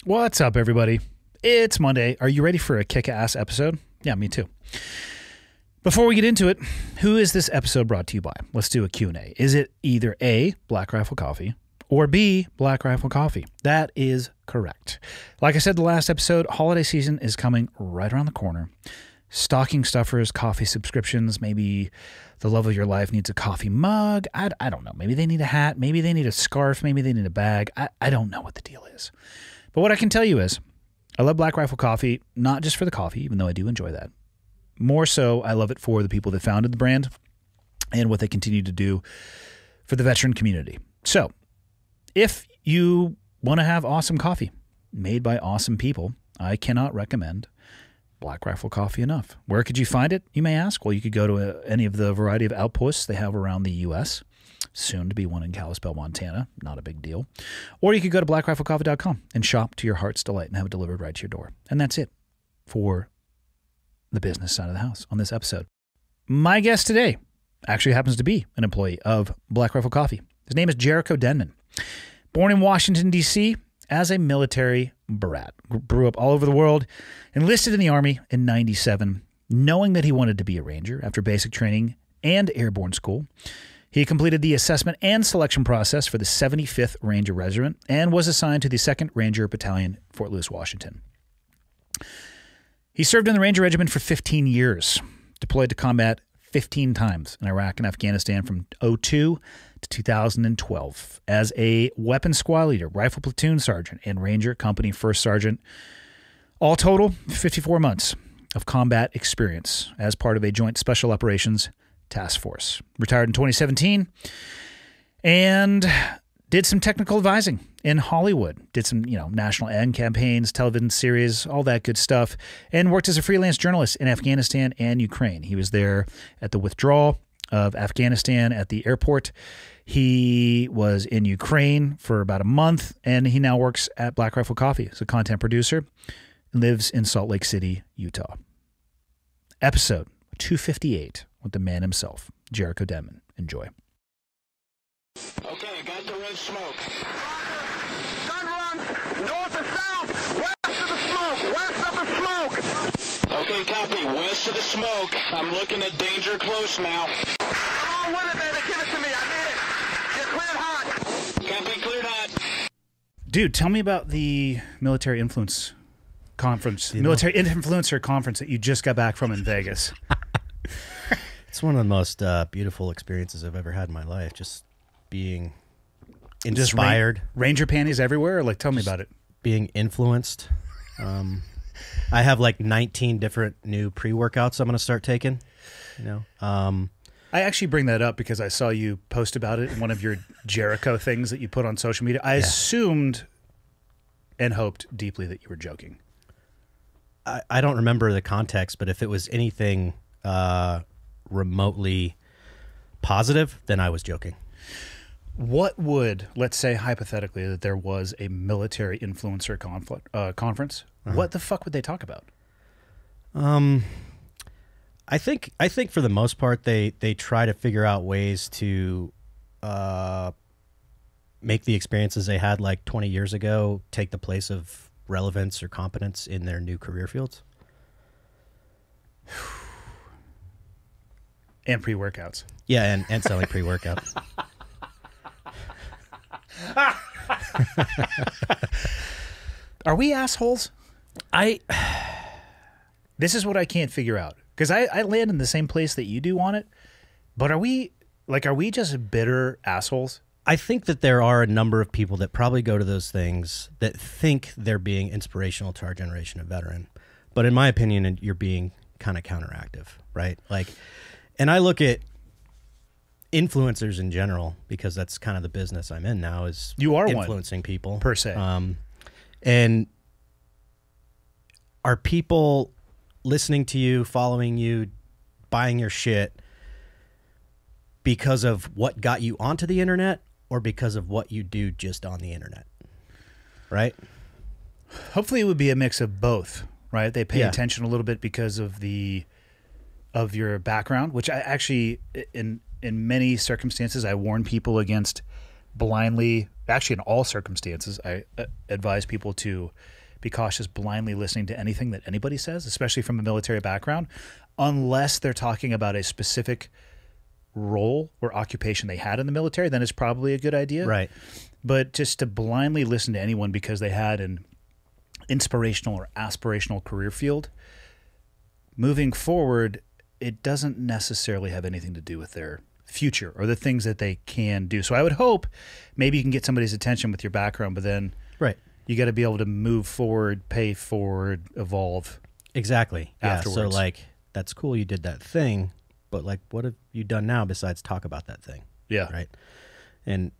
What's up, everybody? It's Monday. Are you ready for a kick-ass episode? Yeah, me too. Before we get into it, who is this episode brought to you by? Let's do a Q&A. Is it either A, Black Rifle Coffee, or B, Black Rifle Coffee? That is correct. Like I said the last episode, holiday season is coming right around the corner. Stocking stuffers, coffee subscriptions, maybe the love of your life needs a coffee mug. I don't know. Maybe they need a hat. Maybe they need a scarf. Maybe they need a bag. I don't know what the deal is. But what I can tell you is I love Black Rifle Coffee, not just for the coffee, even though I do enjoy that. More so, I love it for the people that founded the brand and what they continue to do for the veteran community. So, if you want to have awesome coffee made by awesome people, I cannot recommend Black Rifle Coffee enough. Where could you find it, you may ask? Well, you could go to any of the variety of outposts they have around the U.S., soon to be one in Kalispell, Montana. Not a big deal. Or you could go to blackriflecoffee.com and shop to your heart's delight and have it delivered right to your door. And that's it for the business side of the house on this episode. My guest today actually happens to be an employee of Black Rifle Coffee. His name is Jericho Denman. Born in Washington, D.C. as a military brat. Grew up all over the world. Enlisted in the Army in 97, knowing that he wanted to be a Ranger after basic training and airborne school. He completed the assessment and selection process for the 75th Ranger Regiment and was assigned to the 2nd Ranger Battalion, Fort Lewis, Washington. He served in the Ranger Regiment for 15 years, deployed to combat 15 times in Iraq and Afghanistan from 2002 to 2012 as a weapons squad leader, rifle platoon sergeant, and Ranger Company First Sergeant. All total, 54 months of combat experience as part of a Joint Special Operations Task Force. Retired in 2017 and did some technical advising in Hollywood. Did some, national ad campaigns, television series, all that good stuff, and worked as a freelance journalist in Afghanistan and Ukraine. He was there at the withdrawal of Afghanistan at the airport. He was in Ukraine for about a month, and he now works at Black Rifle Coffee as a content producer and lives in Salt Lake City, Utah. Episode 258 with the man himself, Jericho Denman. Enjoy. Okay, got the red smoke. Gun run, north and south, west of the smoke, west of the smoke. Okay, copy, west of the smoke. I'm looking at danger close now. Come on with it, baby, give it to me, I need it. You're cleared hot. Copy, cleared hot. Dude, tell me about the Military Influence Conference, Military Influencer Conference that you just got back from in Vegas. It's one of the most beautiful experiences I've ever had in my life. Just being inspired. Ranger panties everywhere? Or tell me about it. Being influenced. I have 19 different new pre-workouts I'm going to start taking. I actually bring that up because I saw you post about it in one of your Jericho things that you put on social media. I assumed and hoped deeply that you were joking. I don't remember the context, but if it was anything remotely positive, then I was joking. What would, let's say hypothetically, that there was a military influencer conference? What the fuck would they talk about? I think for the most part they try to figure out ways to make the experiences they had 20 years ago take the place of relevance or competence in their new career fields. And pre-workouts. Yeah, and selling pre-workouts. Are we assholes? This is what I can't figure out. Because I land in the same place that you do on it. But are we just bitter assholes? I think that there are a number of people that probably go to those things that think they're being inspirational to our generation of veteran. But in my opinion, you're being kind of counteractive, right? And I look at influencers in general, because that's kind of the business I'm in now, is you are influencing people per se. And are people listening to you, following you, buying your shit because of what got you onto the internet or because of what you do just on the internet? Right? Hopefully it would be a mix of both, right? They pay attention a little bit because of your background, which I actually, in many circumstances, I warn people against blindly, actually in all circumstances, I advise people to be cautious blindly listening to anything that anybody says, especially from a military background, unless they're talking about a specific role or occupation they had in the military, then it's probably a good idea. Right. But just to blindly listen to anyone because they had an inspirational or aspirational career field, moving forward, it doesn't necessarily have anything to do with their future or the things that they can do. So I would hope maybe you can get somebody's attention with your background, but then Right. you got to be able to move forward, pay forward, evolve. Exactly. Yeah. So Afterwards. like, that's cool you did that thing, but like, what have you done now besides talk about that thing? Yeah. Right. And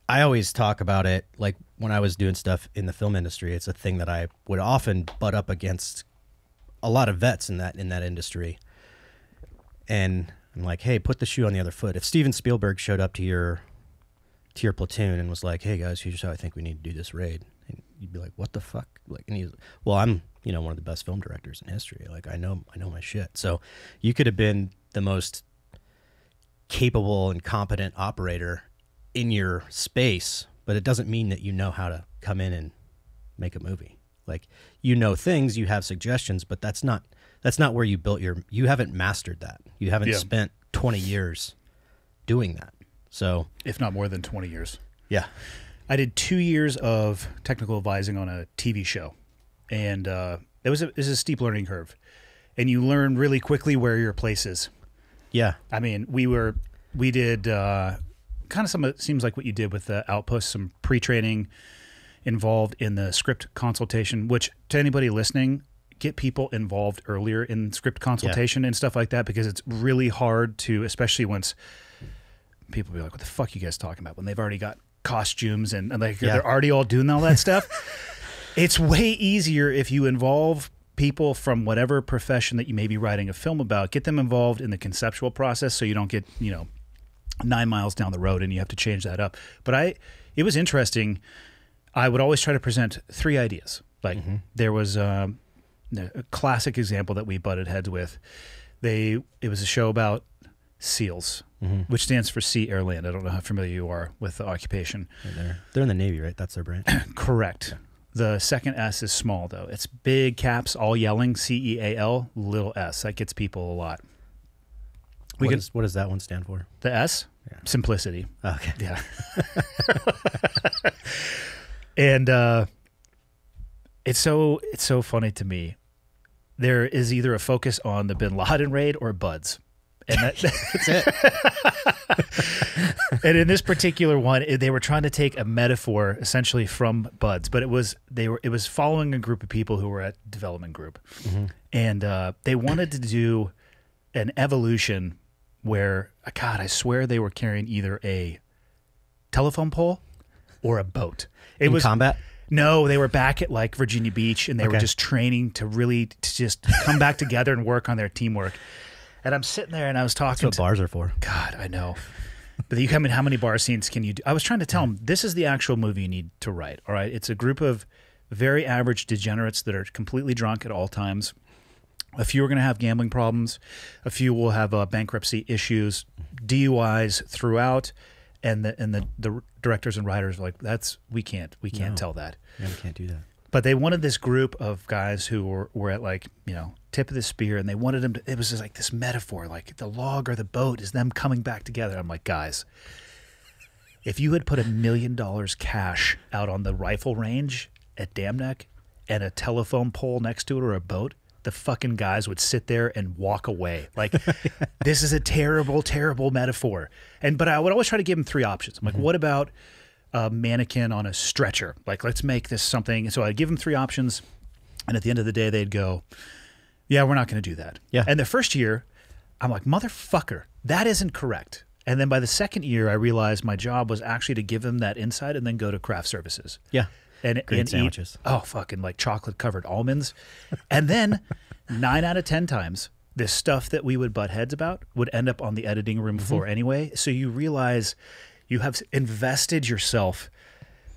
I always talk about it, like when I was doing stuff in the film industry, it's a thing that I would often butt up against a lot of vets in that industry. And I'm like, hey, put the shoe on the other foot. If Steven Spielberg showed up to your platoon and was like, hey guys, here's how I think we need to do this raid, and you'd be like, what the fuck? Like, and he's, well, I'm, you know, one of the best film directors in history. Like, I know my shit. So you could have been the most capable and competent operator in your space, but it doesn't mean that you know how to come in and make a movie. Like, you know things, you have suggestions, but that's not where you built you haven't mastered that. You haven't spent 20 years doing that. So, If not more than 20 years. yeah. I did 2 years of technical advising on a TV show, and it was a steep learning curve, and you learn really quickly where your place is. Yeah. I mean, we did kind of it seems like what you did with the Outpost, some pre-training involved in the script consultation, which to anybody listening, get people involved earlier in script consultation and stuff like that, because it's really hard to, especially once people be like, what the fuck you guys talking about, when they've already got costumes and like they're already all doing all that stuff. It's way easier if you involve people from whatever profession that you may be writing a film about, get them involved in the conceptual process so you don't get, 9 miles down the road and you have to change that up. But it was interesting. I would always try to present 3 ideas. Like there was a classic example that we butted heads with. It was a show about SEALs, which stands for Sea Air Land. I don't know how familiar you are with the occupation. They're in the Navy, right? That's their branch. Correct. The second S is small, though. It's big caps, all yelling, CEAL, little s. That gets people a lot. What does that one stand for? The S? Yeah. Simplicity. Okay. Yeah. And it's so funny to me. There is either a focus on the Bin Laden raid or Buds. And That's it. And in this particular one, they were trying to take a metaphor essentially from Buds, but it was following a group of people who were at development group, and they wanted to do an evolution where, God, I swear they were carrying either a telephone pole or a boat. It was combat. No, they were back at like Virginia Beach, and they were just training to just come back together and work on their teamwork. And I'm sitting there and I was talking That's what bars are for. God, I know. But you come in, how many bar scenes can you do? I was trying to tell them, this is the actual movie you need to write, all right? It's a group of very average degenerates that are completely drunk at all times. A few are going to have gambling problems. A few will have bankruptcy issues, DUIs throughout. And the directors and writers are like, we can't tell that. Yeah, we can't do that. But they wanted this group of guys who were at like, tip of the spear, and they wanted them to, it was just like this metaphor, like the log or the boat is them coming back together. I'm like, guys, if you had put $1 million cash out on the rifle range at Dam Neck and a telephone pole next to it or a boat, the fucking guys would sit there and walk away. Like, this is a terrible, terrible metaphor. But I would always try to give them 3 options. I'm like, what about a mannequin on a stretcher? Like, let's make this something. So I'd give them 3 options, and at the end of the day, they'd go, yeah, we're not going to do that. Yeah. And the first year, I'm like, motherfucker, that isn't correct. And then by the second year, I realized my job was actually to give them that insight and then go to craft services. Yeah. And sandwiches. Eat, fucking like chocolate covered almonds. And then 9 out of 10 times, this stuff that we would butt heads about would end up on the editing room floor anyway. So you realize you have invested yourself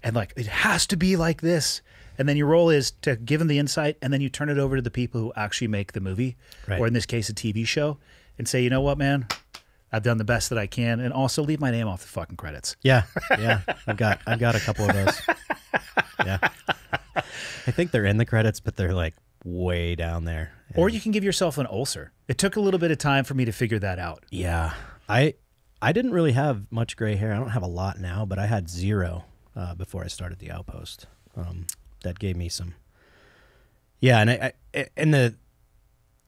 and like, it has to be like this. And then your role is to give them the insight, and then you turn it over to the people who actually make the movie, or in this case, a TV show, and say, you know what, man, I've done the best that I can, and also leave my name off the fucking credits. Yeah, yeah. I've got a couple of those. Yeah. I think they're in the credits, but they're like way down there. Or you can give yourself an ulcer. It took a little bit of time for me to figure that out. Yeah. I didn't really have much gray hair. I don't have a lot now, but I had zero before I started the Outpost. That gave me some. Yeah, and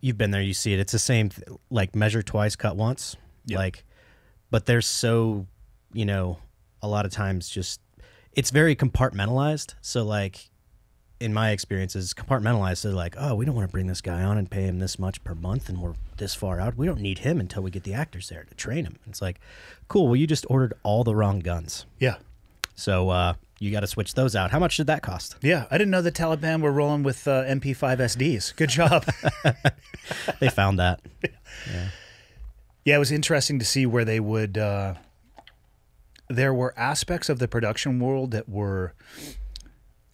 you've been there, you see it. It's the same, like measure twice, cut once. Yep. Like, but there's so, a lot of times just, it's very compartmentalized. So like, in my experiences, compartmentalized. So like, oh, we don't want to bring this guy on and pay him this much per month, and we're this far out. We don't need him until we get the actors there to train him. It's like, cool. Well, you just ordered all the wrong guns. Yeah. So you got to switch those out. How much did that cost? Yeah, I didn't know the Taliban were rolling with MP5 SDs. Good job. They found that. Yeah, it was interesting to see where they would. There were aspects of the production world that were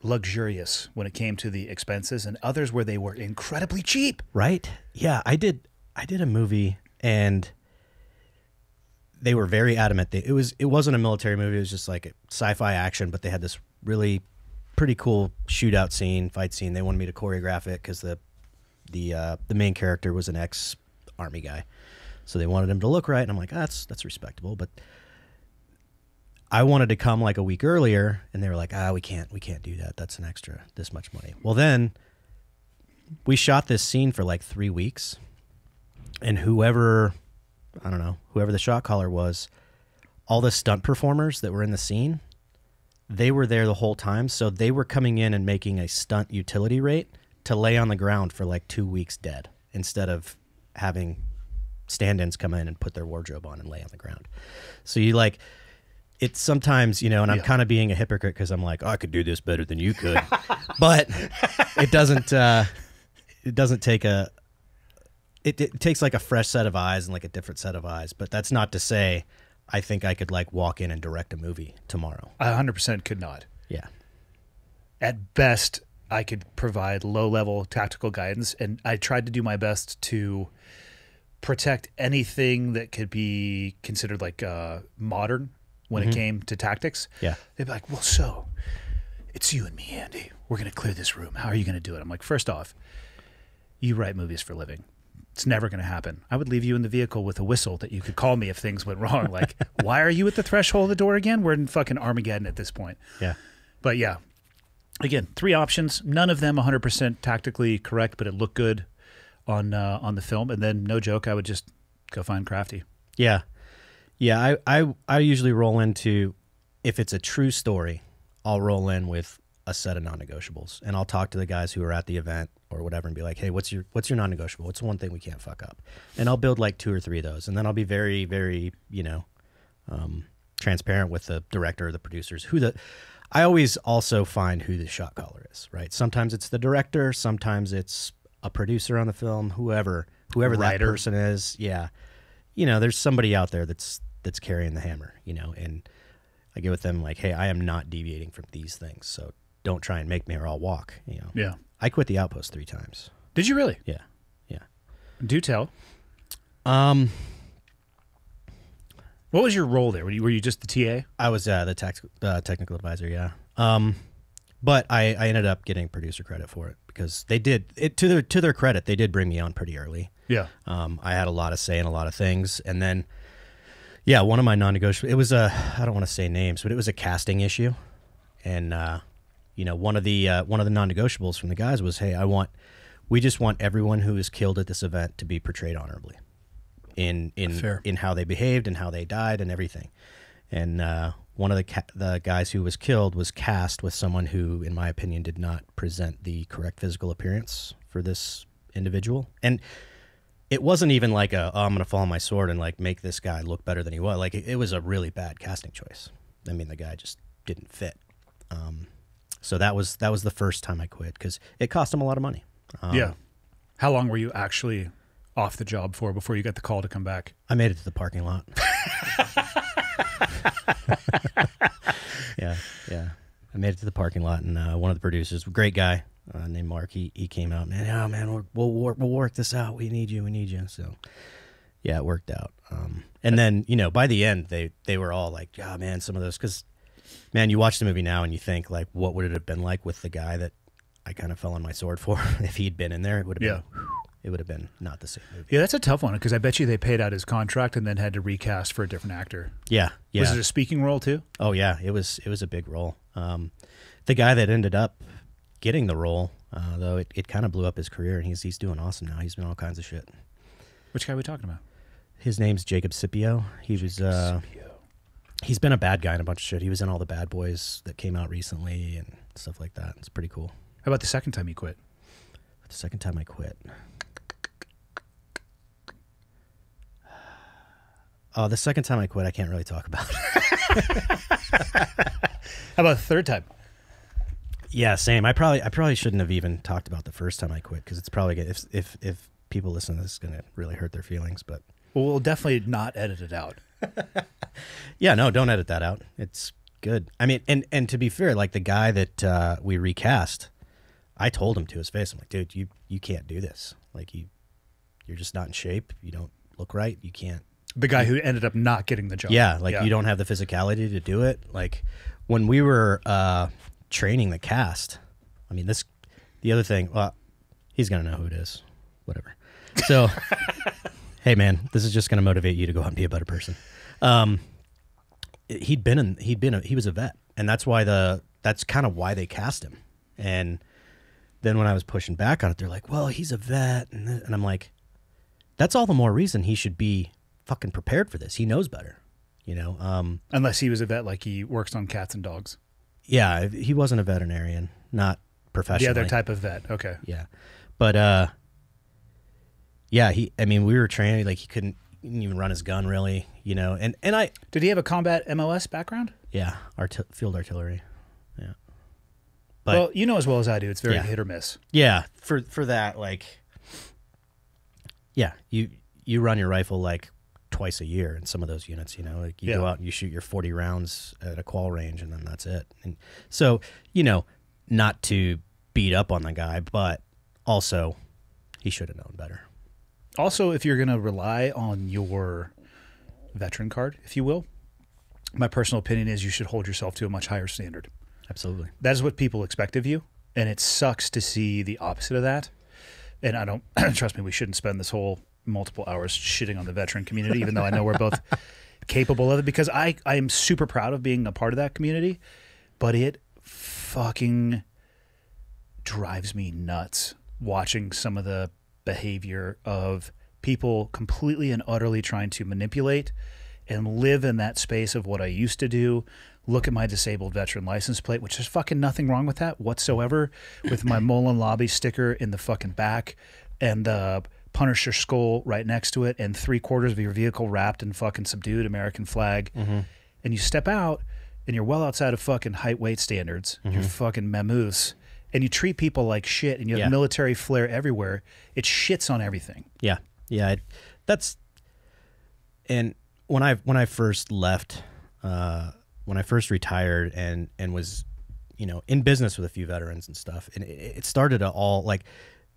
luxurious when it came to the expenses, and others where they were incredibly cheap. Right? Yeah, I did a movie, and they were very adamant. It wasn't a military movie. It was just like a sci-fi action, but they had this really pretty cool shootout scene, fight scene. They wanted me to choreograph it because the main character was an ex-army guy, so they wanted him to look right. And I'm like, that's respectable, but I wanted to come like a week earlier, and they were like, we can't do that. That's an extra this much money. Well, then we shot this scene for like 3 weeks, and whoever the shot caller was, all the stunt performers that were in the scene, they were there the whole time. So they were coming in and making a stunt utility rate to lay on the ground for like 2 weeks dead, instead of having stand-ins come in and put their wardrobe on and lay on the ground. So you like, it's sometimes, and I'm kind of being a hypocrite because I'm like, I could do this better than you could, but it doesn't take it takes like a fresh set of eyes and like a different set of eyes. But that's not to say I think I could like walk in and direct a movie tomorrow. I 100% could not. Yeah. At best, I could provide low-level tactical guidance, and I tried to do my best to protect anything that could be considered like modern when it came to tactics. Yeah. They'd be like, well, so it's you and me, Andy. We're going to clear this room. How are you going to do it? I'm like, first off, you write movies for a living. It's never going to happen. I would leave you in the vehicle with a whistle that you could call me if things went wrong. Like, why are you at the threshold of the door again? We're in fucking Armageddon at this point. Yeah. But yeah, again, 3 options. None of them 100% tactically correct, but it looked good on the film. And then, no joke, I would just go find Crafty. Yeah. Yeah, I usually roll into, if it's a true story, I'll roll in with a set of non-negotiables, and I'll talk to the guys who are at the event or whatever and be like, hey, what's your non-negotiable? What's the one thing we can't fuck up? And I'll build like 2 or 3 of those, and then I'll be very, very, transparent with the director or the producers. I always also find who the shot caller is, right? Sometimes it's the director, sometimes it's a producer on the film, whoever that person is. Yeah. There's somebody out there that's carrying the hammer, and I get with them like, hey, I am not deviating from these things, so don't try and make me or I'll walk. Yeah. I quit the Outpost 3 times. Did you really? Yeah. Yeah. Do tell. What was your role there? Were you just the TA? I was the technical advisor, yeah. But I ended up getting producer credit for it because they did it to their credit. They did bring me on pretty early. Yeah. I had a lot of say in a lot of things, and then, yeah, one of my non-negotiables. It was I don't want to say names, but it was a casting issue, and one of the non-negotiables from the guys was, hey, we just want everyone who is killed at this event to be portrayed honorably, in how they behaved and how they died and everything, and one of the guys who was killed was cast with someone who, in my opinion, did not present the correct physical appearance for this individual, and it wasn't even like I'm going to fall on my sword and like make this guy look better than he was. Like it was a really bad casting choice. I mean, the guy just didn't fit. So that was the first time I quit because it cost him a lot of money. Yeah. How long were you actually off the job for before you got the call to come back? I made it to the parking lot. Yeah. I made it to the parking lot, and one of the producers, great guy, named Mark, he came out, man, we'll work this out. We need you. So Yeah, it worked out. And then, you know, by the end, they were all like, "Oh man, some of those." Because, man, you watch the movie now and you think like, what would it have been like with the guy that I kind of fell on my sword for? If he'd been in there, it would have been. It would have been not the same movie. Yeah, that's a tough one because I bet you they paid out his contract and then had to recast for a different actor. Yeah. Was it a speaking role too? Oh yeah, it was a big role. The guy that ended up getting the role, though, it kind of blew up his career, and he's doing awesome now. He's been all kinds of shit. Which guy are we talking about? His name's Jacob Scipio. He's been a bad guy in a bunch of shit. He was in all the Bad Boys that came out recently and stuff like that. It's pretty cool. How about the second time you quit? The second time I quit. Oh, the second time I quit, I can't really talk about. How about the third time? Yeah, same. I probably shouldn't have even talked about the first time I quit because it's probably if people listen to this, it's going to really hurt their feelings. But well, we'll definitely not edit it out. Yeah, no, don't edit that out. It's good. I mean, and to be fair, like the guy that we recast, I told him to his face, I'm like, dude, you can't do this. Like you're just not in shape. You don't look right. You can't. The guy who ended up not getting the job. Yeah, like you don't have the physicality to do it. Like when we were training the cast, I mean, the other thing, well, he's going to know who it is. Whatever. So, hey man, this is just going to motivate you to go out and be a better person. He was a vet, and that's kind of why they cast him. And then when I was pushing back on it, they're like, well, he's a vet. And I'm like, that's all the more reason he should be fucking prepared for this. He knows better, you know? Unless he was a vet, like he works on cats and dogs. Yeah. He wasn't a veterinarian, not professionally. The other type of vet. Okay. Yeah. But, yeah, we were training, like he couldn't even run his gun really, you know? And did he have a combat MOS background? Yeah. Field artillery. Yeah. But, well, you know as well as I do, it's very hit or miss. Yeah, for that, like, yeah, you run your rifle like twice a year in some of those units. You know, like you go out and you shoot your 40 rounds at a qual range, and then that's it. And so, you know, not to beat up on the guy, but also he should have known better. Also, if you're going to rely on your veteran card, if you will, my personal opinion is you should hold yourself to a much higher standard. Absolutely. That is what people expect of you, and it sucks to see the opposite of that. And I don't, trust me, we shouldn't spend this whole multiple hours shitting on the veteran community, even though I know we're both capable of it, because I am super proud of being a part of that community, but it fucking drives me nuts watching some of the behavior of people completely and utterly trying to manipulate and live in that space of what I used to do. Look at my disabled veteran license plate, which there's fucking nothing wrong with that whatsoever, with my Mullen Lobby sticker in the fucking back and the Punisher skull right next to it and 3/4 of your vehicle wrapped in fucking subdued American flag. Mm-hmm. And you step out and you're well outside of fucking height weight standards. Mm-hmm. You're fucking mammoths. And you treat people like shit and you have military flair everywhere. It shits on everything. Yeah. Yeah. And when I first left, when I first retired and was, you know, in business with a few veterans and stuff, and it started to all, like,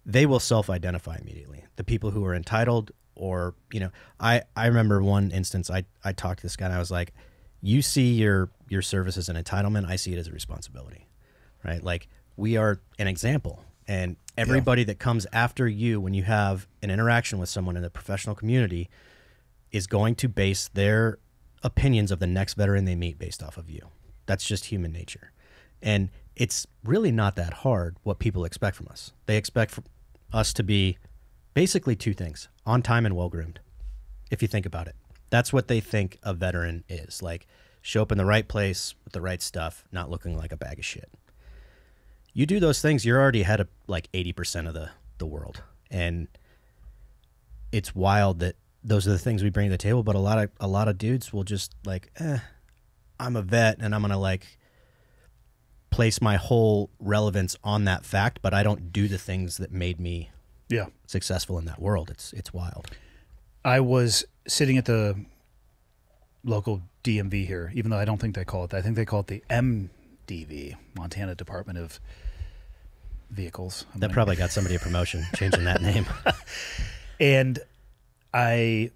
they will self-identify immediately. The people who are entitled, or, you know, I remember one instance, I talked to this guy and I was like, you see your service as an entitlement, I see it as a responsibility, right? Like, we are an example, and everybody that comes after you when you have an interaction with someone in the professional community is going to base their opinions of the next veteran they meet based off of you. That's just human nature. And it's really not that hard what people expect from us. They expect us to be basically two things: on time and well-groomed. If you think about it, that's what they think a veteran is. Like, show up in the right place with the right stuff, not looking like a bag of shit. You do those things, you're already ahead of like 80% of the world. And it's wild that those are the things we bring to the table, but a lot of dudes will just like, I'm a vet and I'm going to like place my whole relevance on that fact, but I don't do the things that made me successful in that world. It's wild. I was sitting at the local DMV here, even though I don't think they call it that. I think they call it the MDV, Montana Department of Vehicles. That probably got somebody a promotion, changing that name. And I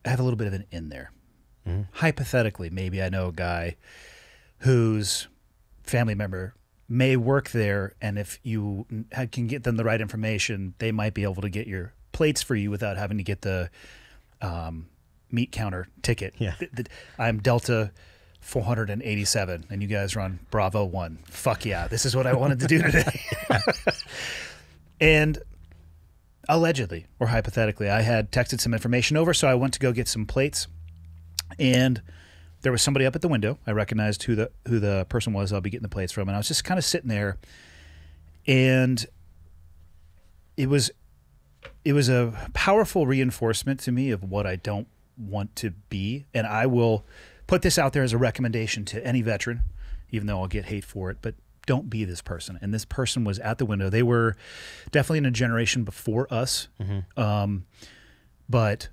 have a little bit of an in there. Hypothetically, maybe I know a guy whose family member may work there, and if you can get them the right information, they might be able to get your plates for you without having to get the meat counter ticket. Yeah. I'm Delta 487, and you guys run Bravo 1. Fuck yeah, this is what I wanted to do today. And allegedly, or hypothetically, I had texted some information over, so I went to go get some plates, and there was somebody up at the window. I recognized who the person was I'll be getting the plates from, and I was just kind of sitting there, and it was a powerful reinforcement to me of what I don't want to be, and I will put this out there as a recommendation to any veteran, even though I'll get hate for it, but don't be this person. And this person was at the window. They were definitely in a generation before us, but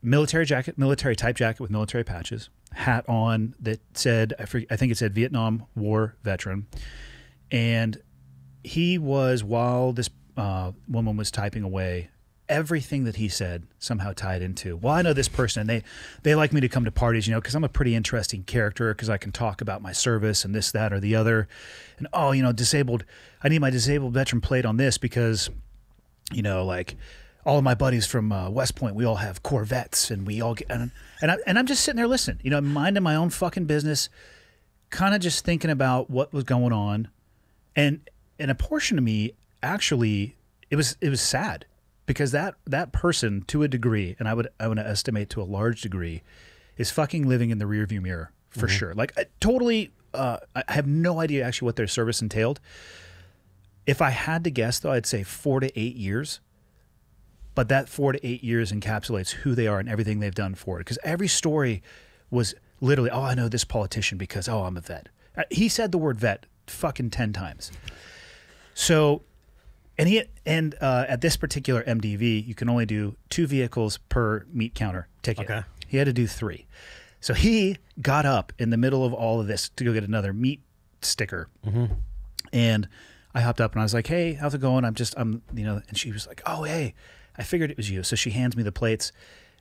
military jacket, military type jacket with military patches, hat on that said, I think it said Vietnam War veteran. And he was, while this woman was typing away, everything that he said somehow tied into, well, I know this person, and they like me to come to parties, because I'm a pretty interesting character, because I can talk about my service and this, that, or the other. And, disabled, I need my disabled veteran plate on this because, like all of my buddies from West Point, we all have Corvettes, and we all get, and I'm just sitting there listening, minding my own fucking business, kind of just thinking about what was going on. And a portion of me, actually, it was sad. Because that person, to a degree, and I would estimate to a large degree, is fucking living in the rearview mirror for sure. Like, I have no idea actually what their service entailed. If I had to guess, though, I'd say 4 to 8 years. But that 4 to 8 years encapsulates who they are and everything they've done for it. Because every story was literally, oh, I know this politician because, oh, I'm a vet. He said the word vet fucking 10 times. So... And at this particular MDV, you can only do 2 vehicles per meat counter ticket. Okay. He had to do 3. So he got up in the middle of all of this to go get another meat sticker. And I hopped up and I was like, hey, how's it going? And she was like, oh, hey, I figured it was you. So she hands me the plates,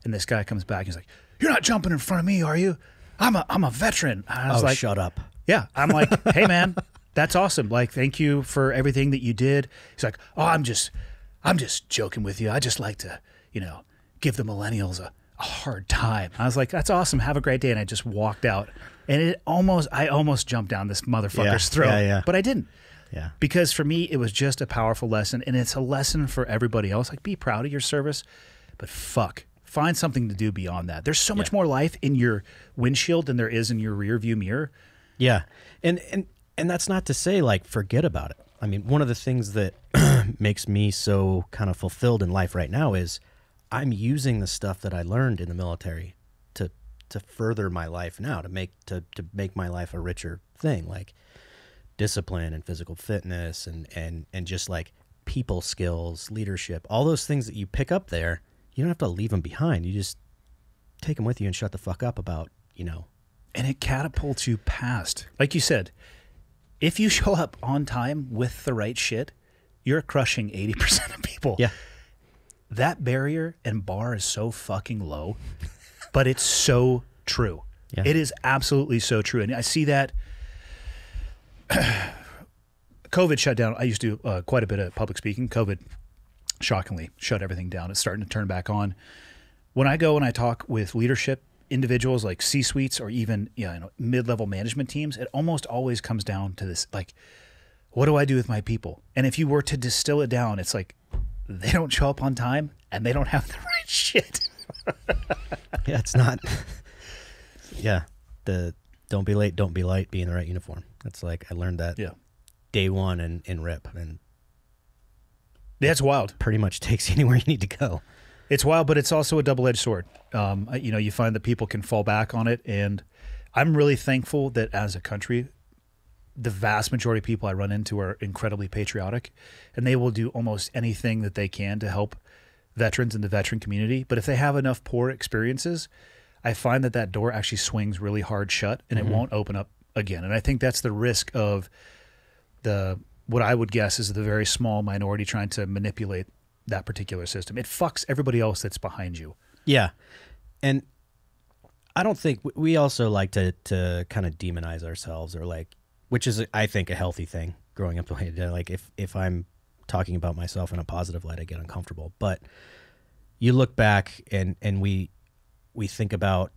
and this guy comes back. He's like, you're not jumping in front of me, are you? I'm a veteran. I was like, shut up. Yeah. I'm like, hey, man. That's awesome. Like, thank you for everything that you did. He's like, oh, I'm just joking with you. I just like to, give the millennials a hard time. I was like, that's awesome. Have a great day. And I just walked out. And I almost jumped down this motherfucker's throat. Yeah. But I didn't. Yeah. Because for me, it was just a powerful lesson. And it's a lesson for everybody else. Like, be proud of your service. But find something to do beyond that. There's so much more life in your windshield than there is in your rear view mirror. Yeah. And that's not to say, like, forget about it. I mean, one of the things that makes me so kind of fulfilled in life right now is I'm using the stuff that I learned in the military to further my life now, to make my life a richer thing, like discipline and physical fitness and just like people skills, leadership, all those things that you pick up there. You don't have to leave them behind. You just take them with you and shut the fuck up about, And it catapults you past, like you said, if you show up on time with the right shit, you're crushing 80% of people. Yeah. That barrier and bar is so fucking low, but it's so true. Yeah. It is absolutely so true. And I see that COVID shut down. I used to do quite a bit of public speaking. COVID shockingly shut everything down. It's starting to turn back on. When I go and I talk with leadership individuals like C-suites or even mid-level management teams, it almost always comes down to this, like, what do I do with my people? And if you were to distill it down, it's like they don't show up on time and they don't have the right shit. Yeah, it's not. Yeah, don't be late, don't be light, be in the right uniform. That's like, I learned that day one in RIP, and that's wild. Pretty much takes you anywhere you need to go. It's wild, but it's also a double-edged sword. You find that people can fall back on it, and I'm really thankful that as a country, the vast majority of people I run into are incredibly patriotic, and they will do almost anything that they can to help veterans in the veteran community. But if they have enough poor experiences, I find that door actually swings really hard shut, and it won't open up again. And I think that's the risk of what I would guess is the very small minority trying to manipulate that particular system. It fucks everybody else that's behind you. Yeah. And I don't think we also like to kind of demonize ourselves, or like, which is, I think, a healthy thing growing up the way I did. Like if I'm talking about myself in a positive light, I get uncomfortable. But you look back and we think about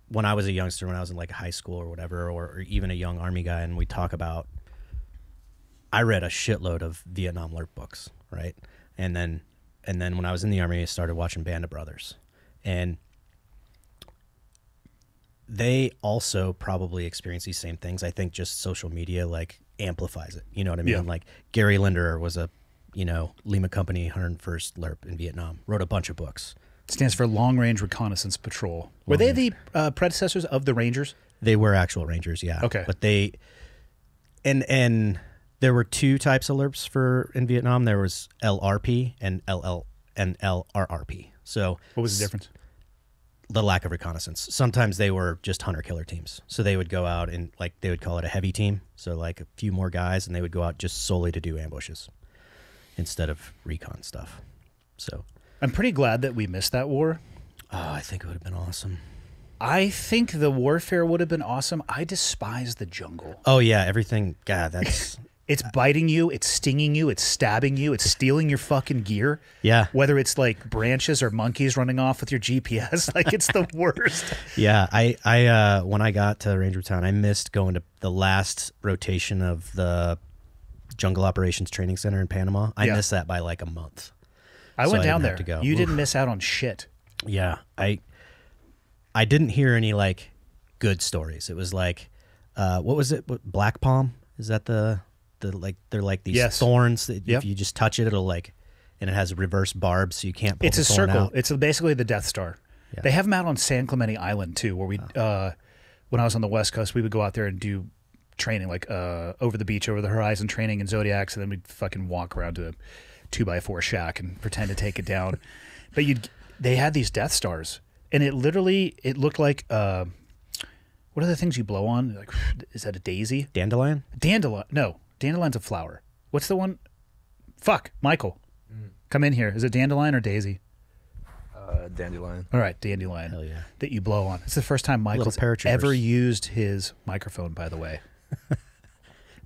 when I was a youngster, when I was in like high school or whatever, or even a young Army guy, and we talk about, I read a shitload of Vietnam alert books, right? And then when I was in the Army, I started watching Band of Brothers. And they also probably experience these same things. I think just social media like amplifies it. You know what I mean? Yeah. Like Gary Linder was a, Lima Company 101st LERP in Vietnam, wrote a bunch of books. Stands for Long Range Reconnaissance Patrol. Were they the predecessors of the Rangers? They were actual Rangers, yeah. Okay. But they, and there were two types of LERPs in Vietnam. There was LRP and LRRP. So What was the difference? the lack of reconnaissance. Sometimes they were just hunter-killer teams. So they would go out and, like, they would call it a heavy team. So, like, a few more guys, and they would go out just solely to do ambushes instead of recon stuff. So I'm pretty glad that we missed that war. I think it would have been awesome. I think the warfare would have been awesome. I despise the jungle. Oh, yeah, everything. God, that's... It's biting you, it's stinging you, it's stabbing you, it's stealing your fucking gear. Yeah. Whether it's like branches or monkeys running off with your GPS, like it's the worst. Yeah, I when I got to Ranger Town, I missed going to the last rotation of the Jungle Operations Training Center in Panama. I missed that by like a month. I went down didn't there. have to go. You Oof. didn't miss out on shit. Yeah, I didn't hear any like good stories. It was like, what was it? Black Palm? Is that the like they're like these thorns that if you just touch it, it'll like, and it has reverse barbs, so you can't pull It's the a thorn circle. out. It's basically the Death Star. Yeah. They have them out on San Clemente Island too, where we, when I was on the West Coast, we would go out there and do training, like over the beach, over the horizon training in Zodiacs, and then we'd fucking walk around to a 2x4 shack and pretend to take it down. But they had these Death Stars, and it looked like what are the things you blow on? Like, is that a daisy? Dandelion? Dandelion? No, dandelion's a flower. What's the one? Fuck, Michael, come in here. Is it dandelion or daisy? Dandelion. All right, dandelion. Hell yeah. That you blow on. It's the first time Michael's paratroopers. ever used his microphone, by the way.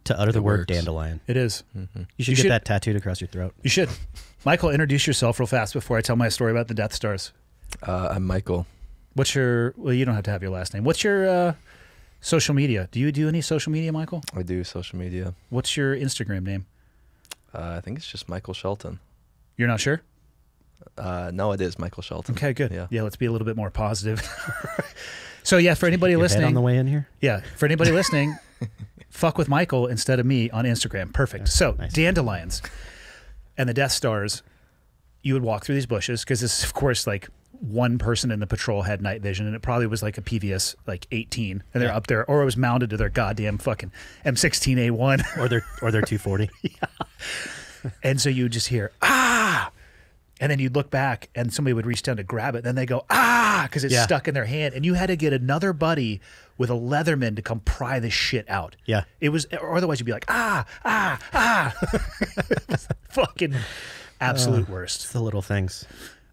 To utter the word works. dandelion. It is. You should get that tattooed across your throat. You should. Michael, introduce yourself real fast before I tell my story about the Death Stars. I'm Michael. What's your, well, you don't have to have your last name. What's your social media? Do you do any social media, Michael? I do social media. What's your Instagram name? I think it's just Michael Shelton. You're not sure? No, it is Michael Shelton. Okay, good. Yeah. Let's be a little bit more positive. So, yeah, for anybody Your head listening. on the way in here? Yeah, for anybody listening, fuck with Michael instead of me on Instagram. Perfect. So, nice. dandelions and the Death Stars, you would walk through these bushes because this is, of course, like one person in the patrol had night vision, and it probably was like a PVS like 18, and they're up there, or it was mounted to their goddamn fucking M16A1. Or their 240. And so you would just hear, ah! And then you'd look back and somebody would reach down to grab it. And then they go, ah, because it's stuck in their hand. And you had to get another buddy with a Leatherman to come pry this shit out. Yeah. It was, or otherwise you'd be like, ah, ah, ah. Fucking absolute worst. It's the little things.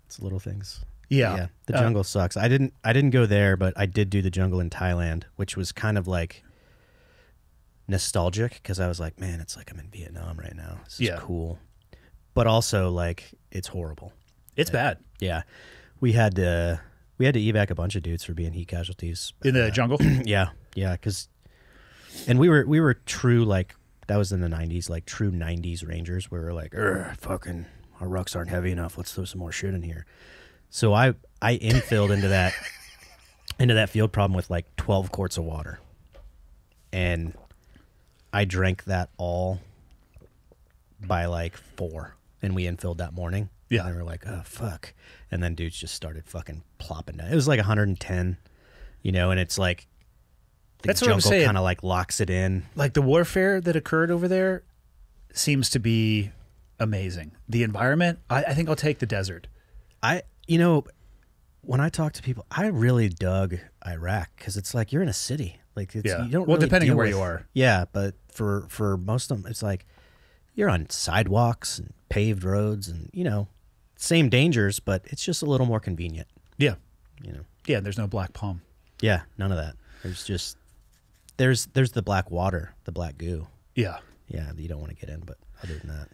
It's the little things. Yeah. The jungle sucks. I didn't go there, but I did do the jungle in Thailand, which was kind of like nostalgic because I was like, man, it's like I'm in Vietnam right now. This is cool. But also like it's horrible. It's bad. Yeah. We had to evac a bunch of dudes for being heat casualties. In the jungle? Yeah. Yeah, and we were true, like, that was in the 90s, like true 90s Rangers where we were like, fucking our rucks aren't heavy enough. Let's throw some more shit in here. So I infilled into that field problem with like 12 quarts of water. And I drank that all by like 4. And we infilled that morning. Yeah. And we were like, oh, fuck. And then dudes just started fucking plopping down. It was like 110, and it's like the That's what I'm jungle saying. kind of like locks it in. Like the warfare that occurred over there seems to be amazing. The environment, I think I'll take the desert. When I talk to people, I really dug Iraq because it's like you're in a city. Like, you don't Well, really depending on deal where with- you are. Yeah, but for most of them, it's like you're on sidewalks and paved roads and, same dangers, but it's just a little more convenient. Yeah. You know. Yeah, there's no black palm. Yeah, none of that. There's just there's the black water, the black goo. Yeah. Yeah, that you don't want to get in, but other than that.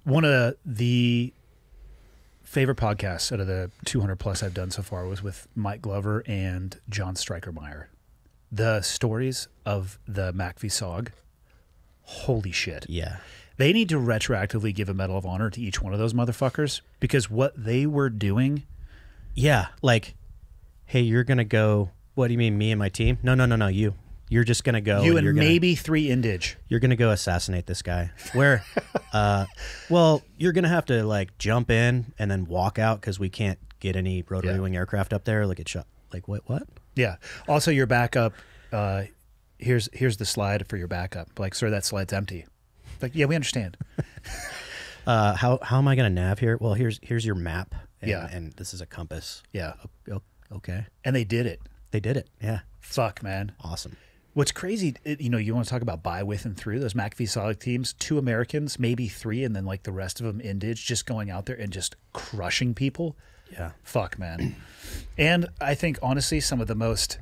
One of the favorite podcasts out of the 200 plus I've done so far was with Mike Glover and John Strykermeyer. The stories of the MACV-SOG, holy shit. Yeah. They need to retroactively give a Medal of Honor to each one of those motherfuckers because what they were doing. Yeah, like, hey, you're going to go, what do you mean, me and my team? No, you. You're just going to go. You and you're gonna, maybe 3 Indige. You're going to go assassinate this guy. Where, well, you're going to have to, like, jump in and then walk out because we can't get any rotary wing aircraft up there. Like, it shot. Like, what? Yeah. Also, your backup, here's the slide for your backup. Like, sir, that slide's empty. Like, yeah, we understand. How am I going to nav here? Well, here's your map. And, Yeah. And this is a compass. Yeah. Okay. And they did it. They did it. Yeah. Fuck, man. Awesome. What's crazy, you want to talk about by, with, and through those MACV-SOG teams, 2 Americans, maybe 3, and then like the rest of them Indige, just going out there and just crushing people. Yeah. Fuck, man. And I think, honestly, some of the most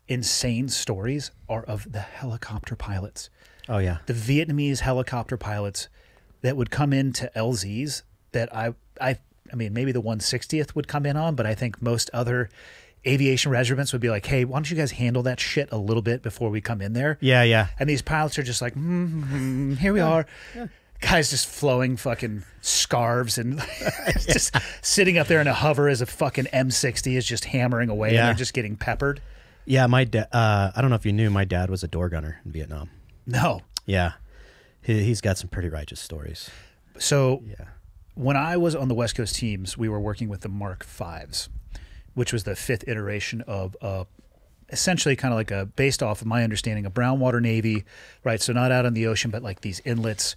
insane stories are of the helicopter pilots. Oh, yeah. The Vietnamese helicopter pilots that would come into LZs that I mean, maybe the 160th would come in on, but I think most other aviation regiments would be like, hey, why don't you guys handle that shit a little bit before we come in there? Yeah, yeah. And these pilots are just like, here we are. Yeah. Guys just flowing fucking scarves and just sitting up there in a hover as a fucking M60 is just hammering away and they're just getting peppered. Yeah, my dad, I don't know if you knew, my dad was a door gunner in Vietnam. No. Yeah. He's got some pretty righteous stories. So Yeah. when I was on the West Coast teams, we were working with the Mark Vs, which was the 5th iteration of essentially kind of like a, based off of my understanding, a brown water Navy, right? So not out on the ocean, but like these inlets,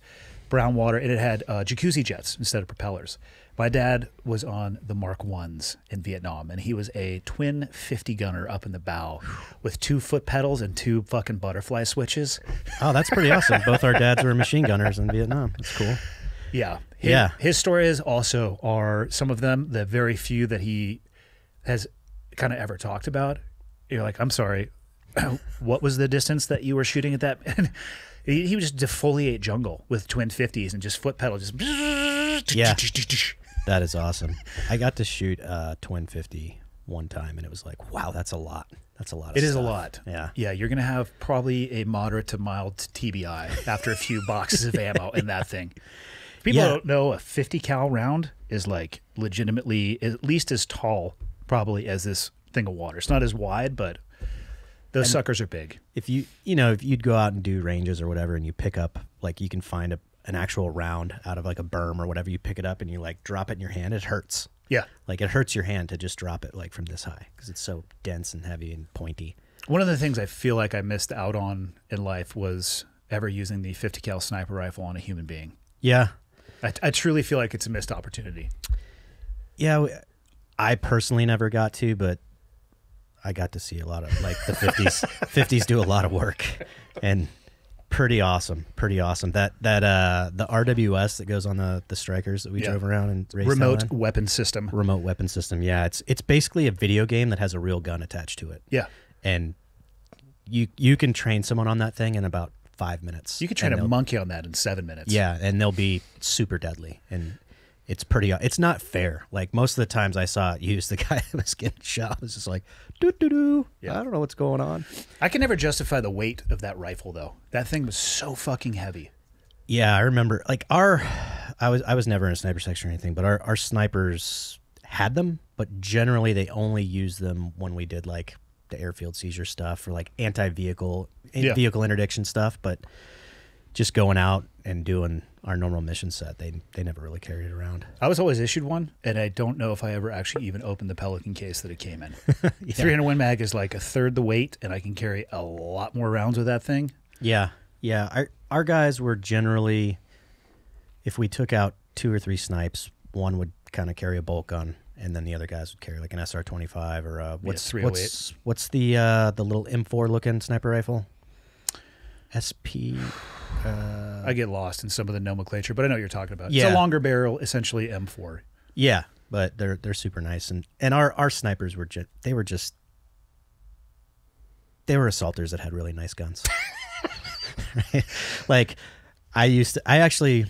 brown water, and it had jacuzzi jets instead of propellers. My dad was on the Mark 1s in Vietnam, and he was a twin 50 gunner up in the bow with 2 foot pedals and 2 fucking butterfly switches. Oh, that's pretty awesome. Both our dads were machine gunners in Vietnam. That's cool. Yeah. Yeah. His stories also are, some of them, the very few that he has kind of ever talked about. You're like, I'm sorry, what was the distance that you were shooting at that? He would just defoliate jungle with twin 50s and just foot pedal, just. Yeah. That is awesome. I got to shoot twin 50 one time, and it was like, wow, that's a lot. That's a lot of It is a stuff. lot. Yeah. Yeah, you're going to have probably a moderate to mild TBI after a few boxes of ammo in that thing. People don't know a 50 cal round is like legitimately at least as tall probably as this thing of water. It's not as wide, but those suckers are big. If if you'd go out and do ranges or whatever, and you pick up, like, you can find an actual round out of like a berm or whatever, you pick it up and you like drop it in your hand, it hurts. Yeah. Like, it hurts your hand to just drop it like from this high because it's so dense and heavy and pointy. One of the things I feel like I missed out on in life was ever using the 50 cal sniper rifle on a human being. Yeah. I truly feel like it's a missed opportunity. Yeah, I personally never got to, but I got to see a lot of, like, the 50s. 50s do a lot of work, and pretty awesome. Pretty awesome. The RWS that goes on the Strikers that we drove around and raced remote weapon system. Remote weapon system. Yeah, it's basically a video game that has a real gun attached to it. Yeah, and you can train someone on that thing in about 5 minutes. you could train a monkey on that in 7 minutes. Yeah, and they'll be super deadly, and it's not fair. Like, most of the times I saw it used, the guy that was getting shot was just like, doo-doo-doo. Yeah. I don't know what's going on. I can never justify the weight of that rifle though. That thing was so fucking heavy. Yeah, I remember, like, I was never in a sniper section or anything, but our snipers had them, but generally they only used them when we did like the airfield seizure stuff or like vehicle interdiction stuff. But just going out and doing our normal mission set, they never really carried it around. I was always issued one, and I don't know if I ever actually even opened the Pelican case that it came in. 300 Win Mag is like a third the weight, and I can carry a lot more rounds with that thing. Yeah. Our guys were generally, if we took out 2 or 3 snipes, one would kind of carry a bolt gun, and then the other guys would carry like an SR-25 or what's the little M4 looking sniper rifle? SP. I get lost in some of the nomenclature, but I know what you're talking about. Yeah. It's a longer barrel, essentially M4. Yeah, but they're super nice. And our snipers were they were assaulters that had really nice guns. Right? Like I actually,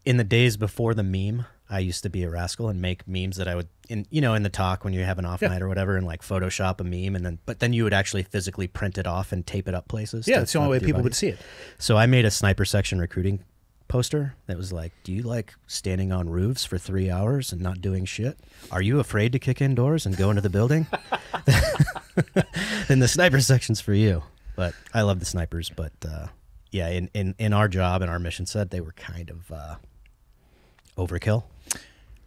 in the days before the meme, I used to be a rascal and make memes that I would, in the talk when you have an off night or whatever, and like Photoshop a meme, and then you would actually physically print it off and tape it up places. Yeah, that's the only way people would see it. So I made a sniper section recruiting poster that was like, do you like standing on roofs for 3 hours and not doing shit? Are you afraid to kick indoors and go into the building? Then the sniper section's for you. But I love the snipers. But yeah, in our job and our mission set, they were kind of overkill.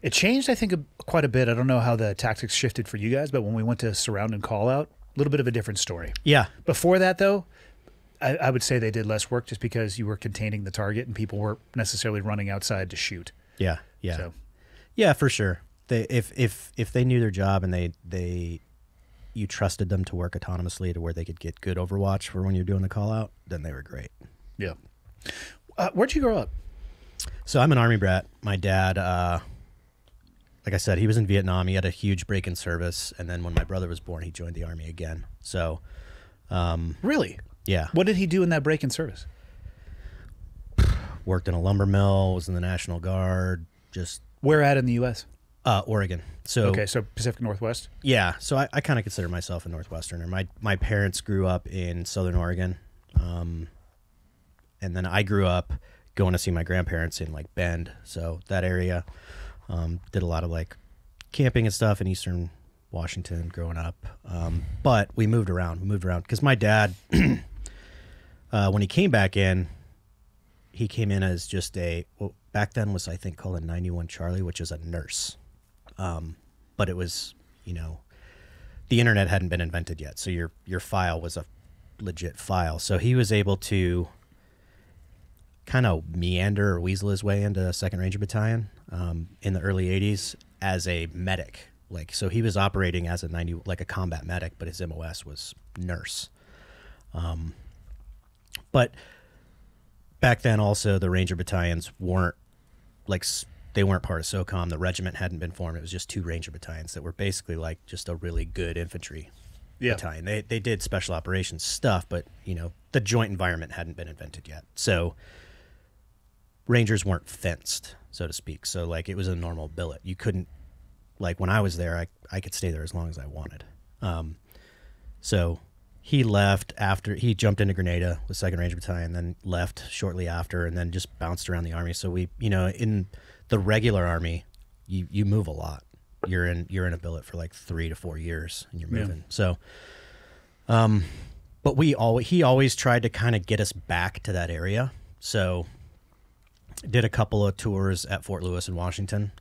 It changed, I think, quite a bit. I don't know how the tactics shifted for you guys, but when we went to surround and call out, a little bit of a different story. Yeah. Before that, though, I would say they did less work just because you were containing the target and people weren't necessarily running outside to shoot. Yeah. Yeah. So. Yeah, for sure. If they knew their job and you trusted them to work autonomously to where they could get good Overwatch for when you're doing the call out, then they were great. Yeah. Where'd you grow up? So I'm an Army brat. My dad, like I said, he was in Vietnam. He had a huge break in service. And then when my brother was born, he joined the Army again. So, Really? yeah. What did he do in that break in service? Worked in a lumber mill, was in the National Guard, just Where at in the U.S.? Oregon. So Okay, so Pacific Northwest? yeah, so I kind of consider myself a Northwesterner. My parents grew up in Southern Oregon, and then I grew up going to see my grandparents in like Bend, so that area. Did a lot of like camping and stuff in Eastern Washington growing up, but we moved around because my dad, when he came back in, he came in as just back then was, I think, called a 91 Charlie, which is a nurse. But it was, the internet hadn't been invented yet. So your file was a legit file. So he was able to kind of meander or weasel his way into 2nd Ranger Battalion, in the early 80s as a medic. So he was operating as like a combat medic, but his MOS was nurse. But back then also the Ranger battalions weren't they weren't part of SOCOM. The regiment hadn't been formed. It was just 2 Ranger battalions that were basically like just a really good infantry battalion. They did special operations stuff, but the joint environment hadn't been invented yet. So Rangers weren't fenced, so to speak. So like it was a normal billet. You couldn't, like when I was there, I could stay there as long as I wanted. So he left after he jumped into Grenada with 2nd Ranger Battalion, then left shortly after, and then just bounced around the Army. So we, in the regular Army, you move a lot. You're in a billet for like 3 to 4 years, and you're moving. So, but he always tried to kind of get us back to that area. So, did a couple of tours at Fort Lewis in Washington,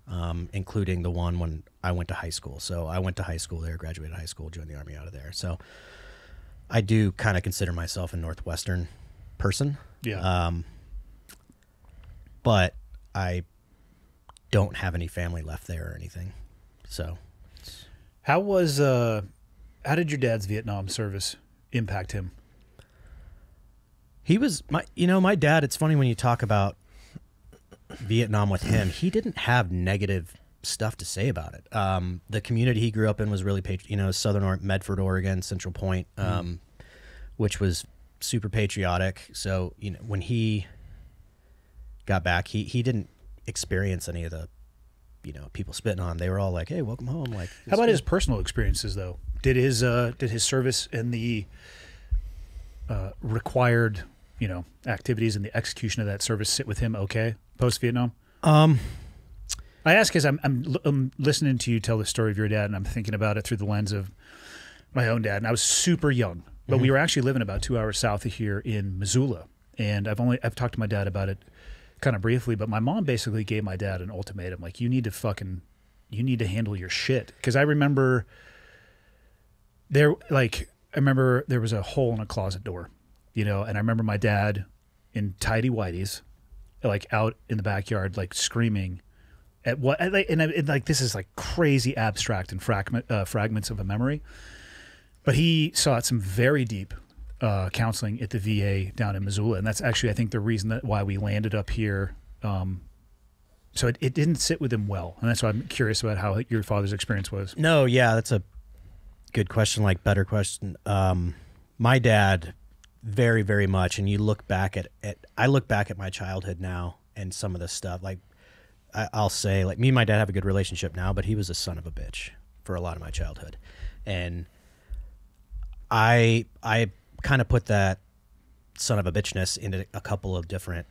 including the one when I went to high school. So I went to high school there, graduated high school, joined the Army out of there. So I do kind of consider myself a Northwestern person. Yeah. But I don't have any family left there or anything. So How did your dad's Vietnam service impact him? he was my dad. It's funny when you talk about Vietnam with him, he didn't have negative stuff to say about it. The community he grew up in was really Southern Medford, Oregon, Central Point, which was super patriotic. So, when he got back, he didn't experience any of the, people spitting on him. They were all like, "Hey, welcome home." Like, How about his personal experiences, though? Did his service and the required, activities and the execution of that service sit with him okay post Vietnam? I ask because I'm listening to you tell the story of your dad, and I'm thinking about it through the lens of my own dad. And I was super young, but we were actually living about 2 hours south of here in Missoula. And I've talked to my dad about it kind of briefly, but my mom basically gave my dad an ultimatum, like, you need to handle your shit. Because I remember there was a hole in a closet door, and I remember my dad in tidy whities, like out in the backyard, like screaming at what, and like this is like crazy abstract and fragments of a memory, but he sought some very deep counseling at the VA down in Missoula, and that's actually, I think, the reason why we landed up here So it didn't sit with him well, and that's why I'm curious about how your father's experience was. No, yeah, that's a good question, like better question. My dad, very, very much, and you look back at I look back at my childhood now and some of the stuff, like I'll say, like me and my dad have a good relationship now, but he was a son of a bitch for a lot of my childhood. And I kind of put that son of a bitchness into a couple of different,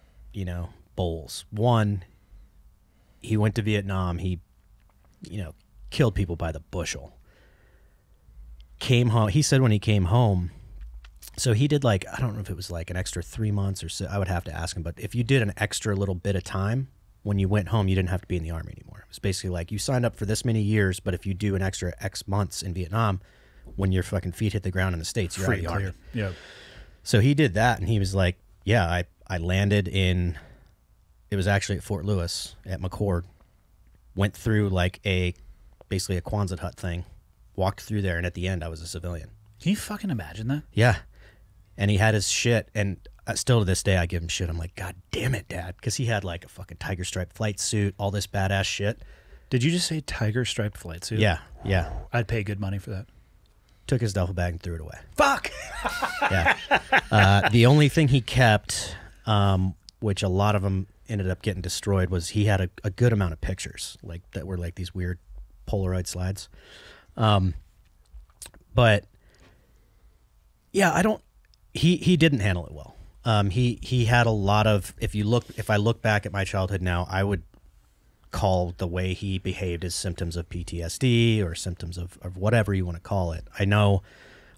bowls. One, he went to Vietnam. He, killed people by the bushel. Came home. He said when he came home, so he did I don't know if it was like an extra 3 months or so. I would have to ask him. But if you did an extra little bit of time, when you went home, you didn't have to be in the Army anymore. It was basically like you signed up for this many years, but if you do an extra X months in Vietnam, when your fucking feet hit the ground in the States, you're out of the Army. Yeah. So he did that, and he was like, yeah, I landed in, it was actually at Fort Lewis at McChord, went through basically a Quonset hut thing, walked through there, and at the end, I was a civilian. Can you fucking imagine that? Yeah. And he had his shit, and still to this day, I give him shit. I'm like, God damn it, Dad, because he had a fucking tiger stripe flight suit, all this badass shit. Did you just say tiger striped flight suit? Yeah, yeah. I'd pay good money for that. Took his duffel bag and threw it away. Fuck! Yeah. The only thing he kept, which a lot of them ended up getting destroyed, was he had a good amount of pictures that were these weird Polaroid slides. But yeah, he didn't handle it well. He had a lot of, if I look back at my childhood now, I would call the way he behaved as symptoms of PTSD or symptoms of whatever you want to call it. I know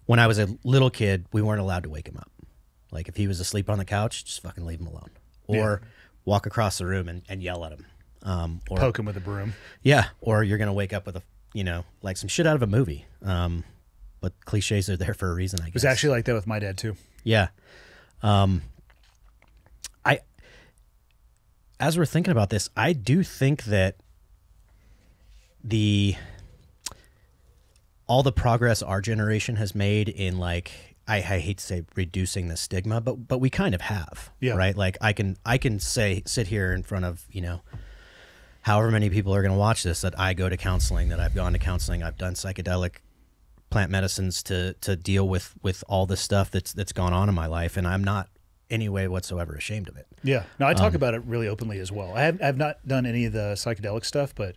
when I was a little kid, we weren't allowed to wake him up. Like if he was asleep on the couch, just fucking leave him alone. Or walk across the room and yell at him. Or Poke him with a broom. Yeah, or you're going to wake up with some shit out of a movie. But cliches are there for a reason, I guess. It was actually like that with my dad too. Yeah. As we're thinking about this, I do think that all the progress our generation has made in I hate to say reducing the stigma, but we kind of have, right? Like I can sit here in front of, however many people are going to watch this, that I go to counseling, that I've gone to counseling, I've done psychedelic plant medicines to deal with all the stuff that's gone on in my life. And I'm not any way whatsoever ashamed of it. Yeah. No, I talk about it really openly as well. I've not done any of the psychedelic stuff, but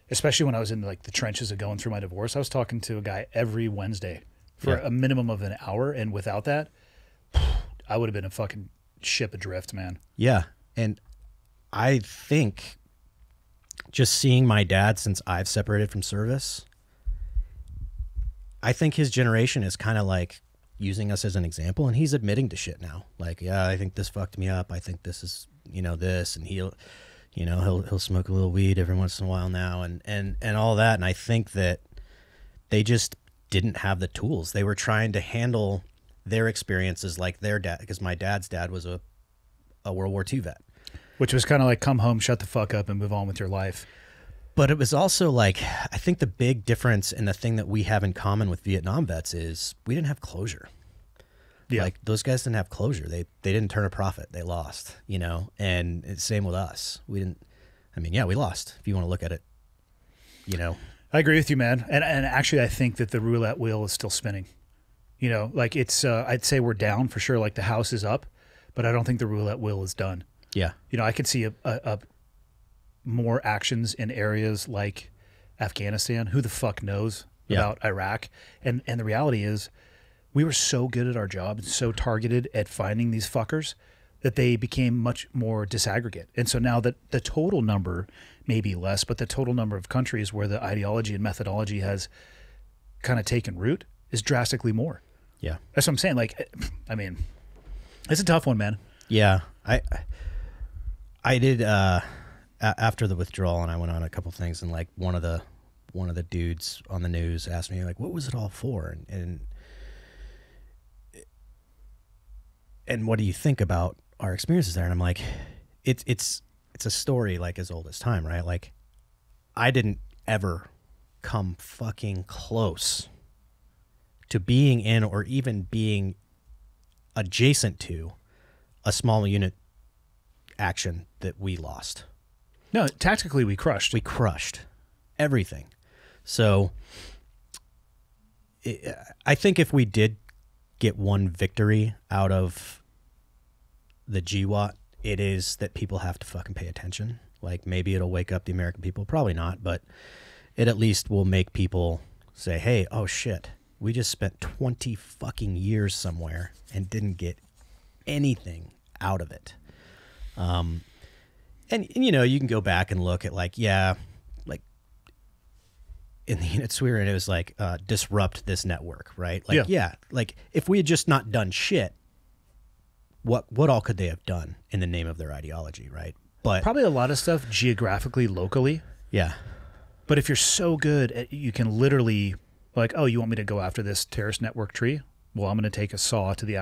especially when I was in the trenches of going through my divorce, I was talking to a guy every Wednesday for a minimum of an hour. And without that, I would have been a fucking ship adrift, man. Yeah. And I think just seeing my dad since I've separated from service, I think his generation is kind of using us as an example, and he's admitting to shit now. Yeah, I think this fucked me up. I think this is, this, and he'll smoke a little weed every once in a while now, and all that. And I think that they just didn't have the tools. They were trying to handle their experiences like their dad, because my dad's dad was a World War II vet. Which was kind of come home, shut the fuck up, and move on with your life. But it was also I think the big difference and the thing that we have in common with Vietnam vets is we didn't have closure. Yeah. Those guys didn't have closure. They didn't turn a profit. They lost, and it's same with us. We didn't, we lost if you want to look at it, I agree with you, man. And actually I think that the roulette wheel is still spinning, it's, I'd say we're down for sure. The house is up, but I don't think the roulette wheel is done. Yeah. I could see a more actions in areas like Afghanistan. Who the fuck knows about Iraq? And the reality is we were so good at our job and so targeted at finding these fuckers that they became much more disaggregate. And so now that the total number may be less, but the total number of countries where the ideology and methodology has kind of taken root is drastically more. Yeah. That's what I'm saying. It's a tough one, man. Yeah. I did, after the withdrawal, and I went on a couple things, and one of the dudes on the news asked me what was it all for, and what do you think about our experiences there? And I'm like, it's a story as old as time, right? I didn't ever come fucking close to being in or even being adjacent to a small unit action that we lost. No, tactically we crushed. We crushed everything. So I think if we did get one victory out of the GWAT, it is that people have to fucking pay attention. Like, maybe it'll wake up the American people. Probably not, but it at least will make people say, hey, oh shit, we just spent 20 fucking years somewhere and didn't get anything out of it. And you know, you can go back and look at, like, yeah, like in the units we were in, it was like disrupt this network, right? Like, yeah, like if we had just not done shit, what all could they have done in the name of their ideology, right? But probably a lot of stuff geographically, locally. yeah, But if you're so good, you can literally, like, oh, you want me to go after this terrorist network tree? Well, I'm going to take a saw to the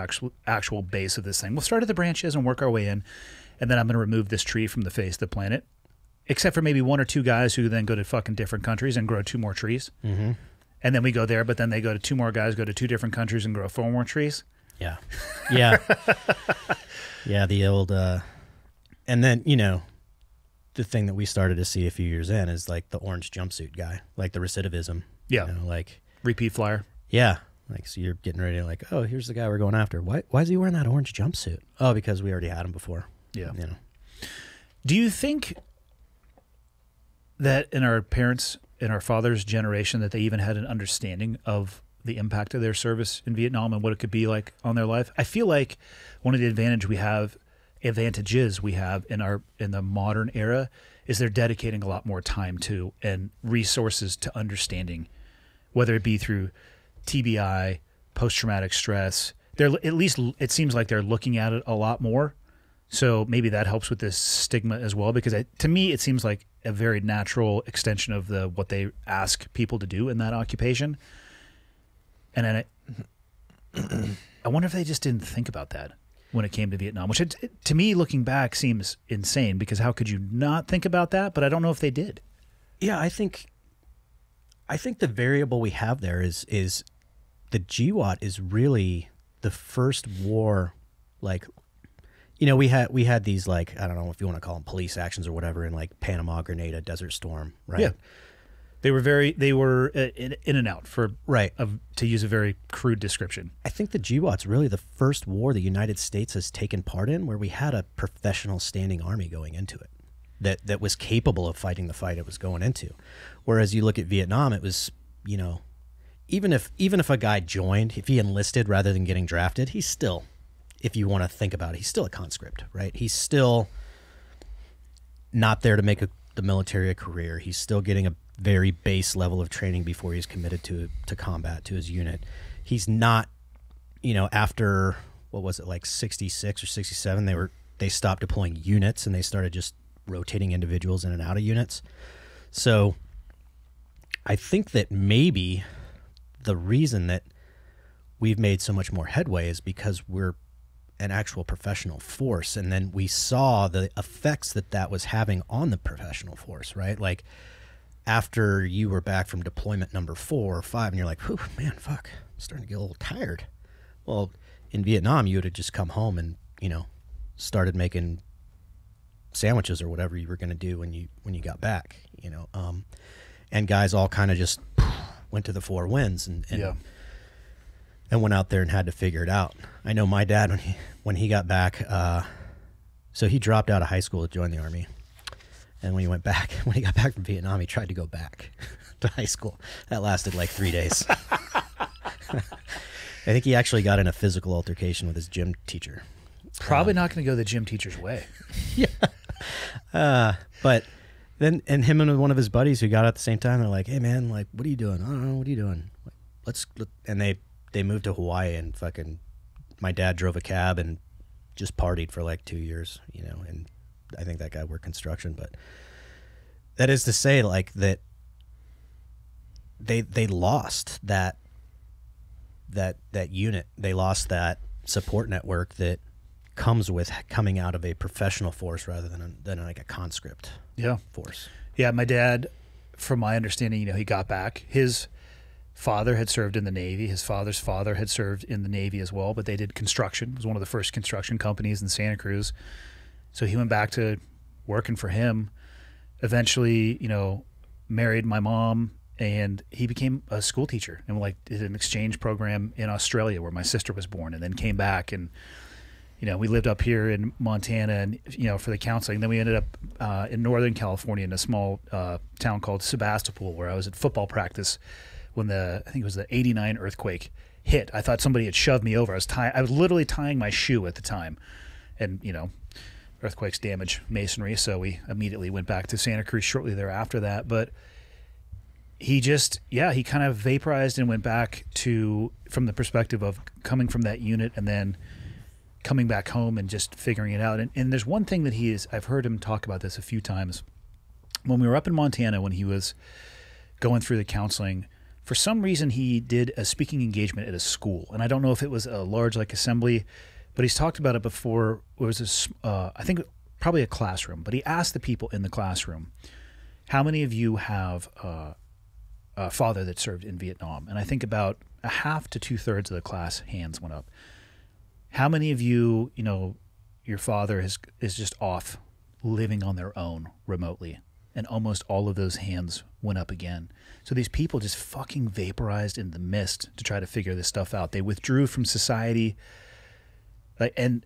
actual base of this thing. We'll start at the branches and work our way in, and then I'm going to remove this tree from the face of the planet, except for maybe one or two guys who then go to fucking different countries and grow 2 more trees. Mm-hmm. And then we go there, but then they go to 2 more guys, go to 2 different countries and grow 4 more trees. yeah, yeah, yeah. The old, and then, you know, the thing that we started to see a few years in is like the orange jumpsuit guy, like the recidivism. Yeah. You know, like, Repeat flyer. yeah. Like, so you're getting ready to, like, oh, here's the guy we're going after. Why is he wearing that orange jumpsuit? Oh, because we already had him before. Yeah. You know. Do you think that in our parents' and our father's generation that they even had an understanding of the impact of their service in Vietnam and what it could be like on their life? I feel like one of the advantages we have in the modern era is they're dedicating a lot more time to and resources to understanding, whether it be through TBI, post-traumatic stress. They're at least, it seems like they're looking at it a lot more. So maybe that helps with this stigma as well, because to me, it seems like a very natural extension of what they ask people to do in that occupation. And then I wonder if they just didn't think about that when it came to Vietnam, which to me, looking back, seems insane, because how could you not think about that? But I don't know if they did. Yeah, I think the variable we have there is the GWAT is really the first war. Like, you know, we had these, like, I don't know if you want to call them police actions or whatever, in like Panama, Grenada, Desert Storm, right? Yeah. They were in and out, for right, to use a very crude description. I think the GWAT's really the first war the United States has taken part in where we had a professional standing army going into it that was capable of fighting the fight it was going into. Whereas you look at Vietnam, it was, you know, even if a guy joined, if he enlisted rather than getting drafted, he's still, if you want to think about it, he's still a conscript, right? He's still not there to make the military a career. He's still getting a very base level of training before he's committed to combat, to his unit. He's not, you know, after, what was it, like 66 or 67, they stopped deploying units and they started just rotating individuals in and out of units. So I think that maybe the reason that we've made so much more headway is because we're an actual professional force, and then we saw the effects that was having on the professional force, right? Like, after you were back from deployment number 4 or 5 and you're like, whew, man, fuck, I'm starting to get a little tired. Well, in Vietnam, you would have just come home and, you know, started making sandwiches or whatever you were going to do when you got back, you know. And guys all kind of just went to the 4 winds and went out there and had to figure it out. I know my dad, when he got back, so he dropped out of high school to join the Army. And when he got back from Vietnam, he tried to go back to high school. That lasted like 3 days. I think he actually got in a physical altercation with his gym teacher. Probably not going to go the gym teacher's way. Yeah. But then, and him and one of his buddies who got out at the same time, they're like, hey, man, like, what are you doing? I don't know. What are you doing? And they moved to Hawaii, and fucking my dad drove a cab and just partied for like 2 years, you know, and I think that guy worked construction. But that is to say, like, that they lost that unit. They lost that support network that comes with coming out of a professional force rather than like a conscript force. Yeah, my dad, from my understanding, you know, he got back. His father had served in the Navy. His father's father had served in the Navy as well, but they did construction. It was one of the first construction companies in Santa Cruz. So he went back to working for him. eventually, married my mom, and he became a school teacher and did an exchange program in Australia where my sister was born, and then came back, and we lived up here in Montana, and for the counseling. Then we ended up in Northern California in a small town called Sebastopol, where I was at football practice when I think it was the '89 earthquake hit. I thought somebody had shoved me over. I was literally tying my shoe at the time, and earthquakes damage masonry, so we immediately went back to Santa Cruz shortly thereafter that. But he kind of vaporized and went back from the perspective of coming from that unit and then coming back home and just figuring it out. And there's one thing that I've heard him talk about this a few times. When we were up in Montana, when he was going through the counseling, for some reason he did a speaking engagement at a school. And I don't know if it was a large assembly, but he's talked about it before. It was I think probably a classroom, but he asked the people in the classroom, how many of you have a father that served in Vietnam? And I think about a half to 2/3 of the class hands went up. How many of you, your father is just off living on their own remotely? And almost all of those hands went up again. So these people just fucking vaporized in the mist to try to figure this stuff out. They withdrew from society, and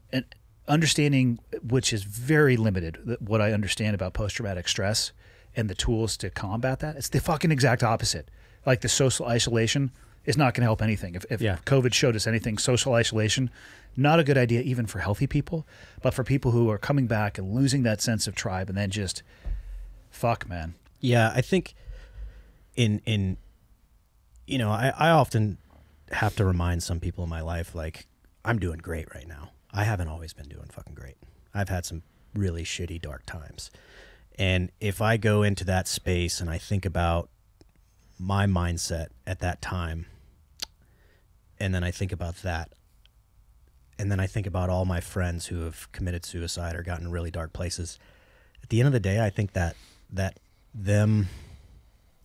understanding, which is very limited, what I understand about post-traumatic stress and the tools to combat that. It's the fucking exact opposite. Like the social isolation is not going to help anything. If COVID showed us anything, social isolation, not a good idea even for healthy people, but for people who are coming back and losing that sense of tribe and then just, fuck, man. Yeah, I think I often have to remind some people in my life, I'm doing great right now. I haven't always been doing fucking great. I've had some really shitty, dark times. And if I go into that space and I think about my mindset at that time, and then I think about that, and then I think about all my friends who have committed suicide or gotten in really dark places, at the end of the day, I think that them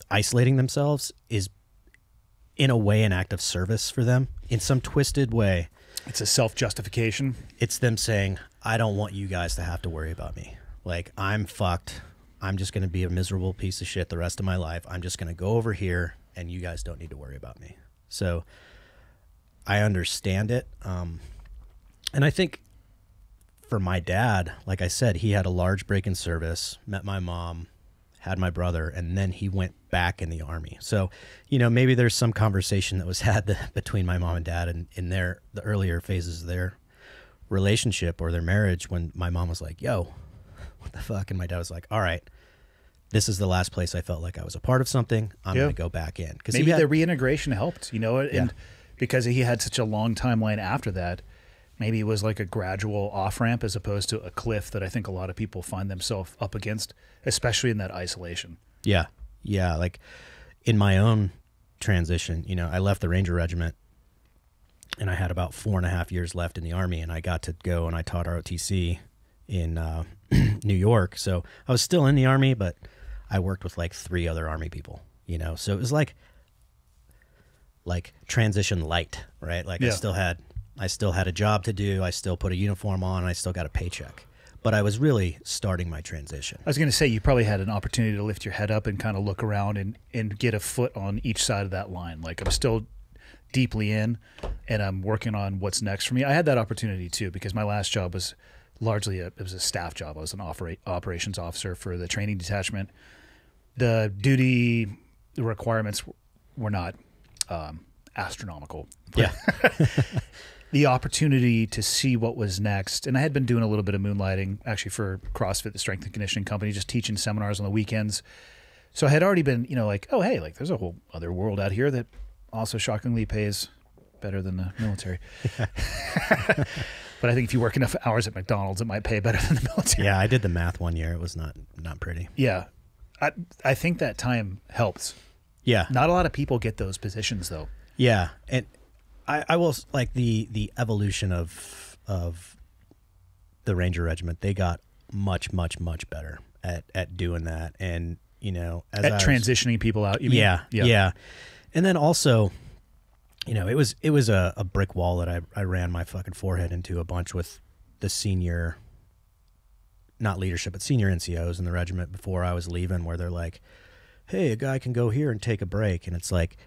isolating themselves is, in a way, an act of service for them in some twisted way. It's a self-justification. It's them saying, I don't want you guys to have to worry about me. I'm fucked. I'm just going to be a miserable piece of shit the rest of my life. I'm just going to go over here, and you guys don't need to worry about me. So I understand it. And I think for my dad, like I said, he had a large break in service, met my mom, had my brother, and then he went back in the Army. So, maybe there's some conversation that was had between my mom and dad in the earlier phases of their relationship or their marriage, when my mom was like, yo, what the fuck? And my dad was like, all right, this is the last place I felt like I was a part of something. I'm going to go back in. Maybe the reintegration helped, and because he had such a long timeline after that, maybe it was like a gradual off-ramp as opposed to a cliff that I think a lot of people find themselves up against, especially in that isolation. Yeah. Yeah. Like in my own transition, I left the Ranger Regiment and I had about 4.5 years left in the Army, and I got to go and I taught ROTC in New York. So I was still in the Army, but I worked with 3 other Army people, so it was like transition light, right? I still had a job to do. I still put a uniform on. I still got a paycheck. But I was really starting my transition. I was going to say, you probably had an opportunity to lift your head up and kind of look around and get a foot on each side of that line. I'm still deeply in, and I'm working on what's next for me. I had that opportunity too, because my last job was largely it was a staff job. I was an operations officer for the training detachment. The duty requirements were not astronomical. Yeah. The opportunity to see what was next. And I had been doing a little bit of moonlighting actually for CrossFit, the strength and conditioning company, just teaching seminars on the weekends. So I had already been, oh, hey, there's a whole other world out here that also shockingly pays better than the military. But I think if you work enough hours at McDonald's, it might pay better than the military. Yeah, I did the math one year. It was not pretty. Yeah. I think that time helps. Yeah. Not a lot of people get those positions, though. Yeah. And I will, the evolution of the Ranger Regiment, they got much, much, much better at doing that. And, as transitioning people out, you mean? Yeah. And then also, it was a brick wall that I ran my fucking forehead into a bunch with the senior not leadership, but senior NCOs in the regiment before I was leaving, where they're like, hey, a guy can go here and take a break. And it's like,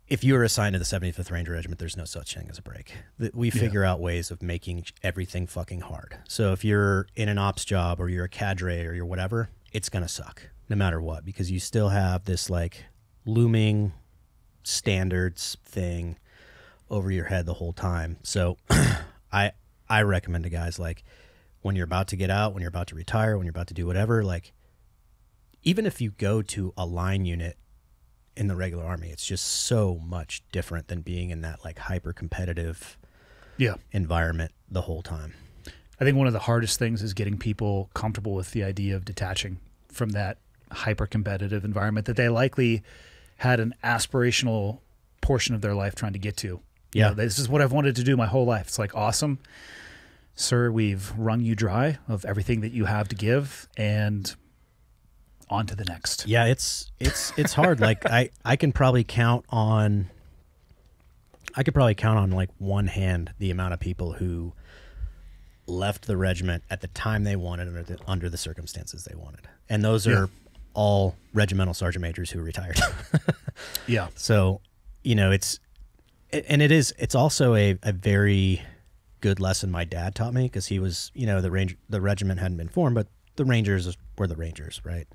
if you were assigned to the 75th Ranger Regiment, there's no such thing as a break. We figure out ways of making everything fucking hard. So if you're in an ops job or you're a cadre or you're whatever, it's going to suck no matter what, because you still have this like looming standards thing over your head the whole time. So I recommend to guys, like, when you're about to get out, when you're about to retire, when you're about to do whatever, like, even if you go to a line unit in the regular Army, it's just so much different than being in that like hyper competitive environment the whole time. I think one of the hardest things is getting people comfortable with the idea of detaching from that hyper competitive environment that they likely had an aspirational portion of their life trying to get to. You know, this is what I've wanted to do my whole life. It's like, awesome, sir, we've wrung you dry of everything that you have to give, and on to the next. Yeah, it's hard. Like I could probably count on like one hand the amount of people who left the regiment at the time they wanted under the circumstances they wanted. And those are all regimental sergeant majors who retired. Yeah. So, you know, it's also a very good lesson my dad taught me, because he was, you know, the regiment hadn't been formed, but the Rangers were the Rangers, right?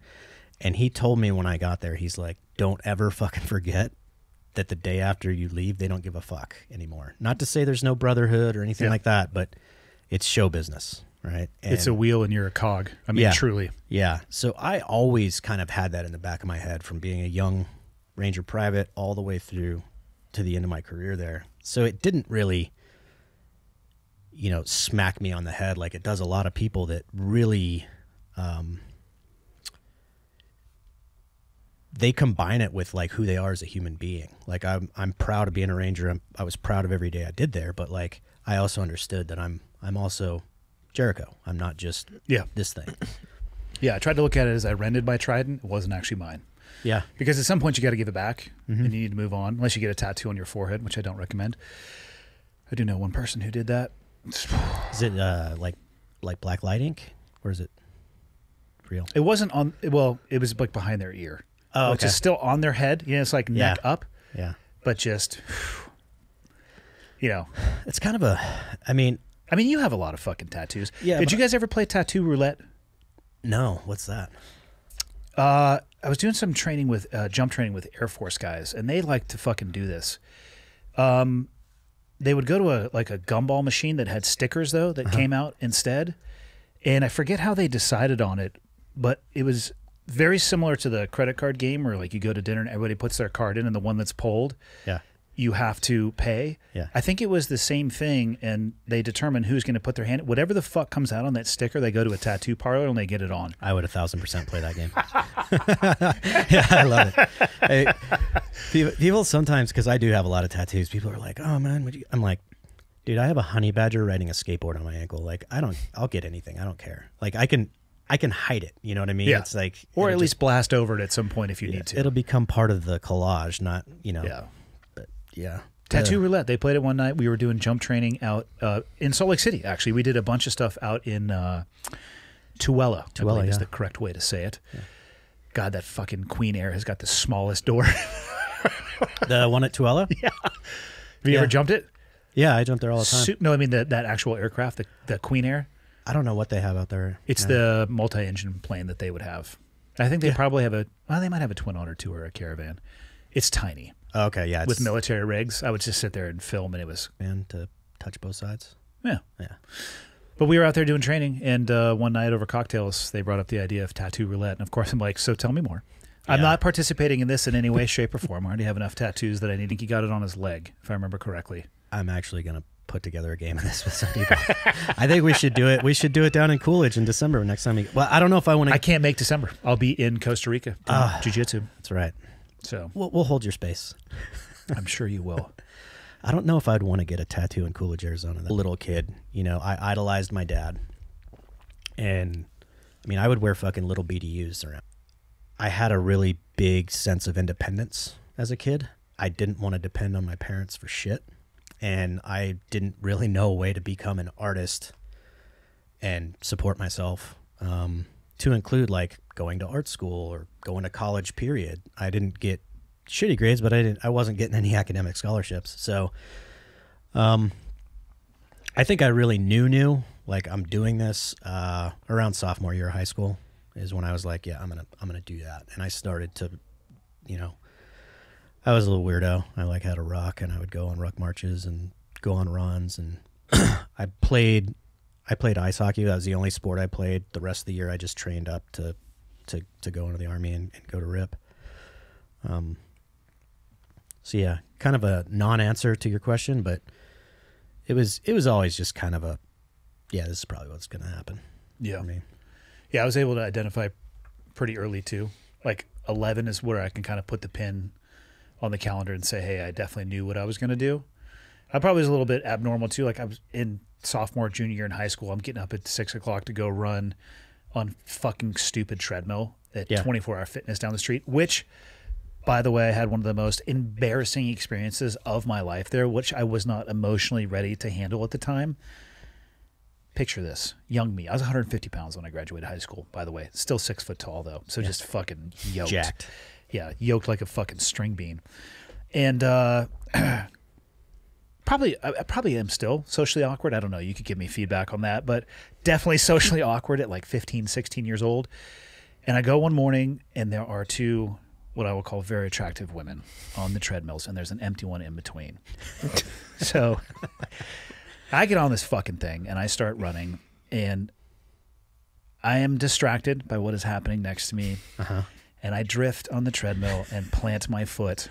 And he told me when I got there, he's like, don't ever fucking forget that the day after you leave, they don't give a fuck anymore. Not to say there's no brotherhood or anything like that, but it's show business, right? And it's a wheel and you're a cog. I mean, truly. Yeah. So I always kind of had that in the back of my head from being a young Ranger private all the way through to the end of my career there. So it didn't really, you know, smack me on the head like it does a lot of people that really... they combine it with like who they are as a human being. Like I'm proud of being a Ranger. I was proud of every day I did there, but like I also understood that I'm also Jericho. I'm not just this thing. Yeah, I tried to look at it as I rented my Trident. It wasn't actually mine. Yeah. Because at some point you got to give it back and you need to move on, unless you get a tattoo on your forehead, which I don't recommend. I do know one person who did that. Is it like black light ink, or is it real? It wasn't on, well, it was like behind their ear. Oh, which okay. is still on their head. You know, it's like neck up. Yeah. But just, you know. It's kind of a, I mean, you have a lot of fucking tattoos. Yeah. Did you guys ever play tattoo roulette? No. What's that? I was doing some training with, jump training with Air Force guys, and they like to fucking do this. They would go to a gumball machine that had stickers, though, that came out instead. And I forget how they decided on it, but it was very similar to the credit card game where like you go to dinner and everybody puts their card in, and the one that's pulled, you have to pay. Yeah. I think it was the same thing, and they determine who's going to put their hand, whatever the fuck comes out on that sticker, they go to a tattoo parlor and they get it on. I would 1,000% play that game. Yeah, I love it. Hey, people sometimes, because I do have a lot of tattoos, people are like, oh man, I'm like, dude, I have a honey badger riding a skateboard on my ankle. Like, I'll get anything. I don't care. Like, I can hide it. You know what I mean? Yeah. It's like, or at least blast over it at some point if you need to. It'll become part of the collage, not, you know. Yeah. But yeah. Tattoo roulette. They played it one night. We were doing jump training out in Salt Lake City, actually. We did a bunch of stuff out in Tooele. I believe is the correct way to say it. Yeah. God, that fucking Queen Air has got the smallest door. The one at Tooele? Yeah. Have you ever jumped it? Yeah, I jump there all the time. No, I mean that actual aircraft, the Queen Air. I don't know what they have out there. It's the multi-engine plane that they would have. I think they probably have they might have a Twin Otter 2 or a Caravan. It's tiny. Oh, okay, yeah. With military rigs. I would just sit there and film, and it was... And to touch both sides? Yeah. Yeah. But we were out there doing training, and one night over cocktails, they brought up the idea of tattoo roulette. And of course, I'm like, so tell me more. I'm not participating in this in any way, shape, or form. I already have enough tattoos that I need. He got it on his leg, if I remember correctly. I'm actually going to put together a game of this with some people. I think we should do it. We should do it down in Coolidge in December next time. Well, I don't know if I want to. I can't make December. I'll be in Costa Rica doing jiu-jitsu. That's right. So we'll hold your space. I'm sure you will. I don't know if I'd want to get a tattoo in Coolidge, Arizona. A little kid, you know, I idolized my dad. And, I mean, I would wear fucking little BDUs around. I had a really big sense of independence as a kid. I didn't want to depend on my parents for shit. And I didn't really know a way to become an artist and support myself, to include like going to art school or going to college, period. I didn't get shitty grades, but I wasn't getting any academic scholarships. So I think I really knew like I'm doing this around sophomore year of high school is when I was like, yeah, I'm gonna do that. And I started to, you know, I was a little weirdo. I like had a ruck, and I would go on ruck marches and go on runs. And I played ice hockey. That was the only sport I played. The rest of the year, I just trained up to go into the Army and go to RIP. So yeah, kind of a non-answer to your question, but it was always just kind of a, yeah, this is probably what's going to happen. Yeah. For me. Yeah, I was able to identify pretty early too. Like 11 is where I can kind of put the pin on the calendar and say, hey, I definitely knew what I was going to do. I probably was a little bit abnormal too. Like I was in sophomore, junior year in high school. I'm getting up at 6 o'clock to go run on fucking stupid treadmill at 24-hour fitness down the street, which, by the way, I had one of the most embarrassing experiences of my life there, which I was not emotionally ready to handle at the time. Picture this. Young me. I was 150 pounds when I graduated high school, by the way. Still 6 foot tall, though. So just fucking yoked. Jacked. Yeah, yoked like a fucking string bean. And probably am still socially awkward. I don't know. You could give me feedback on that. But definitely socially awkward at like 15, 16 years old. And I go one morning, and there are two what I will call very attractive women on the treadmills, and there's an empty one in between. So I get on this fucking thing, and I start running, and I am distracted by what is happening next to me, and I drift on the treadmill and plant my foot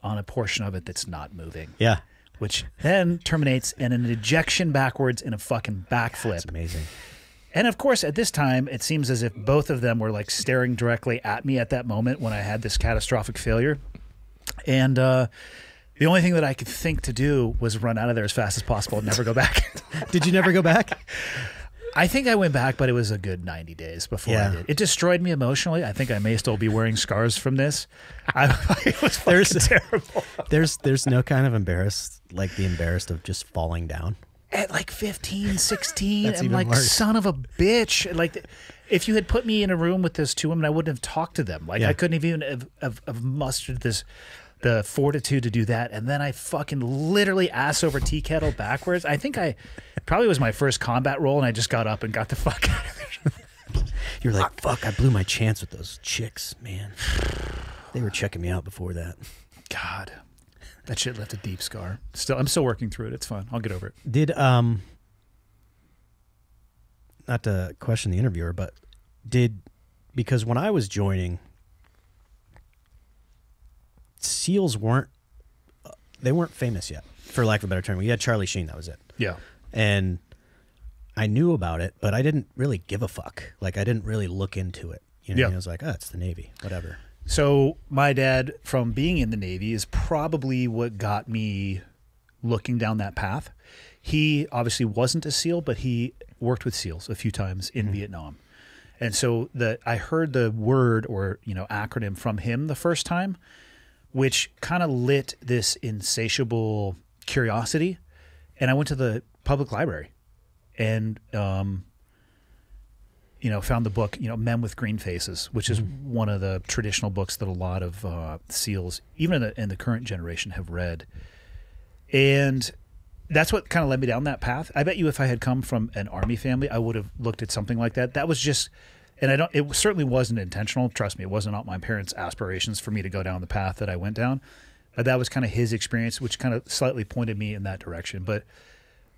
on a portion of it that's not moving. Yeah. Which then terminates in an ejection backwards in a fucking backflip. That's amazing. And of course, at this time, it seems as if both of them were like staring directly at me at that moment when I had this catastrophic failure. And the only thing that I could think to do was run out of there as fast as possible and never go back. Did you never go back? I think I went back, but it was a good 90 days before I did. It destroyed me emotionally. I think I may still be wearing scars from this. It was fucking terrible. There's no kind of embarrassed of just falling down. At like 15, 16, That's I'm even like, worse. son of a bitch. Like, if you had put me in a room with those two women, I wouldn't have talked to them. Like, I couldn't have even have mustered the fortitude to do that. And then I fucking literally ass over tea kettle backwards. I think I probably was my first combat role, and I just got up and got the fuck out of there. You're like, fuck, I blew my chance with those chicks, man. They were checking me out before that. God. That shit left a deep scar. I'm still working through it. It's fine. I'll get over it. Did not to question the interviewer, but because when I was joining, SEALs weren't famous yet, for lack of a better term. We had Charlie Sheen, that was it. Yeah. And I knew about it, but I didn't really give a fuck. Like, I didn't really look into it. You know, I was like, oh, it's the Navy, whatever. So my dad, from being in the Navy, is probably what got me looking down that path. He obviously wasn't a SEAL, but he worked with SEALs a few times in Vietnam. And so I heard the word or, acronym from him the first time, which kind of lit this insatiable curiosity. And I went to the public library and, found the book, Men with Green Faces, which is one of the traditional books that a lot of SEALs, even in the current generation, have read. And that's what kind of led me down that path. I bet you if I had come from an Army family, I would have looked at something like that. That was just, and it certainly wasn't intentional. Trust me, it wasn't my parents' aspirations for me to go down the path that I went down. That was kind of his experience, which kind of slightly pointed me in that direction. But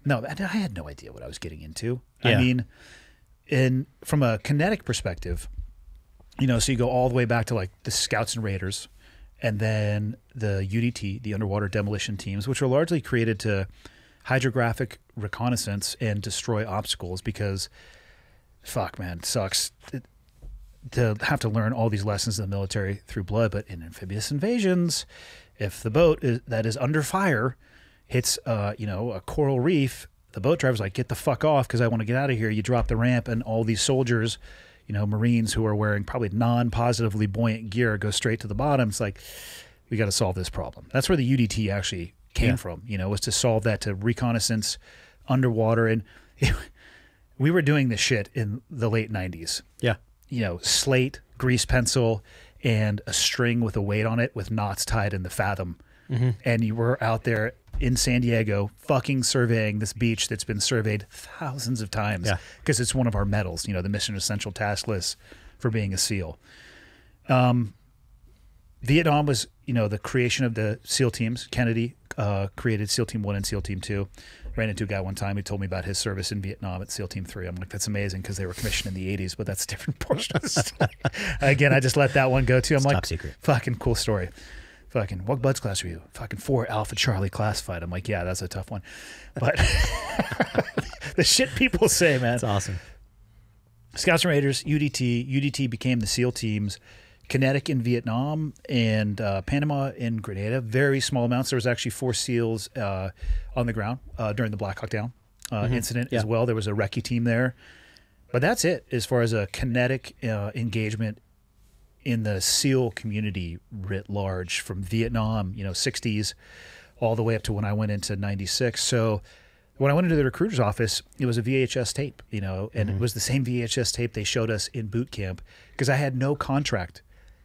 no, I had no idea what I was getting into. Yeah. I mean, from a kinetic perspective, so you go all the way back to like the Scouts and Raiders, and then the UDT, the underwater demolition teams, which are largely created to hydrographic reconnaissance and destroy obstacles because, fuck, man, it sucks to have to learn all these lessons in the military through blood. But in amphibious invasions, if the boat that is under fire hits, a coral reef, the boat driver's like, get the fuck off because I want to get out of here. You drop the ramp, and all these soldiers, Marines who are wearing probably non-positively buoyant gear go straight to the bottom. It's like, we got to solve this problem. That's where the UDT actually came from, was to solve that, to reconnaissance underwater. And we were doing this shit in the late 90s. Yeah. You know, slate, grease pencil, and a string with a weight on it with knots tied in the fathom. And you were out there in San Diego fucking surveying this beach that's been surveyed thousands of times Yeah. because it's one of our medals, you know, the Mission Essential Task List for being a SEAL. Vietnam was, you know, the creation of the SEAL teams. Kennedy created SEAL Team 1 and SEAL Team 2. Ran into a guy one time who told me about his service in Vietnam at SEAL Team 3. I'm like, that's amazing because they were commissioned in the 80s, but that's a different portion of the story. Again, I just let that one go too. I'm like, top secret. fucking cool story. Fucking, what Buds class were you? Fucking 4 Alpha Charlie classified. I'm like, yeah, that's a tough one. But the shit people say, man. That's awesome. Scouts and Raiders, UDT. UDT became the SEAL teams. Kinetic in Vietnam and Panama in Grenada. Very small amounts. There was actually 4 SEALs on the ground during the Black Hawk Down incident as well. There was a recce team there. But that's it as far as a kinetic engagement in the SEAL community writ large from Vietnam, you know, 60s all the way up to when I went into 96. So when I went into the recruiter's office, it was a VHS tape, you know, and it was the same VHS tape they showed us in boot camp because I had no contract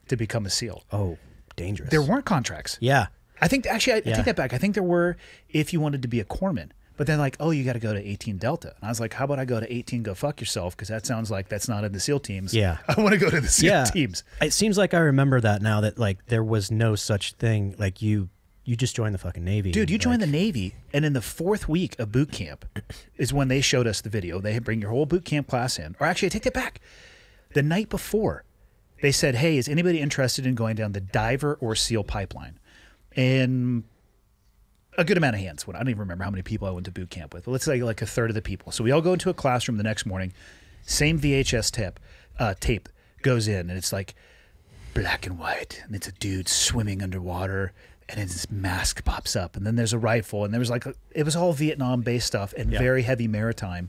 to become a SEAL. Oh, dangerous. There weren't contracts. Yeah. I think, actually, I Yeah. take that back. I think there were if you wanted to be a corpsman. But then like, oh, you got to go to 18 Delta. And I was like, how about I go to 18, go fuck yourself? Because that sounds like that's not in the SEAL teams. Yeah. I want to go to the SEAL Yeah. teams. It seems like I remember that now that like there was no such thing. Like you just joined the fucking Navy. Dude, you like, joined the Navy, and in the 4th week of boot camp is when they showed us the video. They bring your whole boot camp class in. Or actually, I take that back. The night before, they said, hey, is anybody interested in going down the diver or SEAL pipeline? And a good amount of hands went. I don't even remember how many people I went to boot camp with. But let's say like a third of the people. So we all go into a classroom the next morning. Same VHS tape goes in, and it's like black and white, and it's a dude swimming underwater, and his mask pops up, and then there's a rifle, and there was like it was all Vietnam-based stuff and very heavy maritime.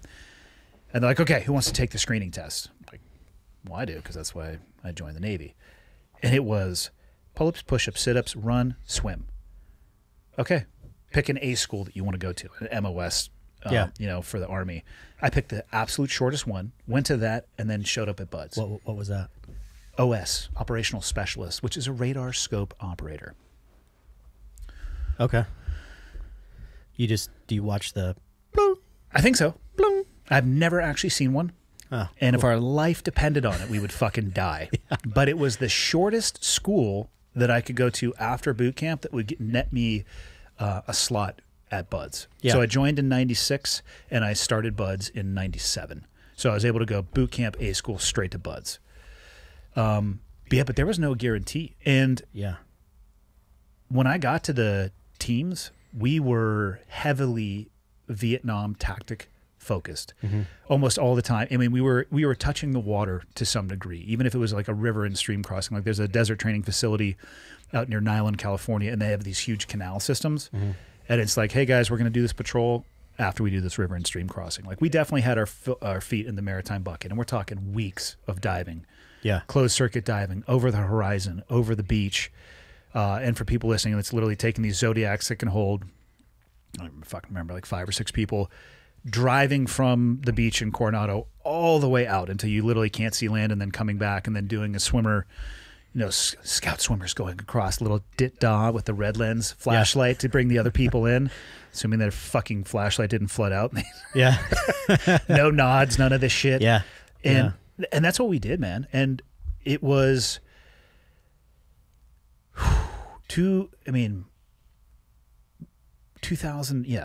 And they're like, okay, who wants to take the screening test? I'm like, well, I do, because that's why I joined the Navy. And it was pull-ups, push-ups, sit-ups, run, swim. Okay, pick an A school that you want to go to, an MOS, you know, for the Army. I picked the absolute shortest one, went to that, and then showed up at Buds. What was that? OS, Operational Specialist, which is a radar scope operator. Okay. Do you watch the? I think so. I've never actually seen one. Oh, And if our life depended on it, we would fucking die. But it was the shortest school that I could go to after boot camp that would net me a slot at Buds. Yeah. So I joined in 96 and I started Buds in 97. So I was able to go boot camp, A school, straight to Buds. But there was no guarantee. And yeah. when I got to the teams, we were heavily Vietnam tactic focused almost all the time. I mean, we were touching the water to some degree, even if it was like a river and stream crossing. Like there's a desert training facility out near Niland, California, and they have these huge canal systems. And it's like, hey guys, we're going to do this patrol after we do this river and stream crossing. Like we definitely had our feet in the maritime bucket, and we're talking weeks of diving. Yeah. Closed circuit diving over the horizon, over the beach. And for people listening, it's literally taking these Zodiacs that can hold, I don't fucking remember, like 5 or 6 people, driving from the beach in Coronado all the way out until you literally can't see land, and then coming back and then doing a swimmer, you know, scout swimmers going across, little dit-da with the red lens flashlight to bring the other people in, assuming their fucking flashlight didn't flood out. Yeah. No nods, none of this shit. Yeah. And that's what we did, man. And it was 2000,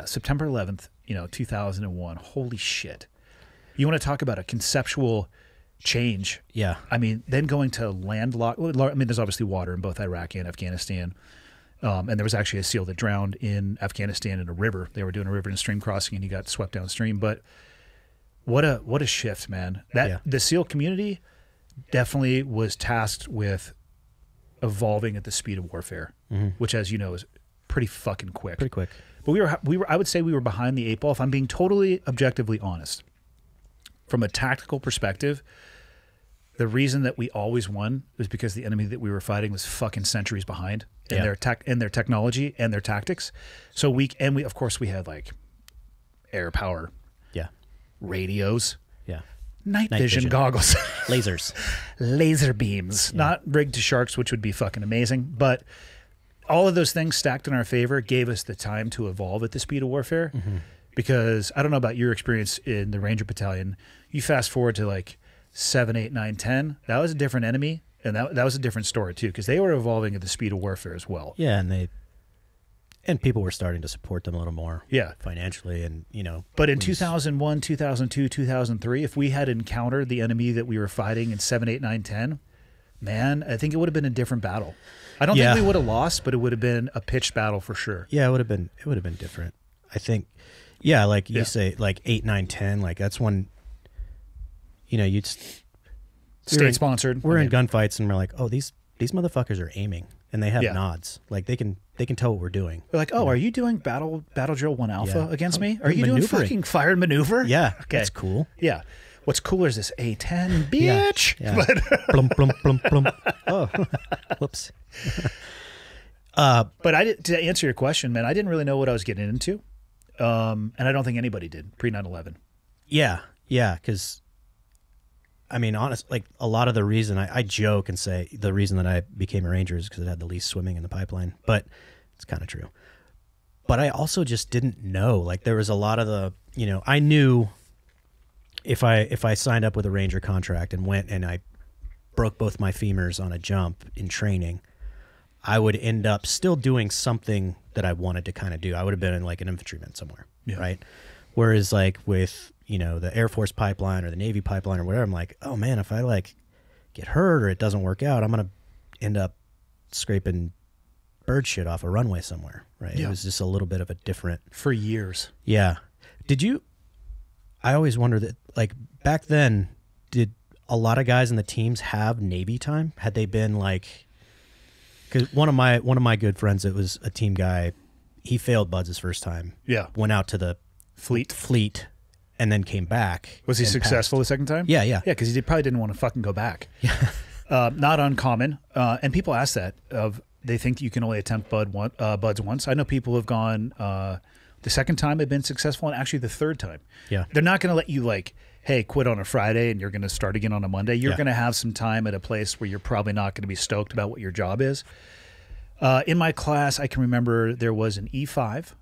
September 11th, 2001. Holy shit. You want to talk about a conceptual change? Yeah. I mean, then going to landlocked, I mean, there's obviously water in both Iraq and Afghanistan. And there was actually a SEAL that drowned in Afghanistan in a river. They were doing a river and stream crossing, and he got swept downstream. But what a shift, man. The SEAL community definitely was tasked with evolving at the speed of warfare, which, as you know, is pretty fucking quick. Pretty quick. But we were I would say we were behind the 8 ball, if I'm being totally objectively honest. From a tactical perspective, the reason that we always won was because the enemy that we were fighting was fucking centuries behind in their technology and their tactics. So we of course we had like air power Yeah. radios. night Night vision vision. goggles. Lasers. Laser beams, not rigged to sharks, which would be fucking amazing. But all of those things stacked in our favor gave us the time to evolve at the speed of warfare. Because I don't know about your experience in the Ranger Battalion. You fast forward to like 7, 8, 9, 10. That was a different enemy. And that was a different story too, because they were evolving at the speed of warfare as well. Yeah, and people were starting to support them a little more. Yeah. Financially, and But in 2001, 2002, 2003, if we had encountered the enemy that we were fighting in 7, 8, 9, 10, man, I think it would have been a different battle. I don't Yeah. think we would have lost, but it would have been a pitched battle for sure. Yeah, it would have been different. I think. Yeah, like you Yeah. say, like 8, 9, 10, like that's when you'd State sponsored. We're in gunfights and we're like, oh, these motherfuckers are aiming and they have Yeah. nods. Like they can tell what we're doing. We're like, oh, are you doing battle drill 1 alpha Yeah. against Oh, me? Are we're you doing maneuvering. fucking fire and maneuver? Yeah, Okay. that's cool. Yeah. What's cooler is this A10, bitch. Yeah. But, Blum, blum, blum, blum. Oh, whoops. but to answer your question, man, I didn't really know what I was getting into. And I don't think anybody did pre 9/11. Yeah, because I mean, honest, like a lot of the reason I joke and say the reason that I became a Ranger is because it had the least swimming in the pipeline, but it's kind of true. But I also just didn't know. Like there was a lot of the, I knew if I signed up with a Ranger contract and went and I broke both my femurs on a jump in training, I would end up still doing something that I wanted to kind of do. I would have been like an infantryman somewhere, Yeah. right? Whereas like with, the Air Force pipeline or the Navy pipeline or whatever, I'm like, oh man, if I like get hurt or it doesn't work out, I'm going to end up scraping bird shit off a runway somewhere, right? Yeah. It was just a little bit of a different. For years. Yeah. I always wonder that, like back then, did a lot of guys in the teams have Navy time? Had they been like, because one of my good friends that was a team guy, he failed Buds his first time. Yeah. Went out to the fleet and then came back. Was he and successful the second time? Yeah. Yeah, because he probably didn't want to fucking go back. Yeah. Not uncommon. And people ask that they think you can only attempt buds once. I know people have gone the second time have been successful, and actually the third time. Yeah. They're not going to let you like, hey, quit on a Friday and you're going to start again on a Monday. You're Yeah. going to have some time at a place where you're probably not going to be stoked about what your job is. In my class, I can remember there was an E5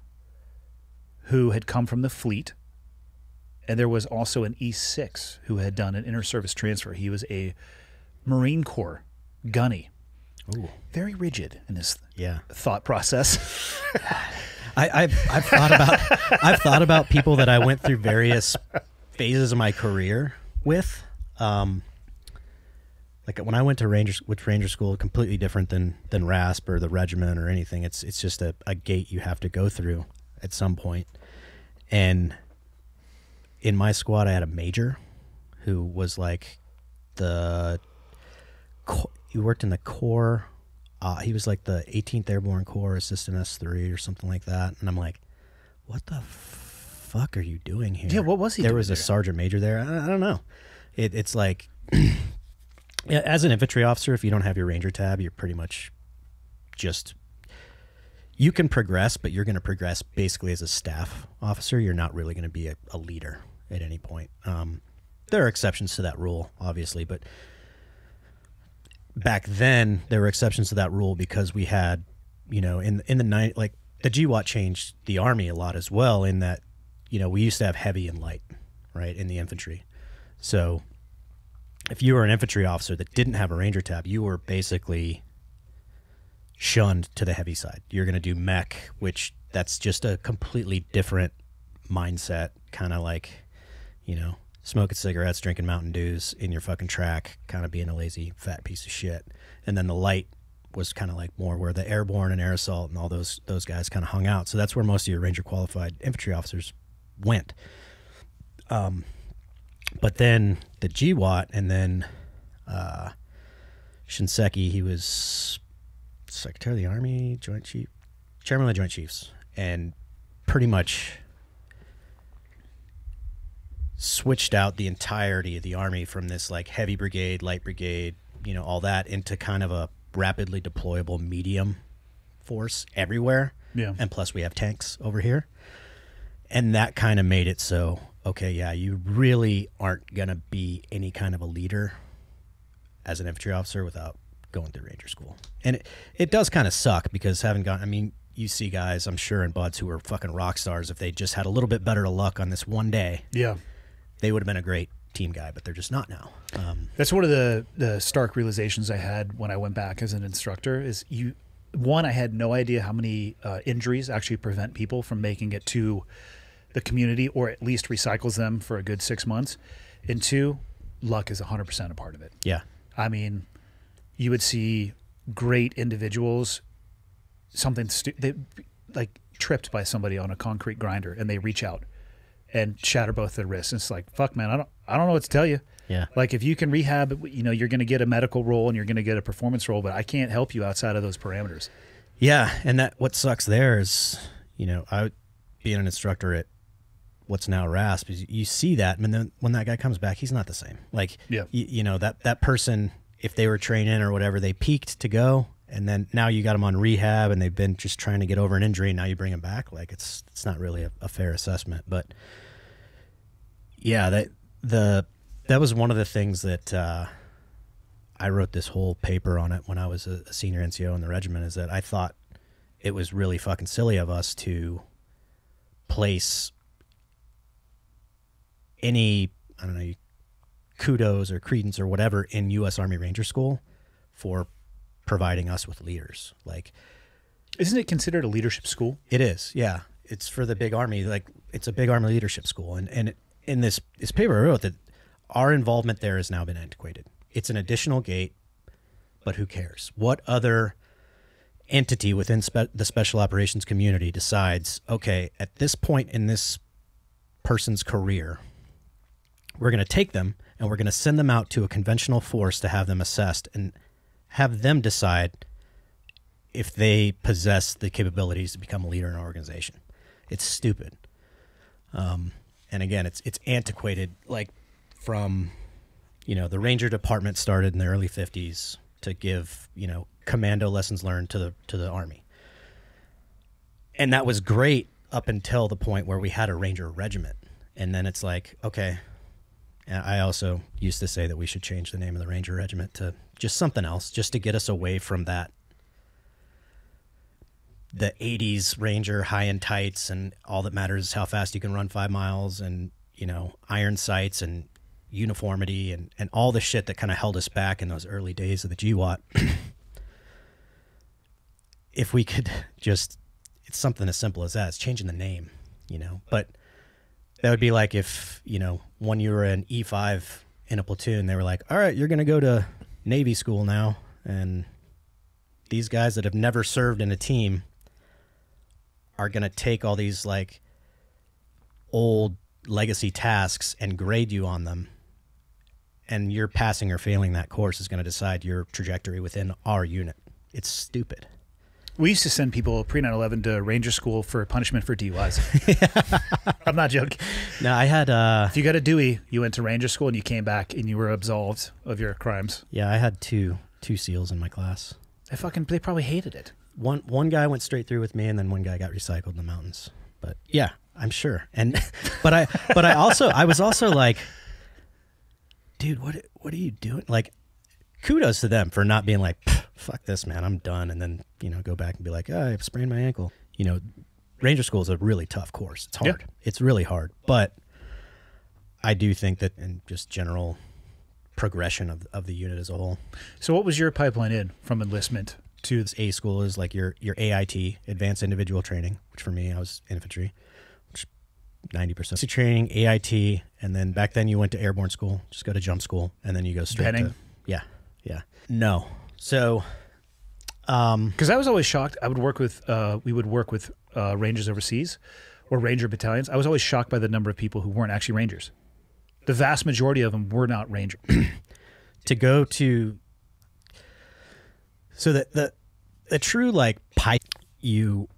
who had come from the fleet, and there was also an E6 who had done an inter-service transfer. He was a Marine Corps gunny. Ooh. Very rigid in his Yeah. thought process. I've thought about people that I went through various phases of my career with. Like when I went to Ranger School, completely different than RASP or the regiment or anything. It's just a gate you have to go through at some point. And in my squad, I had a major who was like he worked in the Corps. He was like the 18th Airborne Corps Assistant S3 or something like that. And I'm like, what the fuck are you doing here? Yeah, what was he There doing was a there? sergeant major there. I don't know. It's like, yeah, as an infantry officer, if you don't have your Ranger tab, you're pretty much just, you can progress, but you're going to progress basically as a staff officer. You're not really going to be a leader at any point. There are exceptions to that rule, obviously, but back then there were exceptions to that rule because we had, in the night, like the GWAT changed the Army a lot as well, in that, we used to have heavy and light, right, in the infantry. So if you were an infantry officer that didn't have a Ranger tab, you were basically shunned to the heavy side. You're going to do mech, which that's just a completely different mindset, kind of like, smoking cigarettes, drinking Mountain Dews in your fucking track, kind of being a lazy fat piece of shit. And then the light was kind of like more where the airborne and air assault and all those guys kind of hung out. So that's where most of your Ranger qualified infantry officers went. But then the GWAT and then Shinseki, he was Secretary of the Army, Joint Chief, Chairman of the Joint Chiefs, and pretty much switched out the entirety of the Army from this like heavy brigade, light brigade, all that, into kind of a rapidly deployable medium force everywhere. Yeah. And plus we have tanks over here. And that kind of made it so, okay, yeah, you really aren't going to be any kind of a leader as an infantry officer without going through Ranger School. And it does kind of suck because having gone, I mean, you see guys, I'm sure, in buds who are fucking rock stars. If they just had a little bit better luck on this one day, Yeah. they would have been a great team guy, but they're just not now. That's one of the stark realizations I had when I went back as an instructor is I had no idea how many injuries actually prevent people from making it to the community or at least recycles them for a good 6 months. And two, luck is 100% a part of it. Yeah. I mean, you would see great individuals, they like tripped by somebody on a concrete grinder and they reach out and shatter both their wrists. And it's like, fuck, man, I don't know what to tell you. Yeah. Like if you can rehab, you're going to get a medical role and you're going to get a performance role, but I can't help you outside of those parameters. Yeah. And what sucks there is, I being an instructor at what's now RASP, is you see that, and then when that guy comes back, he's not the same. Like, Yeah. That person, if they were training or whatever, they peaked to go, and then now you got them on rehab, and they've been just trying to get over an injury, and now you bring them back. Like, it's not really a fair assessment. But yeah, that was one of the things that I wrote this whole paper on it when I was a senior NCO in the regiment, is that I thought it was really fucking silly of us to place any, I don't know, kudos or credence or whatever in U.S. Army Ranger School for providing us with leaders. Like, Isn't it considered a leadership school? it is, yeah. It's for the big Army. Like, it's a big Army leadership school. And in this paper I wrote that our involvement there has now been antiquated. It's an additional gate, but who cares? What other entity within the special operations community decides, okay, at this point in this person's career, we're going to take them and we're going to send them out to a conventional force to have them assessed and have them decide if they possess the capabilities to become a leader in an organization. It's stupid. And again, it's antiquated, like from, the Ranger Department started in the early 50s to give, commando lessons learned to the Army. And that was great up until the point where we had a Ranger regiment. And then it's like, okay. And I also used to say that we should change the name of the Ranger regiment to just something else, just to get us away from that, the 80s Ranger high in tights and all that matters is how fast you can run 5 miles and, iron sights and uniformity and all the shit that kind of held us back in those early days of the GWAT. If we could just, it's something as simple as that. It's changing the name, but that would be like if, when you were an E5 in a platoon, they were like, all right, you're going to go to Navy school now. And these guys that have never served in a team are going to take all these like old legacy tasks and grade you on them. And your passing or failing that course is going to decide your trajectory within our unit. It's stupid. We used to send people pre 9/11 to Ranger School for punishment for DUIs. I'm not joking. No, I had If you got a Dewey, you went to Ranger School and you came back and you were absolved of your crimes. I had two SEALs in my class. They probably hated it. One guy went straight through with me, and then one guy got recycled in the mountains. But yeah, I'm sure. And but I was also like, dude, what are you doing? Like, kudos to them for not being like, fuck this, man, I'm done. And then, go back and be like, oh, I've sprained my ankle. Ranger School is a really tough course. It's hard. Yeah. It's really hard. But I do think that in just general progression of the unit as a whole. So what was your pipeline in from enlistment to This A school is like your AIT, Advanced Individual Training, which for me, I was infantry, which 90% training, AIT, and then back then you went to airborne school, just go to jump school, and then you go straight Benning? to, yeah. No. So, Because I was always shocked. We would work with Rangers overseas or Ranger battalions. I was always shocked by the number of people who weren't actually Rangers. The vast majority of them were not Rangers. to go to, so that the true like pipe, you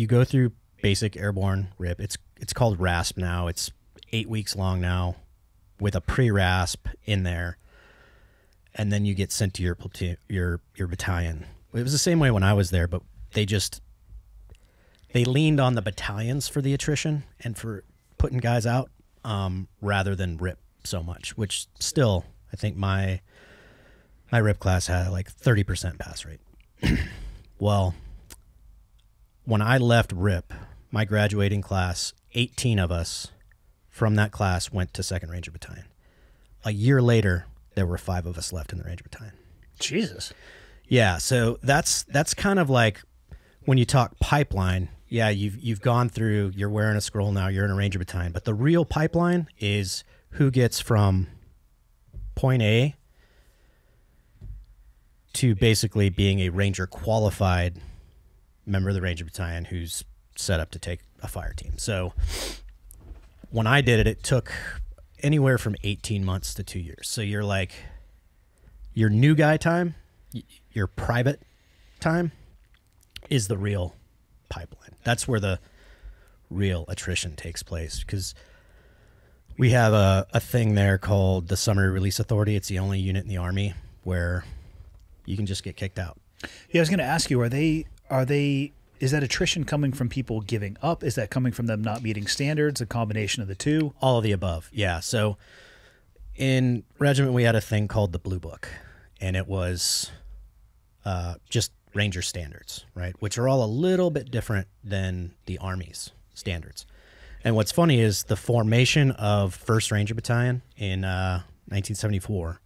go through basic airborne RIP. It's called RASP now. It's 8 weeks long now with a pre-RASP in there. And then you get sent to your platoon, your battalion. It was the same way when I was there, but they leaned on the battalions for the attrition, and for putting guys out, rather than rip so much, which still, I think my rip class had like 30% pass rate. Well, when I left rip, my graduating class, 18 of us from that class went to 2nd Ranger Battalion. A year later, there were 5 of us left in the Ranger Battalion. Jesus. Yeah, so that's kind of like when you talk pipeline. Yeah, you've gone through. You're wearing a scroll now. You're in a Ranger Battalion, but the real pipeline is who gets from point A to basically being a Ranger qualified member of the Ranger Battalion who's set up to take a fire team. So when I did it, it took anywhere from 18 months to 2 years. So you're like, your new guy time, your private time is the real pipeline. That's where the real attrition takes place, because we have a thing there called the Summary Release Authority. It's the only unit in the Army where you can just get kicked out. Yeah, I was going to ask you, are they, is that attrition coming from people giving up? Is that coming from them not meeting standards, a combination of the two? All of the above, yeah. So in regiment, we had a thing called the Blue Book, and it was just Ranger standards, right? Which are all a little bit different than the Army's standards. And what's funny is the formation of 1st Ranger Battalion in 1974,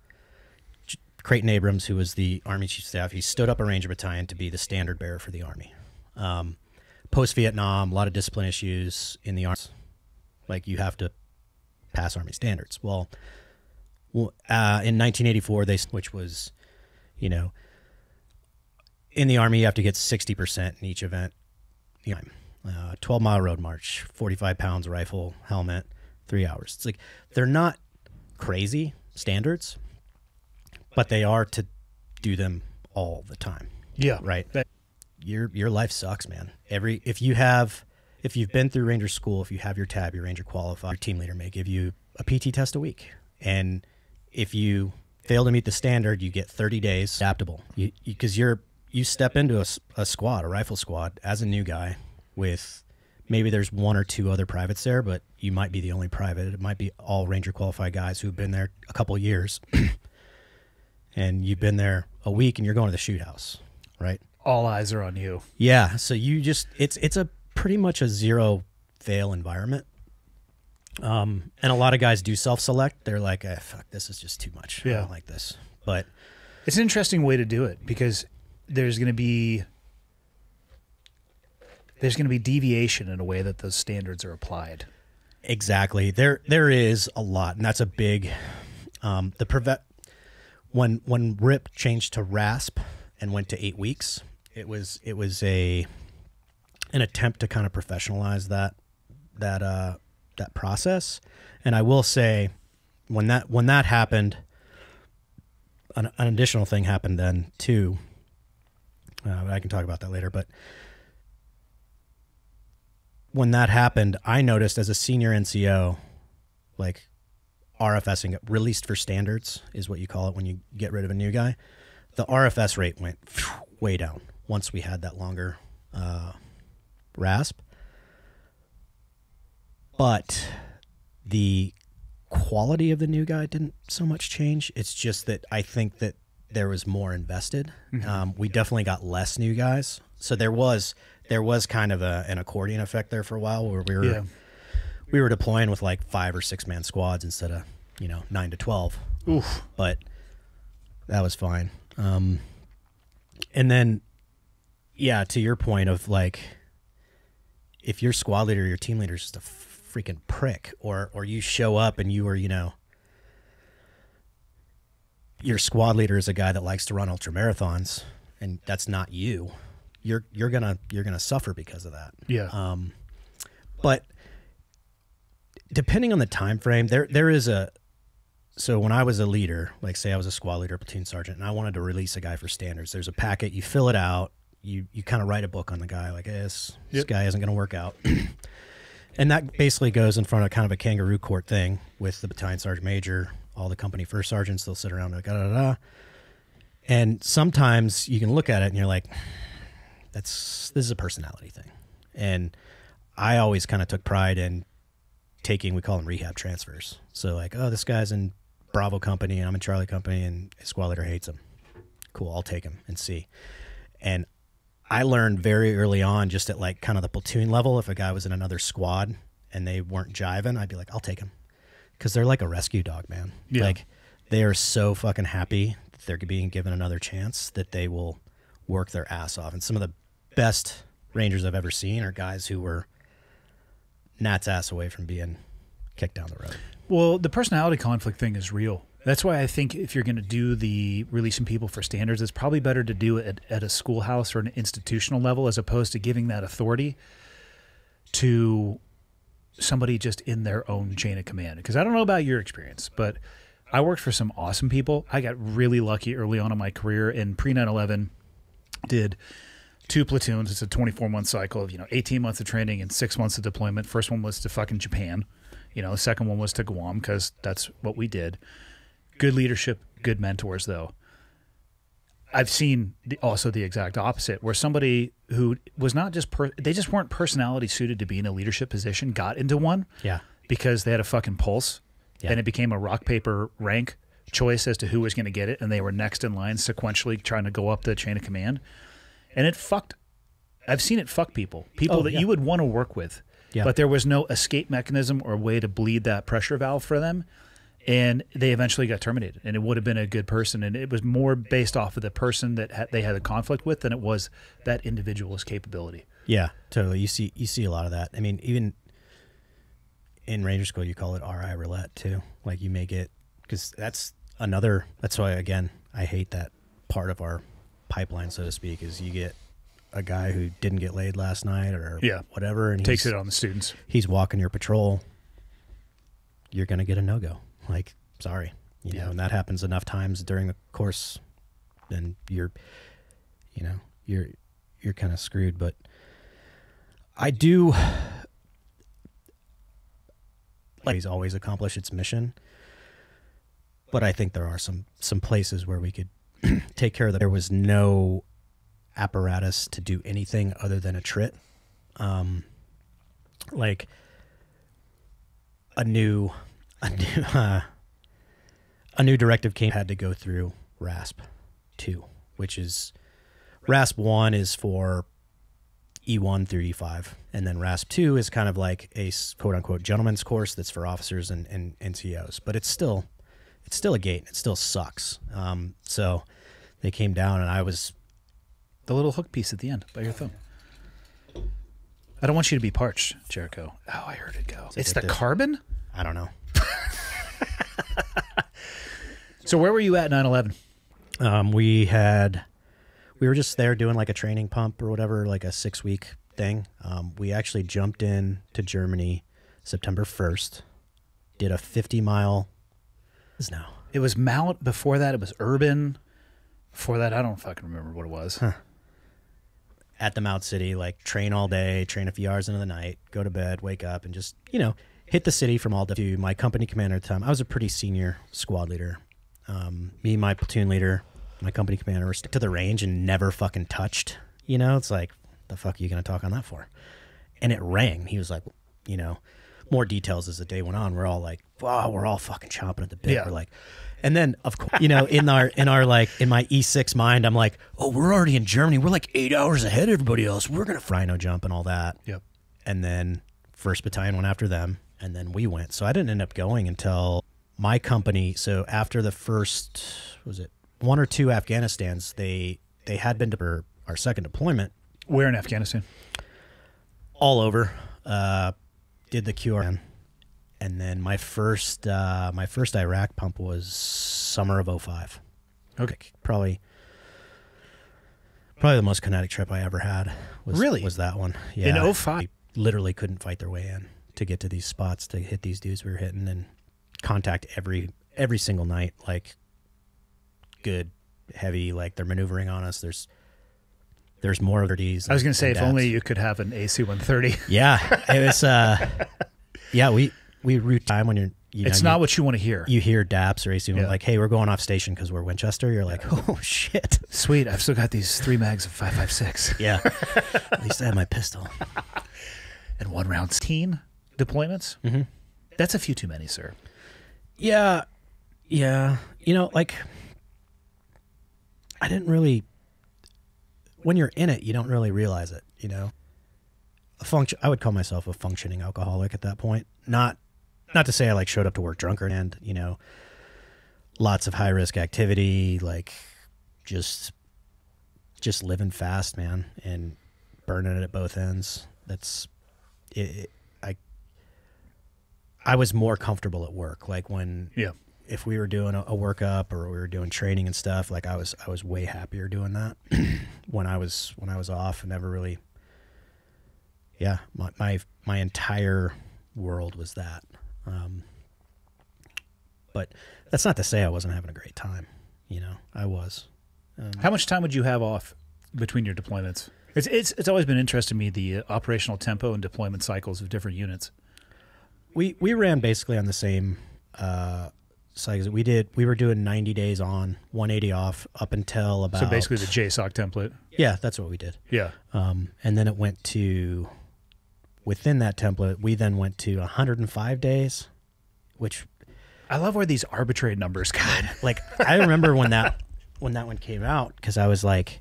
Creighton Abrams, who was the Army Chief of Staff, he stood up a Ranger Battalion to be the standard bearer for the Army. Post-Vietnam, a lot of discipline issues in the Army. Like, you have to pass Army standards. Well, in 1984, which was, you know, in the Army, you have to get 60% in each event. 12-mile road march, 45 pounds rifle, helmet, 3 hours. It's like, they're not crazy standards, but they are to do them all the time. Yeah. Right. Your life sucks, man. If you've been through Ranger school, if you have your tab, your Ranger qualified, your team leader may give you a PT test a week. And if you fail to meet the standard, you get 30 days adaptable. Because you step into a squad, a rifle squad, as a new guy with maybe there's 1 or 2 other privates there, but you might be the only private. It might be all Ranger qualified guys who've been there a couple of years. And you've been there a week and you're going to the shoot house, right? All eyes are on you. Yeah. So you just, it's a pretty much a zero fail environment. And a lot of guys do self-select. They're like, fuck, this is just too much. Yeah. I don't like this. But it's an interesting way to do it, because there's going to be deviation in a way that those standards are applied. exactly. There is a lot. And that's a big, when RIP changed to RASP and went to 8 weeks, it was an attempt to kind of professionalize that process. And I will say, when that happened, an additional thing happened then too. I can talk about that later. But when that happened, I noticed as a senior NCO, like RFSing, released for standards is what you call it when you get rid of a new guy. The RFS rate went way down once we had that longer RASP. But the quality of the new guy didn't so much change. It's just that I think that there was more invested. Mm-hmm. We definitely got less new guys. So there was kind of an accordion effect there for a while where we were deploying with like 5 or 6 man squads instead of 9 to 12. Oof. But that was fine. And then, yeah, to your point of like, if your squad leader, your team leader is just a freaking prick, or you show up and you are, your squad leader is a guy that likes to run ultra marathons, and that's not you. You're gonna suffer because of that. Yeah. But depending on the time frame, there is so when I was a leader, like say I was a squad leader, platoon sergeant, and I wanted to release a guy for standards, there's a packet, you fill it out, you kind of write a book on the guy, like this guy isn't going to work out. And that basically goes in front of kind of a kangaroo court thing with the battalion sergeant major, all the company first sergeants, they'll sit around and like, and sometimes you can look at it and you're like, this is a personality thing. And I always kind of took pride in taking, we call them rehab transfers. So like, oh, this guy's in Bravo company and I'm in Charlie company and his squad leader hates him. Cool, I'll take him and see. And I learned very early on, just at like kind of the platoon level, if a guy was in another squad and they weren't jiving, I'd be like, I'll take him. Because they're like a rescue dog, man. Yeah. Like, they are so fucking happy that they're being given another chance that they will work their ass off. And some of the best Rangers I've ever seen are guys who were gnat's ass away from being kicked down the road. Well, the personality conflict thing is real. That's why I think if you're going to do the releasing people for standards, it's probably better to do it at a schoolhouse or an institutional level as opposed to giving that authority to somebody just in their own chain of command. Because I don't know about your experience, but I worked for some awesome people. I got really lucky early on in my career in pre-9/11, did 2 platoons. It's a 24-month cycle of, 18 months of training and 6 months of deployment. First one was to fucking Japan. The second one was to Guam because that's what we did. Good leadership, good mentors, though. I've seen also the exact opposite, where somebody who was not just they just weren't personality suited to be in a leadership position got into one, Yeah. because they had a fucking pulse, Yeah. and it became a rock paper rank choice as to who was going to get it, and they were next in line sequentially trying to go up the chain of command, and it fucked. I've seen it fuck people that you would want to work with, Yeah. but there was no escape mechanism or way to bleed that pressure valve for them. And they eventually got terminated, and it would have been a good person. And it was more based off of the person that they had a conflict with than it was that individual's capability. Yeah, totally. You see a lot of that. I mean, even in Ranger School, you call it RI roulette too. Like, you may get, because that's why, again, I hate that part of our pipeline, so to speak, is you get a guy who didn't get laid last night or whatever, and Takes it on the students. he's walking your patrol. You're going to get a no-go. Like, sorry, know, and that happens enough times during the course, then you're kind of screwed. But I do, like, he's always accomplished its mission. But I think there are some places where we could take care of that. There was no apparatus to do anything other than a trit. Like a new directive had to go through RASP 2, which is RASP 1 is for E1 through E5, and then RASP 2 is kind of like a quote unquote gentleman's course that's for officers and NCOs, but it's still a gate. It still sucks. So they came down, and I was The little hook piece at the end by your thumb. I don't want you to be parched, Jericho. Oh, I heard it go. It's the carbon? I don't know. So where were you at 9/11? We were just there doing like a training pump or whatever, like a 6-week thing. We actually jumped in to Germany September 1st, did a 50-mile. Now It was Mount. Before that, it was Urban. Before that, I don't fucking remember what it was. at the Mount City, like train all day, train a few hours into the night, go to bed, wake up, and just, hit the city from all day. To my company commander at the time, I was a pretty senior squad leader. Me and my platoon leader, my company commander, were stuck to the range and never fucking touched. It's like, the fuck are you going to talk on that for? And it rang. He was like, more details as the day went on. We're all like, wow, we're all fucking chomping at the bit. Yeah. We're like, and then of course, in my E6 mind, I'm like, oh, we're already in Germany. We're like 8 hours ahead of everybody else. We're going to rhino jump and all that. Yep. And then 1st Battalion went after them, and then we went. So I didn't end up going until my company. So after the first, was it 1 or 2 Afghanistans, they had been to our second deployment. Where in Afghanistan? All over. Did the QRN. And then my first Iraq pump was summer of 05. Okay. Probably the most kinetic trip I ever had. Was that one. Yeah. In 05? They literally couldn't fight their way in to get to these spots to hit these dudes we were hitting, and contact every single night, like good, heavy, like they're maneuvering on us. There's more of these. I was going to say, if only you could have an AC-130. Yeah. It was, yeah, we route time when It's not what you want to hear. You hear DAPS or AC1 like, hey, we're going off station because we're Winchester. You're like, oh, shit. Sweet. I've still got these 3 mags of 5.56. Yeah. At least I have my pistol. And 1 round. 16 deployments? Mm-hmm. That's a few too many, sir. Yeah. Yeah. You know, like, I didn't really, when you're in it, you don't really realize it, you know? I would call myself a functioning alcoholic at that point. Not to say I like showed up to work drunk and, you know, lots of high risk activity, like just living fast, man, and burning it at both ends. That's it. I was more comfortable at work. Like if we were doing a workup or we were doing training and stuff, like I was way happier doing that when I was off. And never really, yeah, my entire world was that. But that's not to say I wasn't having a great time. You know, I was. How much time would you have off between your deployments? It's always been interesting to me, the operational tempo and deployment cycles of different units. We ran basically on the same cycles. We were doing 90 days on, 180 off up until about. So basically the JSOC template. Yeah, that's what we did. Yeah. And then it went to, within that template, we then went to 105 days, which. I love where these arbitrary numbers come in. Like, I remember when that one came out, because I was like,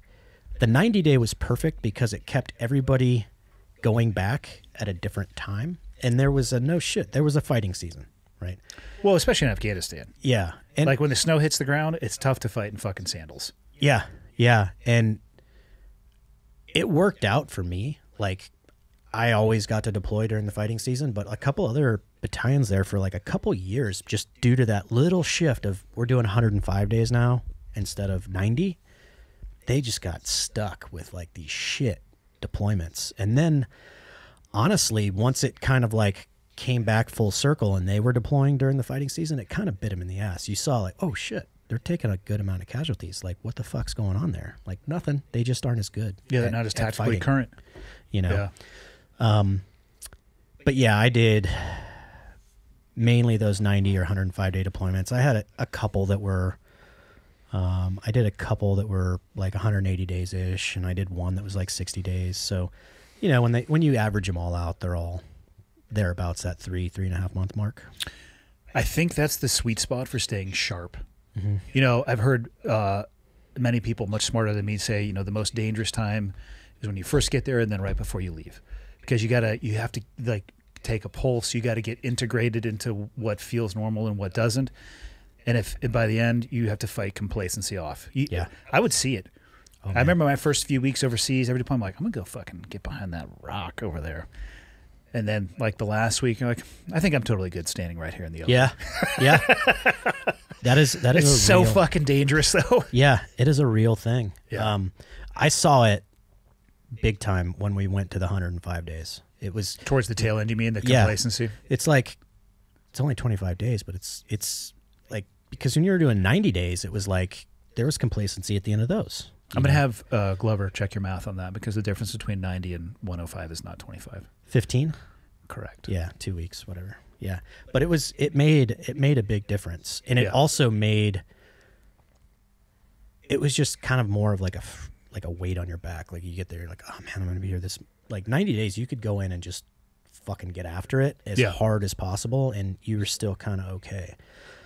the 90-day was perfect because it kept everybody going back at a different time. And there was there was a fighting season, right? Well, especially in Afghanistan. Yeah. And like when the snow hits the ground, it's tough to fight in fucking sandals. Yeah. Yeah. And it worked out for me. Like, I always got to deploy during the fighting season, but a couple other battalions there for like a couple years, just due to that little shift of we're doing 105 days now instead of 90, they just got stuck with like these shit deployments. And then honestly, once it kind of like came back full circle and they were deploying during the fighting season, it kind of bit them in the ass. You saw like, oh shit, they're taking a good amount of casualties. Like, what the fuck's going on there? Like, nothing. They just aren't as good. Yeah, they're not as tactically current. You know? Yeah. But yeah, I did mainly those 90 or 105 day deployments. I had a couple that were, I did a couple that were like 180 days ish, and I did one that was like 60 days. So, you know, when you average them all out, they're all thereabouts that 3.5 month mark. I think that's the sweet spot for staying sharp. Mm-hmm. You know, I've heard many people much smarter than me say, you know, the most dangerous time is when you first get there and then right before you leave, because you have to like take a pulse. You got to get integrated into what feels normal and what doesn't. And if by the end you have to fight complacency off, yeah, I would see it. Oh, I remember my first few weeks overseas. Every time I'm like, I'm gonna go fucking get behind that rock over there. And then like the last week, you're like, I think I'm totally good standing right here in the open. Yeah, yeah. that is it's so fucking dangerous though. Yeah, it is a real thing. Yeah. I saw it big time when we went to the 105 days. It was towards the tail end. You mean the complacency? It's like it's only 25 days, but it's like, because when you were doing 90 days, it was like there was complacency at the end of those. I'm going to have Glover check your math on that, because the difference between 90 and 105 is not 25. 15? Correct. Yeah, 2 weeks, whatever. Yeah. But it made a big difference. And it also made, it was just kind of more of like a weight on your back. Like you get there, you're like, oh man, I'm going to be here this, like 90 days, you could go in and just fucking get after it as hard as possible, and you were still kind of okay.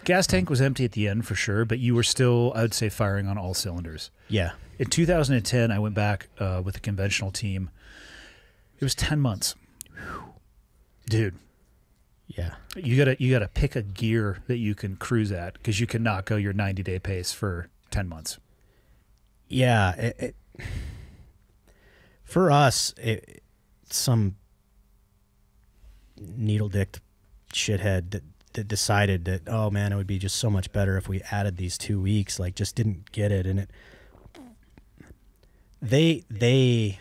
Gas tank was empty at the end for sure, but you were still, I would say, firing on all cylinders. Yeah. In 2010, I went back with a conventional team. It was 10 months. Dude. Yeah. You gotta pick a gear that you can cruise at, because you cannot go your 90-day pace for 10 months. Yeah. For us, some needle-dicked shithead that decided that, oh man, it would be just so much better if we added these 2 weeks, like just didn't get it. And they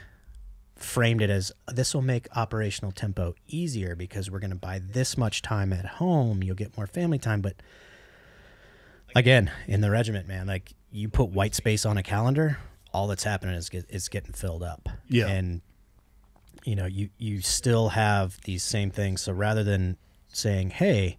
framed it as, this will make operational tempo easier because we're going to buy this much time at home. You'll get more family time. But again, in the regiment, man, like you put white space on a calendar, all that's happening is getting filled up. Yeah. And you know, you still have these same things. So rather than saying, hey,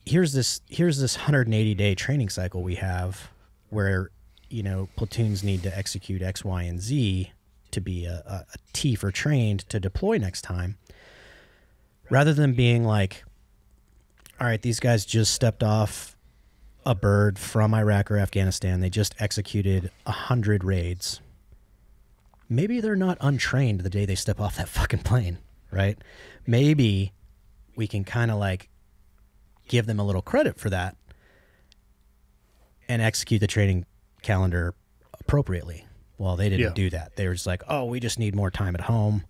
here's this 180-day training cycle we have where, you know, platoons need to execute X, Y, and Z to be a T for trained to deploy next time. rather than being like, all right, these guys just stepped off a bird from Iraq or Afghanistan. They just executed 100 raids. Maybe they're not untrained the day they step off that fucking plane, right? Maybe we can kind of like give them a little credit for that and execute the training calendar appropriately. Well, they didn't do that. They were just like, oh, we just need more time at home.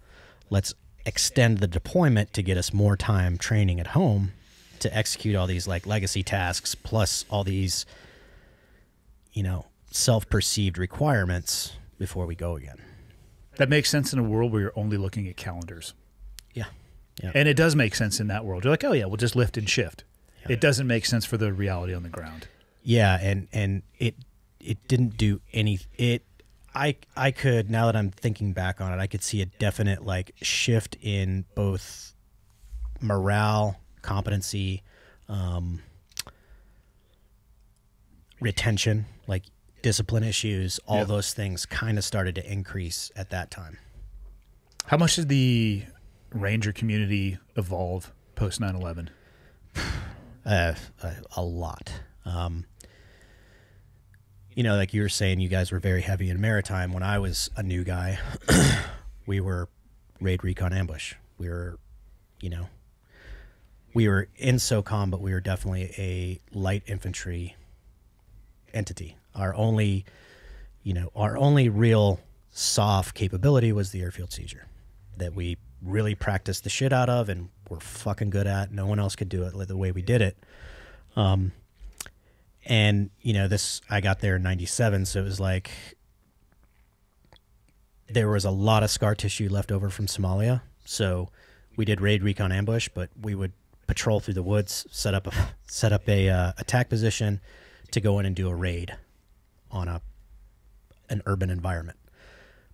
Let's extend the deployment to get us more time training at home to execute all these like legacy tasks plus all these, you know, self-perceived requirements before we go again. That makes sense in a world where you're only looking at calendars. Yeah. Yeah. And it does make sense in that world. You're like, oh yeah, we'll just lift and shift. Yeah. It doesn't make sense for the reality on the ground. Yeah, and it didn't do any I could, now that I'm thinking back on it, I could see a definite like shift in both morale, competency, retention, like discipline issues, all those things kind of started to increase at that time. How much did the Ranger community evolve post 9/11? A lot. You know, like you were saying, you guys were very heavy in maritime. When I was a new guy, we were raid, recon, ambush. We were, you know, we were in SOCOM, but we were definitely a light infantry entity. Our only real soft capability was the airfield seizure that we really practiced the shit out of and were fucking good at. No one else could do it the way we did it. And, you know, I got there in 97, so it was like there was a lot of scar tissue left over from Somalia. So we did raid, recon, ambush, but we would patrol through the woods, set up a attack position to go in and do a raid on an urban environment.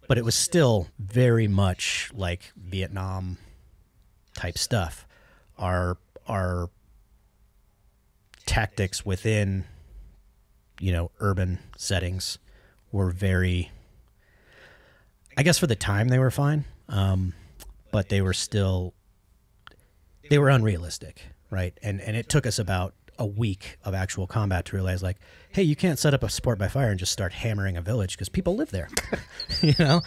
But it was still very much like Vietnam type stuff. Our tactics within, you know, urban settings were very, I guess for the time they were fine, but they were unrealistic, right? And it took us about a week of actual combat to realize, like, hey, you can't set up a support by fire and just start hammering a village because people live there, you know?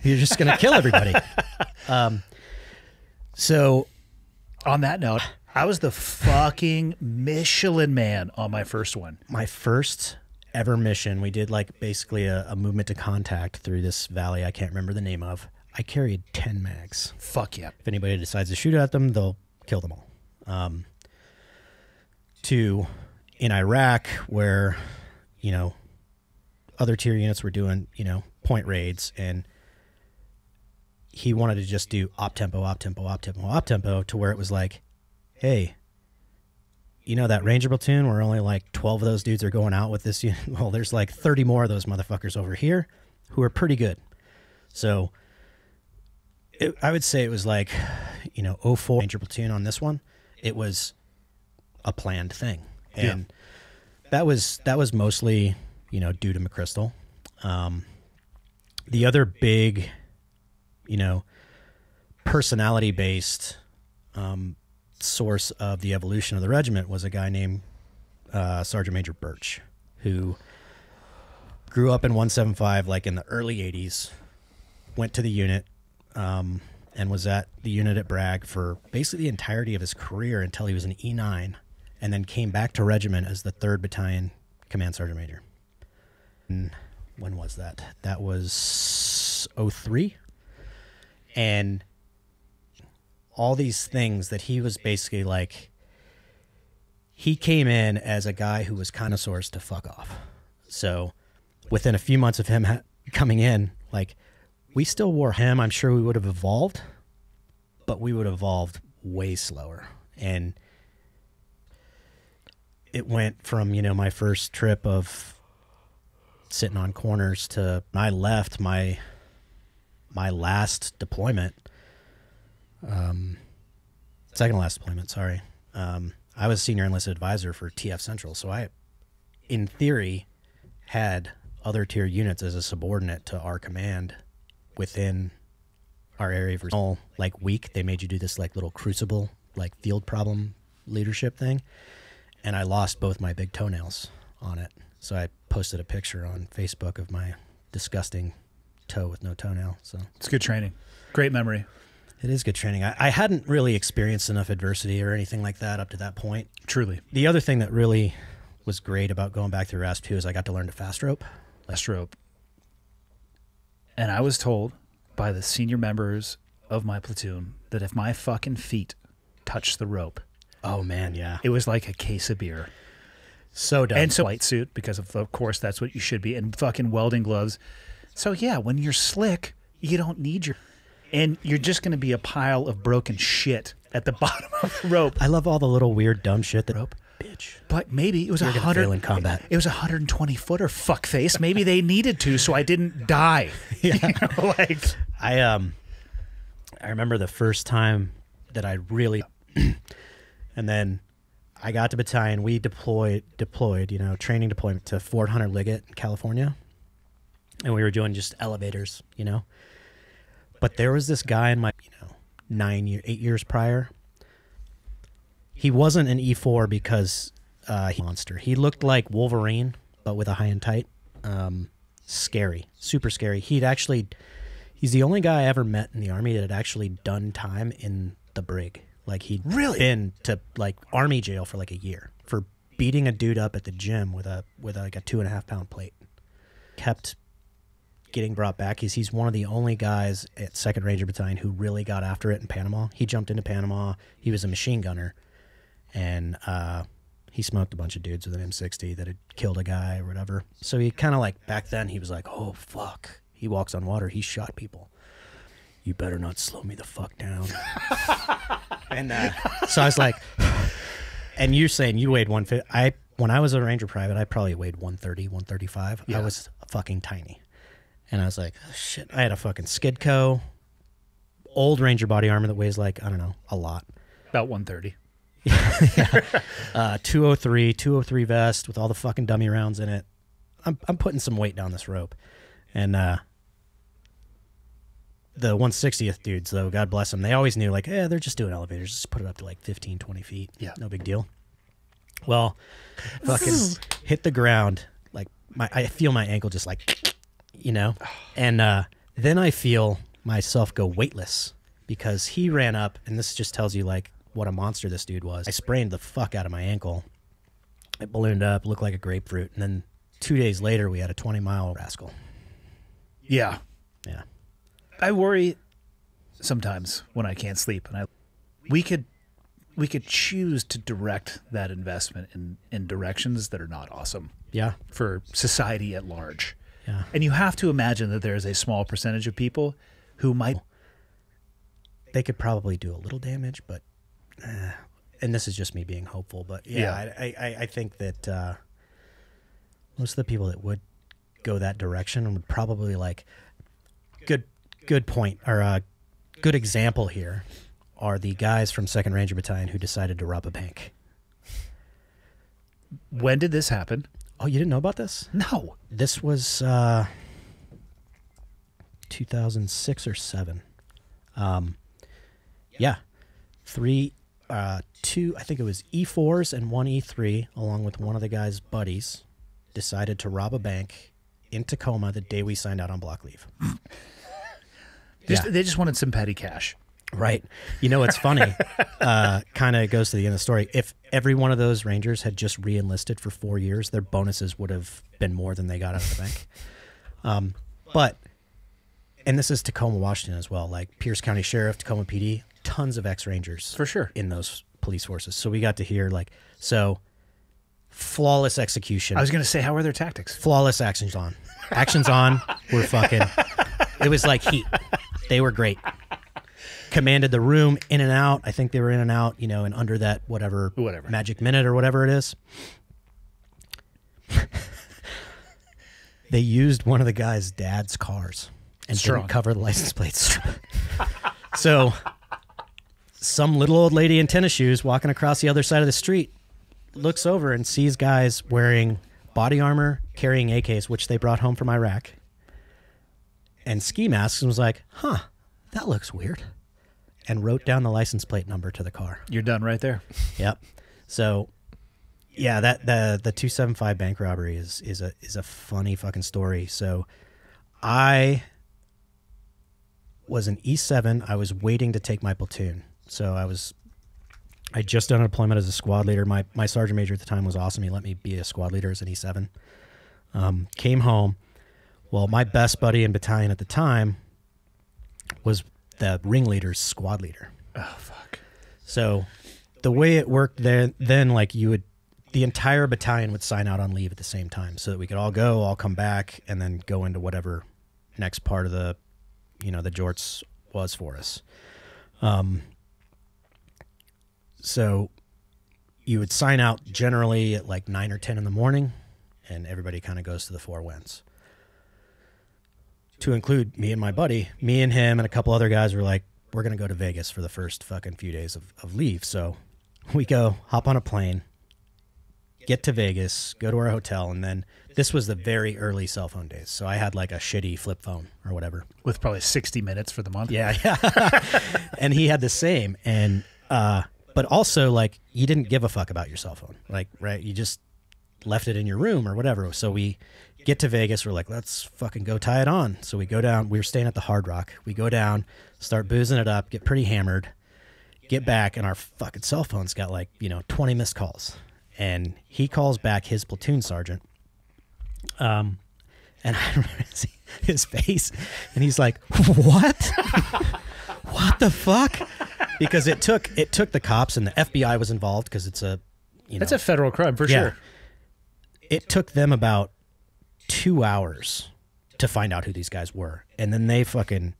You're just going to kill everybody. So on that note, I was the fucking Michelin man on my first one. My first ever mission, we did like basically a movement to contact through this valley I can't remember the name of. I carried 10 mags. Fuck yeah. If anybody decides to shoot at them, they'll kill them all. In Iraq, where, you know, other tier units were doing, you know, point raids, and he wanted to just do op-tempo to where it was like, hey, you know that Ranger platoon where only like 12 of those dudes are going out with this unit? Well, there's like 30 more of those motherfuckers over here who are pretty good. So I would say it was like, you know, 04 Ranger platoon on this one. It was a planned thing. And that was mostly, you know, due to McChrystal. The other big, you know, personality-based source of the evolution of the regiment was a guy named Sergeant Major Birch, who grew up in 175 like in the early 80s, went to the unit, and was at the unit at Bragg for basically the entirety of his career until he was an E9, and then came back to regiment as the 3rd Battalion Command Sergeant Major. And when was that? That was 03. And all these things that he was basically like, he came in as a guy who was connoisseurs to fuck off. So within a few months of him coming in, like, we still wore him. I'm sure we would have evolved, but we would have evolved way slower. And it went from, you know, my first trip of sitting on corners to I left my last deployment, second last deployment, sorry. I was senior enlisted advisor for TF Central, so I, in theory, had other tier units as a subordinate to our command within our area of like week, they made you do this like little crucible, like field problem leadership thing. And I lost both my big toenails on it. So I posted a picture on Facebook of my disgusting toe with no toenail. So It's good training. Great memory. it is good training. I hadn't really experienced enough adversity or anything like that up to that point. Truly. The other thing that really was great about going back through RASP 2 is I got to learn to fast rope. Last rope. And I was told by the senior members of my platoon that if my fucking feet touched the rope, Oh, man, yeah. it was like a case of beer. So dumb. And so light suit, because of course that's what you should be, and fucking welding gloves. So yeah, when you're slick, you don't need your, and you're just going to be a pile of broken shit at the bottom of the rope. I love all the little weird dumb shit that rope. Bitch. But maybe it was You're gonna 100 fail in combat. It was 120 footer, fuckface. Maybe they needed to, so I didn't die. Yeah. You know, like I remember the first time that I really and then I got to battalion. We deployed, training deployment to Fort Hunter Liggett in California. And we were doing just elevators, But there was this guy in my, 8 years prior. He wasn't an E4 because he monster. He looked like Wolverine, but with a high and tight. Scary, super scary. He's the only guy I ever met in the Army that had actually done time in the brig. Like he'd been to like Army jail for like a year for beating a dude up at the gym with like a 2.5 pound plate. Kept getting brought back. He's one of the only guys at 2nd Ranger Battalion who really got after it in Panama. He jumped into Panama. He was a machine gunner, and he smoked a bunch of dudes with an M60 that had killed a guy or whatever. So he kind of like, back then he was like, oh fuck, he walks on water, he shot people. You better not slow me the fuck down. And so I was like, and you're saying you weighed 150. When I was a Ranger private, I probably weighed 130, 135. Yeah. I was fucking tiny. And I was like, oh, shit. I had a fucking Skidco, old Ranger body armor that weighs like, I don't know, a lot. about 130. Yeah. 203 vest with all the fucking dummy rounds in it. I'm putting some weight down this rope. And the 160th dudes, though, God bless them, they always knew, like, they're just doing elevators. Just put it up to like 15, 20 feet. Yeah. No big deal. Well, fucking hit the ground. Like, I feel my ankle just like, and then I feel myself go weightless because he ran up, and this just tells you, like, what a monster this dude was. I sprained the fuck out of my ankle. It ballooned up, looked like a grapefruit, and then 2 days later, we had a 20-mile rascal. Yeah. Yeah. I worry sometimes when I can't sleep, and we could choose to direct that investment in directions that are not awesome. Yeah. For society at large. Yeah. And you have to imagine that there is a small percentage of people who might. They could probably do a little damage, but, and this is just me being hopeful, but yeah. I think that most of the people that would go that direction would probably like, good point, or a good example here are the guys from 2nd Ranger Battalion who decided to rob a bank. When did this happen? Oh, you didn't know about this? No. This was 2006 or 7. Yeah. Two, I think it was E4s and one E3, along with one of the guy's buddies, decided to rob a bank in Tacoma the day we signed out on block leave. They just wanted some petty cash. Right. You know, it's funny. Kind of goes to the end of the story. If every one of those Rangers had just re-enlisted for 4 years, their bonuses would have been more than they got out of the bank. But, and this is Tacoma, Washington as well, like Pierce County Sheriff, Tacoma PD, tons of ex-Rangers. For sure. In those police forces. So we got to hear, like, so flawless execution. I was going to say, how were their tactics? Flawless actions on. Actions on were fucking, it was like heat. They were great. Commanded the room in and out. I think they were in and out, and under that whatever magic minute or whatever it is. They used one of the guy's dad's cars and didn't cover the license plates. So some little old lady in tennis shoes walking across the other side of the street looks over and sees guys wearing body armor, carrying AKs, which they brought home from Iraq, and ski masks, and was like, huh, that looks weird, and wrote down the license plate number to the car. You're done right there. Yep. So, yeah, that the 275 bank robbery is a funny fucking story. So, I was in E7. I was waiting to take my platoon. So I just done a deployment as a squad leader. My sergeant major at the time was awesome. He let me be a squad leader as an E7. Came home. Well, my best buddy in battalion at the time was the ringleader's squad leader. Oh, fuck. So the way it worked then like the entire battalion would sign out on leave at the same time so that we could all go, all come back, and then go into whatever next part of the jorts was for us. So you would sign out generally at like 9 or 10 in the morning, and everybody kind of goes to the Four Winds. To include me and my buddy, me and him and a couple other guys were like, we're going to go to Vegas for the first fucking few days of leave. So we go, hop on a plane, get to Vegas, go to our hotel, and then this was the very early cell phone days. So I had like a shitty flip phone or whatever. With probably 60 minutes for the month. Yeah. And he had the same. And, but also, like, you didn't give a fuck about your cell phone. Like, right, you just left it in your room or whatever. So we get to Vegas. We're like, let's fucking go tie it on. So we go down. We were staying at the Hard Rock. We go down, start boozing it up, get pretty hammered, get back, and our fucking cell phone's got, like, 20 missed calls. And he calls back his platoon sergeant. And I remember his face, and he's like, what? What the fuck? Because it took the cops, and the FBI was involved because it's That's a federal crime for sure. It took them about 2 hours to find out who these guys were. And then they fucking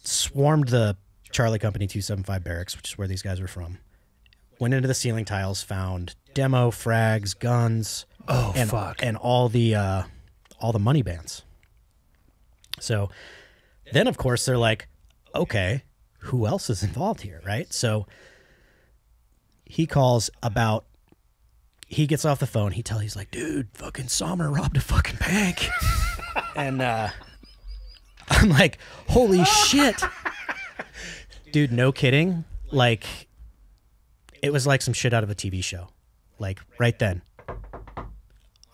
swarmed the Charlie Company 275 barracks, which is where these guys were from. Went into the ceiling tiles, found demo, frags, guns. Oh, and, fuck. And all the money bands. So then, of course, they're like, okay, who else is involved here, right? So he calls about, he gets off the phone, he's like, dude, fucking Sommer robbed a fucking bank. And I'm like, holy shit. Dude, no kidding. Like, it was like some shit out of a TV show. Like, right then.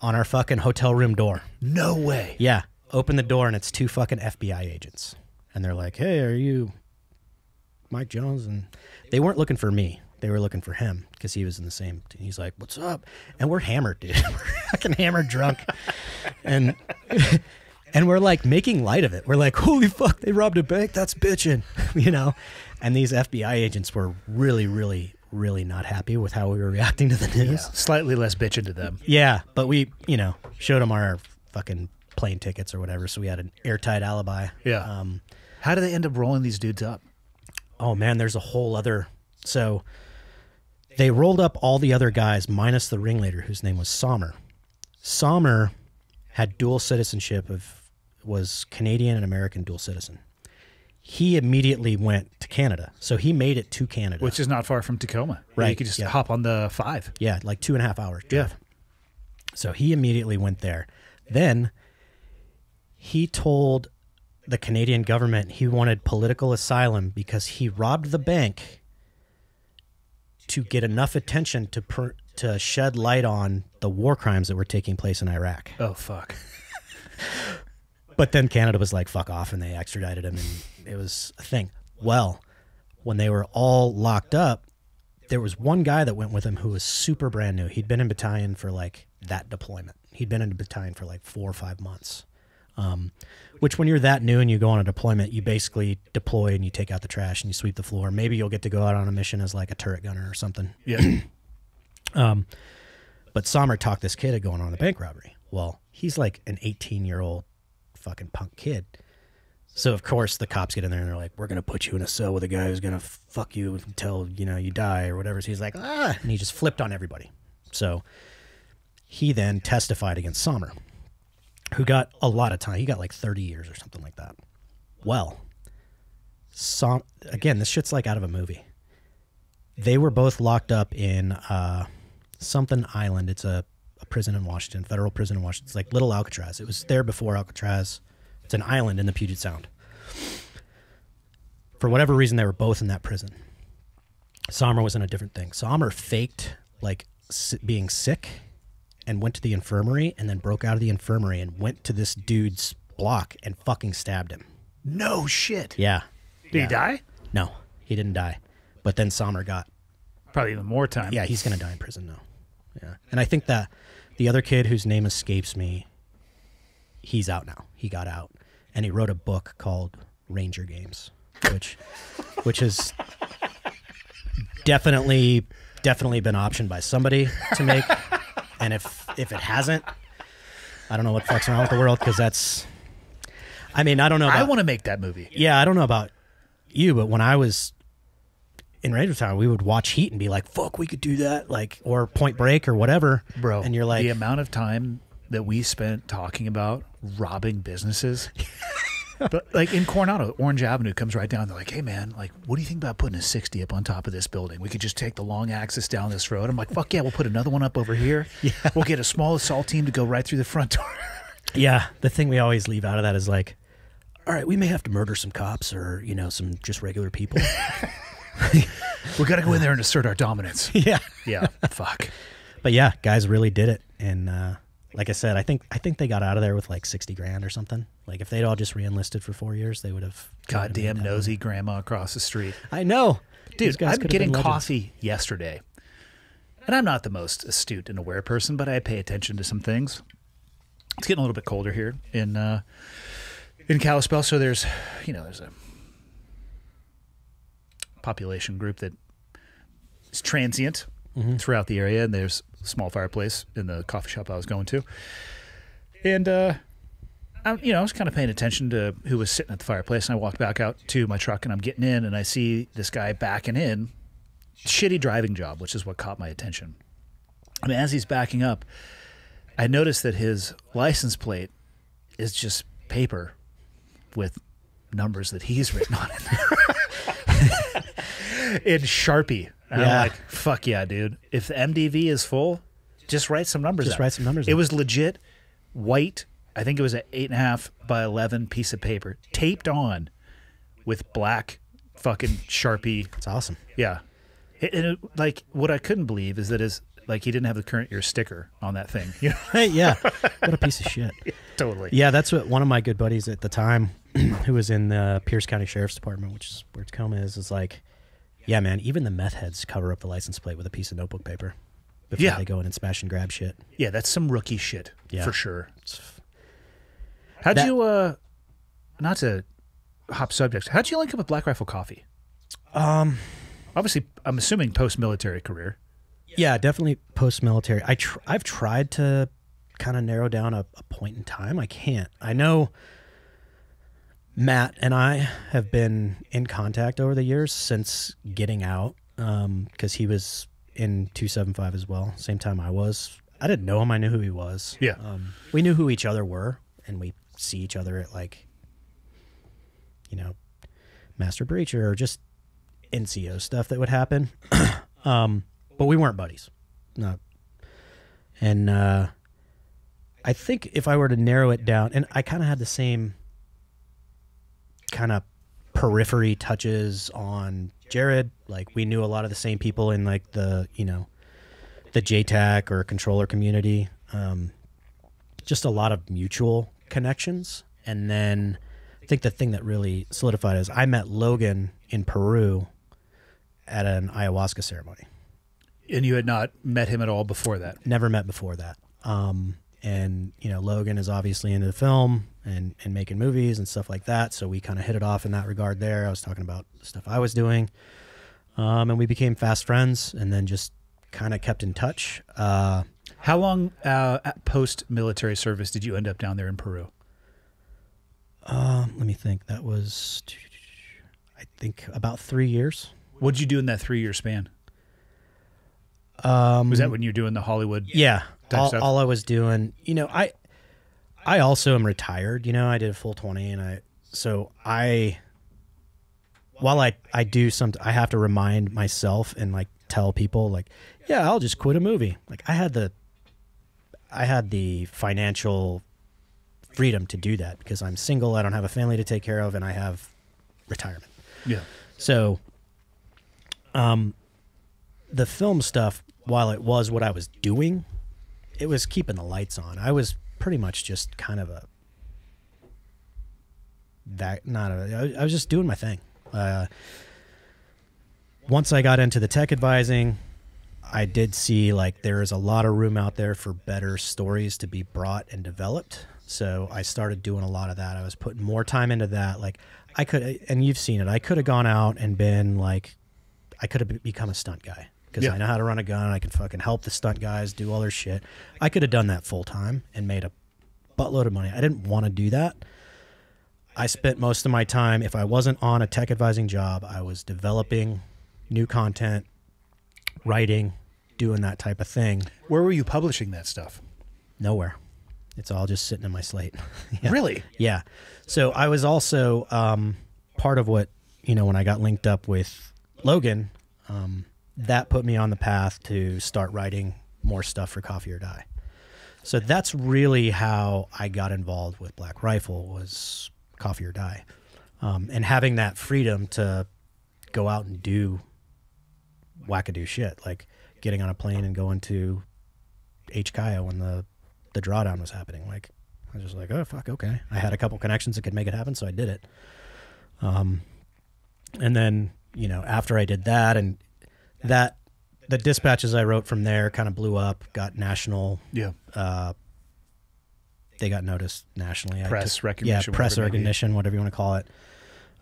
On our fucking hotel room door. No way. Yeah. Open the door, and it's 2 fucking FBI agents. And they're like, hey, are you Mike Jones? And they weren't looking for me. They were looking for him because he was in the same. He's like, what's up? And we're hammered, dude. We're fucking hammered drunk. And we're like making light of it. We're like, holy fuck, they robbed a bank? That's bitching. And these FBI agents were really, really, really not happy with how we were reacting to the news. Yeah, slightly less bitching to them. Yeah, but we, showed them our fucking plane tickets or whatever, so we had an airtight alibi. Yeah. How do they end up rolling these dudes up? Oh, man, there's a whole other... So they rolled up all the other guys minus the ringleader, whose name was Sommer. Sommer had dual citizenship, was Canadian and American dual citizen. He immediately went to Canada, so he made it to Canada. Which is not far from Tacoma. Right, You could just yeah. hop on the 5. Yeah, like 2.5 hours drive. So he immediately went there. Then he told the Canadian government he wanted political asylum because he robbed the bank to get enough attention to shed light on the war crimes that were taking place in Iraq. Oh, fuck. But then Canada was like, fuck off, and they extradited him, and it was a thing. Well, when they were all locked up, there was one guy that went with him who was super brand new. He'd been in battalion for like that deployment. He'd been in a battalion for like 4 or 5 months. Which when you're that new and you go on a deployment, you basically deploy and you take out the trash and you sweep the floor. Maybe you'll get to go out on a mission as like a turret gunner or something. Yeah. But Sommer talked this kid into going on a bank robbery. Well, he's like an 18-year-old fucking punk kid. So, of course, the cops get in there and they're like, we're going to put you in a cell with a guy who's going to fuck you until, you die or whatever. So he's like, ah, and he just flipped on everybody. So he then testified against Sommer, who got a lot of time. He got like 30 years or something like that. Well, again, this shit's like out of a movie. They were both locked up in something island. It's a prison in Washington, federal prison in Washington. It's like Little Alcatraz. It was there before Alcatraz. It's an island in the Puget Sound. for whatever reason, they were both in that prison. Sommer was in a different thing. Sommer faked like being sick and went to the infirmary, and then broke out of the infirmary and went to this dude's block and fucking stabbed him. No shit. Yeah. Did he die? No, he didn't die. But then Sommer got, Probably even more time. yeah, he's going to die in prison now. Yeah. And I think that the other kid whose name escapes me, he's out now. He got out. And he wrote a book called Ranger Games, which has definitely been optioned by somebody to make. And if it hasn't, I don't know what fucks around with the world, because that's, I mean, I don't know about, I want to make that movie. yeah, I don't know about you, but when I was in Ranger Town, we would watch Heat and be like, fuck, we could do that, like, or Point Break or whatever. Bro, and you're like, the amount of time that we spent talking about robbing businesses. But like in Coronado, Orange Avenue comes right down. They're like, hey man, like, what do you think about putting a 60 up on top of this building? We could just take the long axis down this road. I'm like, fuck yeah, we'll put another one up over here. Yeah. We'll get a small assault team to go right through the front door. yeah, the thing we always leave out of that is like, all right, we may have to murder some cops or, you know, some just regular people. We got to go in there and assert our dominance. yeah. Yeah, fuck. But yeah, guys really did it. And like I said, I think they got out of there with like 60 grand or something. Like if they'd all just re-enlisted for 4 years, they would have. Goddamn nosy grandma across the street. I know. These Dude, guys I'm could have getting been legends. coffee yesterday. And I'm not the most astute and aware person, but I pay attention to some things. It's getting a little bit colder here in Kalispell, so there's a population group that is transient throughout the area, and there's a small fireplace in the coffee shop I was going to. And I was kind of paying attention to who was sitting at the fireplace, and I walked back out to my truck, and I'm getting in, and I see this guy backing in. Shitty driving job, which is what caught my attention. I mean, as he's backing up, I noticed that his license plate is just paper with numbers that he's written on it in Sharpie. And Yeah. I'm like, fuck yeah, dude. If the MDV is full, just write some numbers Just out. write some numbers It out. was legit white. I think it was an 8.5 by 11 piece of paper taped on with black fucking Sharpie. It's awesome. Yeah. Like, what I couldn't believe is that he didn't have the current year sticker on that thing. You know? Hey, yeah. What a piece of shit. Totally. Yeah, that's what one of my good buddies at the time, who was in the Pierce County Sheriff's Department, which is where Tacoma is like, yeah, man, even the meth heads cover up the license plate with a piece of notebook paper before Yeah. they go in and smash and grab shit. Yeah, that's some rookie shit Yeah. for sure. How'd That- you, not to hop subjects, how'd you link up with Black Rifle Coffee? Obviously, I'm assuming post-military career. Yeah, definitely post-military. I've tried to kind of narrow down a point in time. I can't. I know Matt and I have been in contact over the years since getting out, because he was in 275 as well, same time I was. I didn't know him. I knew who he was. Yeah. We knew who each other were, and we see each other at, like, Master Breacher or just NCO stuff that would happen. But we weren't buddies. No. And I think if I were to narrow it down, and I kind of had the same kind of periphery touches on Jared. Like, we knew a lot of the same people in, like, the JTAC or controller community. Just a lot of mutual connections. And then I think the thing that really solidified is I met Logan in Peru at an ayahuasca ceremony. And you had not met him at all before that. Never met before that. And, Logan is obviously into film and making movies and stuff like that. So we kind of hit it off in that regard there. I was talking about the stuff I was doing. And we became fast friends and then just kind of kept in touch. How long post-military service did you end up down there in Peru? Let me think. That was, I think, about 3 years. What'd you do in that 3-year span? Was that when you were doing the Hollywood? Yeah. Type stuff? All I was doing, I also am retired, I did a full 20 while I do something, I have to remind myself and like tell people like, yeah, I'll just quit a movie. Like I had the financial freedom to do that because I'm single. I don't have a family to take care of and I have retirement. Yeah. So, the film stuff, while it was what I was doing, it was keeping the lights on. I was pretty much just kind of I was just doing my thing. Once I got into the tech advising, I did see like there is a lot of room out there for better stories to be brought and developed. So I started doing a lot of that. I was putting more time into that. Like I could, and you've seen it, I could have gone out and been like, I could have become a stunt guy because I know how to run a gun. I can fucking help the stunt guys do all their shit. I could have done that full time and made a buttload of money. I didn't want to do that. I spent most of my time, if I wasn't on a tech advising job, I was developing new content, writing, doing that type of thing. Where were you publishing that stuff? Nowhere. It's all just sitting in my slate. Yeah. Really? Yeah. So I was also part of what, when I got linked up with Logan, that put me on the path to start writing more stuff for Coffee or Die. So that's really how I got involved with Black Rifle, was Coffee or Die. And having that freedom to go out and do wackadoo shit, like getting on a plane and going to HKIA when the drawdown was happening. Like, I was just like, oh, fuck, okay. I had a couple connections that could make it happen, so I did it. And then, after I did that, and that, the dispatches I wrote from there kind of blew up, got national. Yeah. They got noticed nationally. Press recognition. Yeah, press recognition, whatever you want to call it.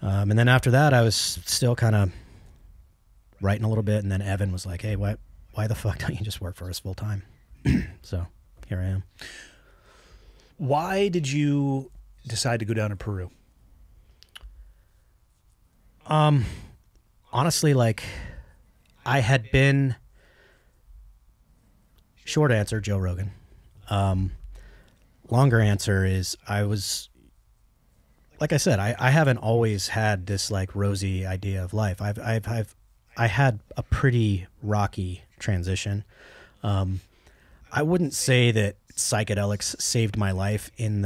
And then after that, I was still kind of writing a little bit, and then Evan was like, hey, why the fuck don't you just work for us full time? So here I am. Why did you decide to go down to Peru? Honestly, like, I had been, short answer, Joe Rogan. Longer answer is I was, like I said, I haven't always had this like rosy idea of life. I had a pretty rocky transition. I wouldn't say that psychedelics saved my life in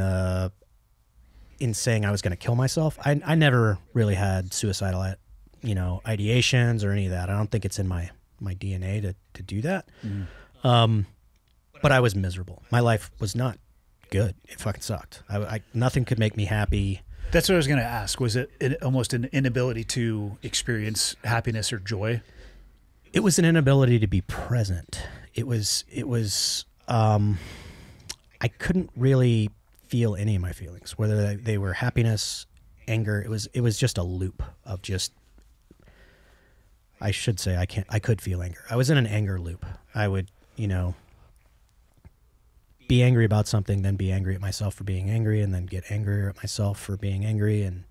saying I was going to kill myself. I never really had suicidal, ideations or any of that. I don't think it's in my DNA to do that. But I was miserable. My life was not good. It fucking sucked. Nothing could make me happy. That's what I was going to ask. Was it almost an inability to experience happiness or joy? It was an inability to be present. It was I couldn't really feel any of my feelings, whether they were happiness, anger. It was just a loop of just, I should say I could feel anger. I was in an anger loop. I would, be angry about something, then be angry at myself for being angry, and then get angrier at myself for being angry. And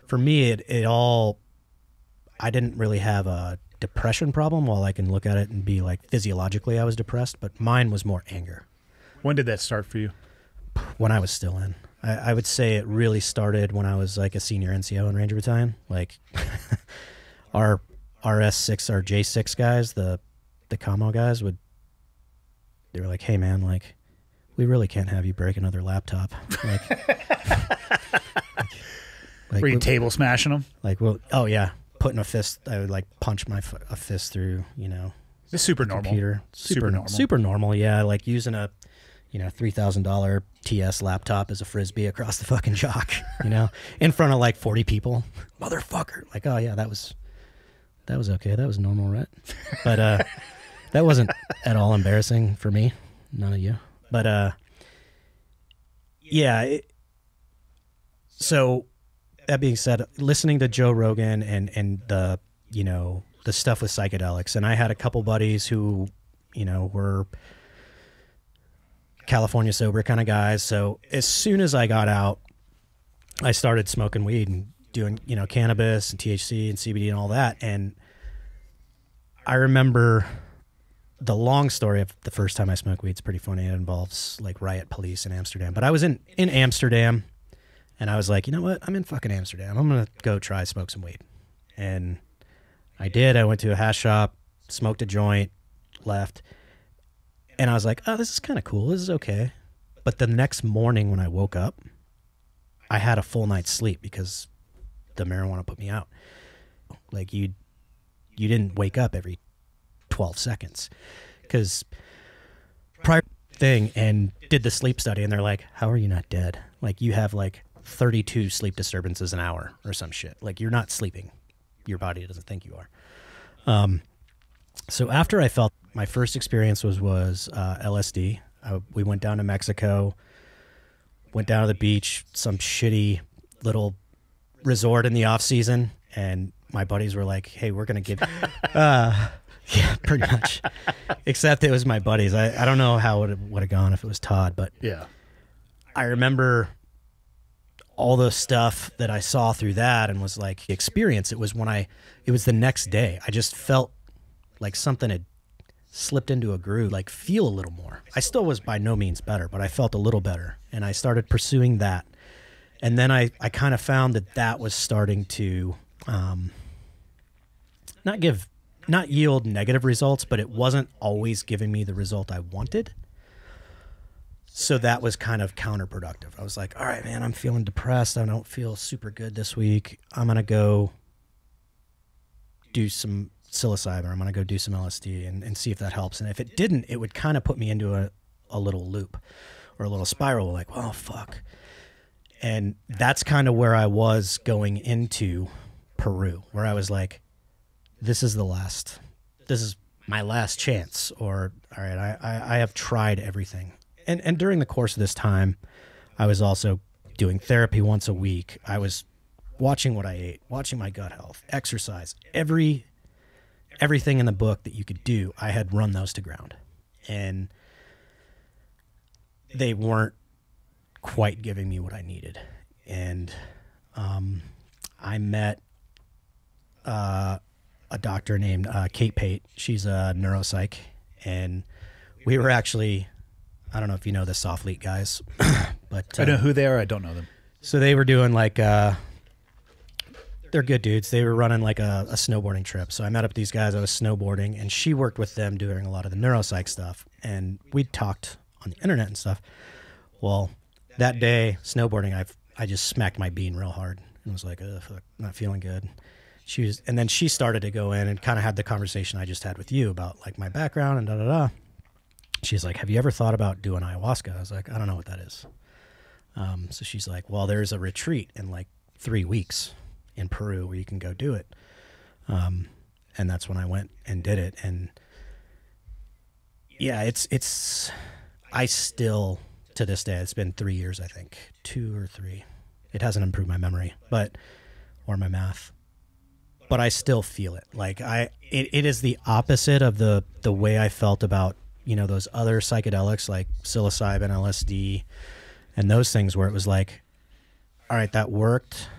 for me, it all, I didn't really have a depression problem. While I can look at it and be like, physiologically I was depressed, but mine was more anger. When did that start for you? When I was still in. I would say it really started when I was like a senior NCO in Ranger Battalion. Like our S6, our J6 guys, the commo guys they were like, hey man, like, we really can't have you break another laptop. Like Were you table smashing them? Like, well, oh yeah, putting a fist. I would like punch a fist through, It's super normal. Computer. Super normal. Super normal. Yeah, like using a, $3,000 TS laptop as a frisbee across the fucking jock. In front of like 40 people. Motherfucker. Like, oh yeah, that was okay. That was normal, right? But that wasn't at all embarrassing for me. None of you. But yeah. So that being said, listening to Joe Rogan and the the stuff with psychedelics, and I had a couple buddies who were California sober kind of guys. So as soon as I got out, I started smoking weed and doing cannabis and THC and CBD and all that. And I remember the long story of the first time I smoked weed. It's pretty funny. It involves like riot police in Amsterdam. But I was in Amsterdam, and I was like, you know what? I'm in fucking Amsterdam. I'm going to go try smoke some weed. And I did. I went to a hash shop, smoked a joint, left. And I was like, oh, this is kind of cool. This is okay. But the next morning when I woke up, I had a full night's sleep because the marijuana put me out. Like you didn't wake up every 12 seconds. Because prior thing and did the sleep study, and they're like, how are you not dead? Like you have like 32 sleep disturbances an hour or some shit. Like you're not sleeping. Your body doesn't think you are. So after I felt, my first experience was LSD. We went down to Mexico, went down to the beach, some shitty little resort in the off season, and my buddies were like, hey, we're going to give, yeah, pretty much. Except it was my buddies. I don't know how it would have gone if it was Todd, but Yeah. I remember all the stuff that I saw through that and was like, experience. It was the next day. I just felt like something had slipped into a groove, like feel a little more. I still was by no means better, but I felt a little better. And I started pursuing that. And then I kind of found that was starting to not yield negative results, but it wasn't always giving me the result I wanted. So that was kind of counterproductive. I was like, all right, man, I'm feeling depressed. I don't feel super good this week. I'm going to go do some psilocybin. I'm going to go do some LSD and see if that helps. And if it didn't, it would kind of put me into a little loop or a little spiral, like, oh, fuck. And that's kind of where I was going into Peru, where I was like, this is my last chance. Or, all right, I have tried everything. And during the course of this time, I was also doing therapy once a week. I was watching what I ate, watching my gut health, exercise, everything in the book that you could do. I had run those to ground, and they weren't quite giving me what I needed. And I met a doctor named Kate Pate. She's a neuropsych, and we were actually, I don't know if you know the Sofleet guys, but I know who they are. I don't know them. so they were doing like they're good dudes. They were running like a snowboarding trip. So I met up with these guys. I was snowboarding, and she worked with them doing a lot of the neuropsych stuff. And we talked on the internet and stuff. Well, that day snowboarding, I just smacked my bean real hard and was like, ugh, fuck, not feeling good. And then she started to go in and kind of had the conversation I just had with you about like my background and da da da. She's like, have you ever thought about doing ayahuasca? I was like, I don't know what that is. So she's like, well, there's a retreat in like 3 weeks in Peru where you can go do it. And that's when I went and did it. And yeah, I still, to this day, it's been 3 years, I think, 2 or 3. It hasn't improved my memory, or my math, but I still feel it. Like it is the opposite of the way I felt about, those other psychedelics like psilocybin, LSD, and those things where it was like, all right, that worked,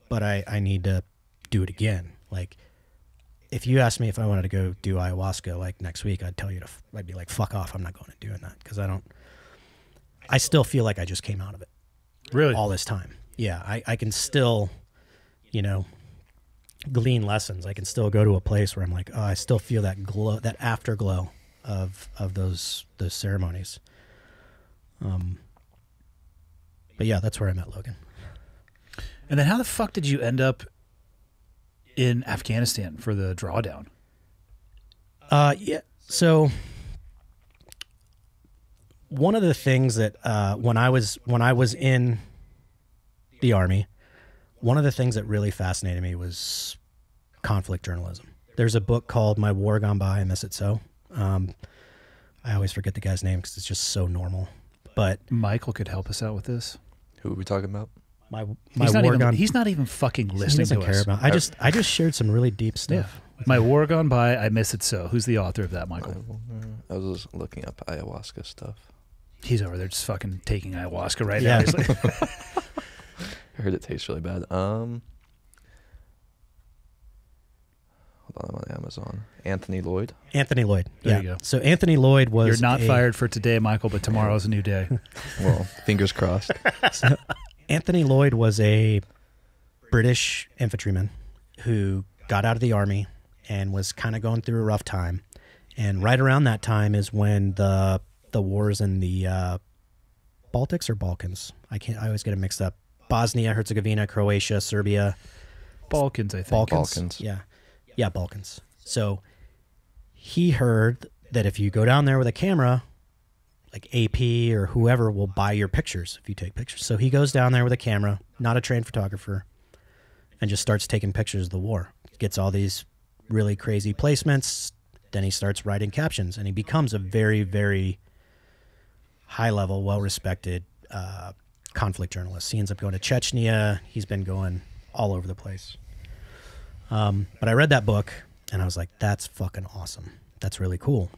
but I need to do it again. Like, if you asked me if I wanted to go do ayahuasca like next week, I'd tell you I'd be like, fuck off. I'm not going to doing that because I still feel like I just came out of it. Really? All this time. Yeah. I can still, glean lessons. I can still go to a place where I'm like, oh, I still feel that glow, that afterglow of those ceremonies. But yeah, that's where I met Logan. And then how the fuck did you end up in Afghanistan for the drawdown? Yeah. So one of the things that when I was in the Army, one of the things that really fascinated me was conflict journalism. There's a book called My War Gone By, I Miss It So. I always forget the guy's name because it's just so normal. But Michael could help us out with this. Who are we talking about? my He's not, war even, gone. he's not even fucking He listening doesn't to care us. about. I just shared some really deep stuff. Yeah. My War Gone By, I Miss It So. Who's the author of that, Michael? I was just looking up ayahuasca stuff. He's over there just fucking taking ayahuasca right Yeah. now. He's like, I heard it tastes really bad. Hold on, I'm on Amazon. Anthony Lloyd. Anthony Lloyd. There Yeah. you go. So Anthony Lloyd was. you're not fired for today, Michael, but tomorrow's a new day. Well, fingers crossed. So Anthony Lloyd was a British infantryman who got out of the Army and was kind of going through a rough time. And right around that time is when the wars in the Baltics or Balkans. I always get it mixed up. Bosnia, Herzegovina, Croatia, Serbia Balkans, I think. Balkans. Yeah, Balkans. So he heard that if you go down there with a camera, like AP or whoever will buy your pictures if you take pictures. So he goes down there with a camera, not a trained photographer, and just starts taking pictures of the war. Gets all these really crazy placements. Then he starts writing captions, and he becomes a very, very high-level, well-respected conflict journalist. He ends up going to Chechnya. He's been going all over the place. But I read that book, and I was like, that's fucking awesome. That's really cool.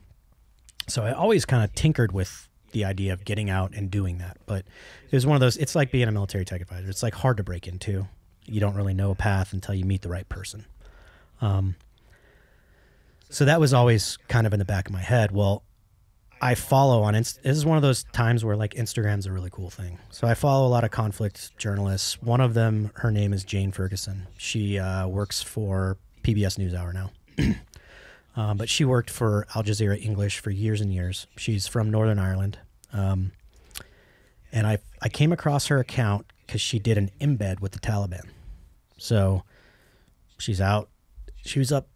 So I always kind of tinkered with the idea of getting out and doing that. But it was one of those, it's like being a military tech advisor. It's like hard to break into. You don't really know a path until you meet the right person. So that was always kind of in the back of my head. Well, I follow on this is one of those times where like Instagram's a really cool thing. So I follow a lot of conflict journalists. One of them, her name is Jane Ferguson. She works for PBS NewsHour now. But she worked for Al Jazeera English for years and years. She's from Northern Ireland. And I came across her account because she did an embed with the Taliban. So she's out. She was up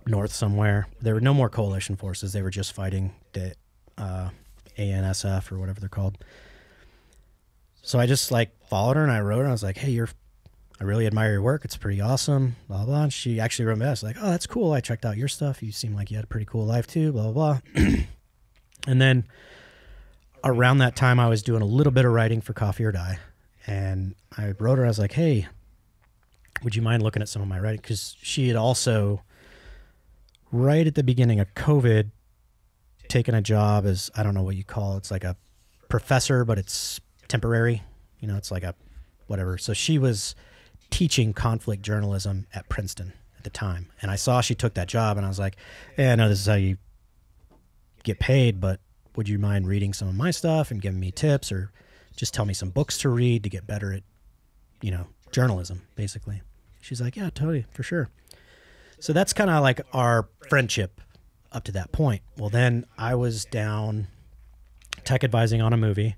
north somewhere. There were no more coalition forces. They were just fighting the ANSF or whatever they're called. So I just like followed her and I wrote her. And I was like, hey, I really admire your work. It's pretty awesome, blah, blah, blah. And she actually wrote me back. Like, oh, that's cool. I checked out your stuff. You seem like you had a pretty cool life too, blah, blah, blah. And then around that time, I was doing a little bit of writing for Coffee or Die. And I wrote her. I was like, hey, would you mind looking at some of my writing? Because she had also, right at the beginning of COVID, taken a job as, I don't know what you call it. It's like a professor, but it's temporary. You know, it's like a whatever. So she was teaching conflict journalism at Princeton at the time. And I saw she took that job and I was like, yeah, I know this is how you get paid, but would you mind reading some of my stuff and giving me tips or just tell me some books to read to get better at, you know, journalism, basically. She's like, yeah, totally, for sure. So that's kind of like our friendship up to that point. Well, then I was down tech advising on a movie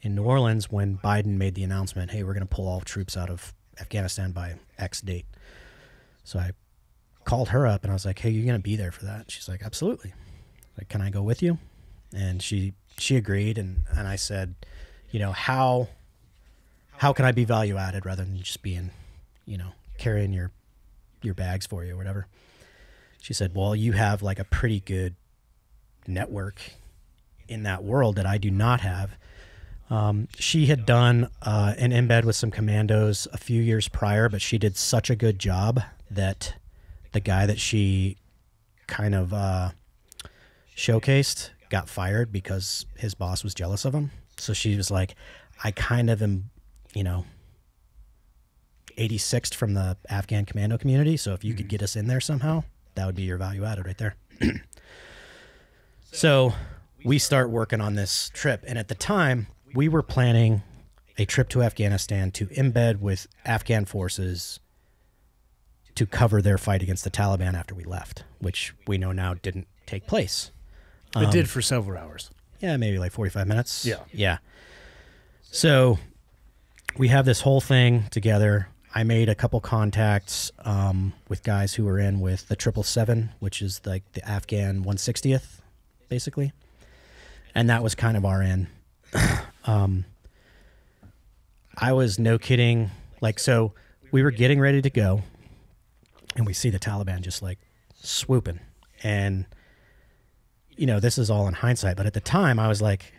in New Orleans when Biden made the announcement, hey, we're going to pull all troops out of Afghanistan by X date. So I called her up and I was like, hey, you're going to be there for that? She's like, absolutely. Like, can I go with you? And she agreed. And I said, you know, how can I be value added rather than just being, you know, carrying your bags for you or whatever. She said, well, you have like a pretty good network in that world that I do not have. She had done an embed with some commandos a few years prior, but she did such a good job that the guy that she kind of showcased got fired because his boss was jealous of him. So she was like, I kind of am, you know, 86th from the Afghan commando community. So if you could get us in there somehow, that would be your value added right there. So we start working on this trip. And at the time, we were planning a trip to Afghanistan to embed with Afghan forces to cover their fight against the Taliban after we left, which we know now didn't take place. It did for several hours. Yeah, maybe like 45 minutes. Yeah. Yeah. So we have this whole thing together. I made a couple contacts with guys who were in with the 777, which is like the Afghan 160th, basically. And that was kind of our end. I was no kidding. Like, so we were getting ready to go and we see the Taliban just like swooping. And, you know, this is all in hindsight, but at the time I was like,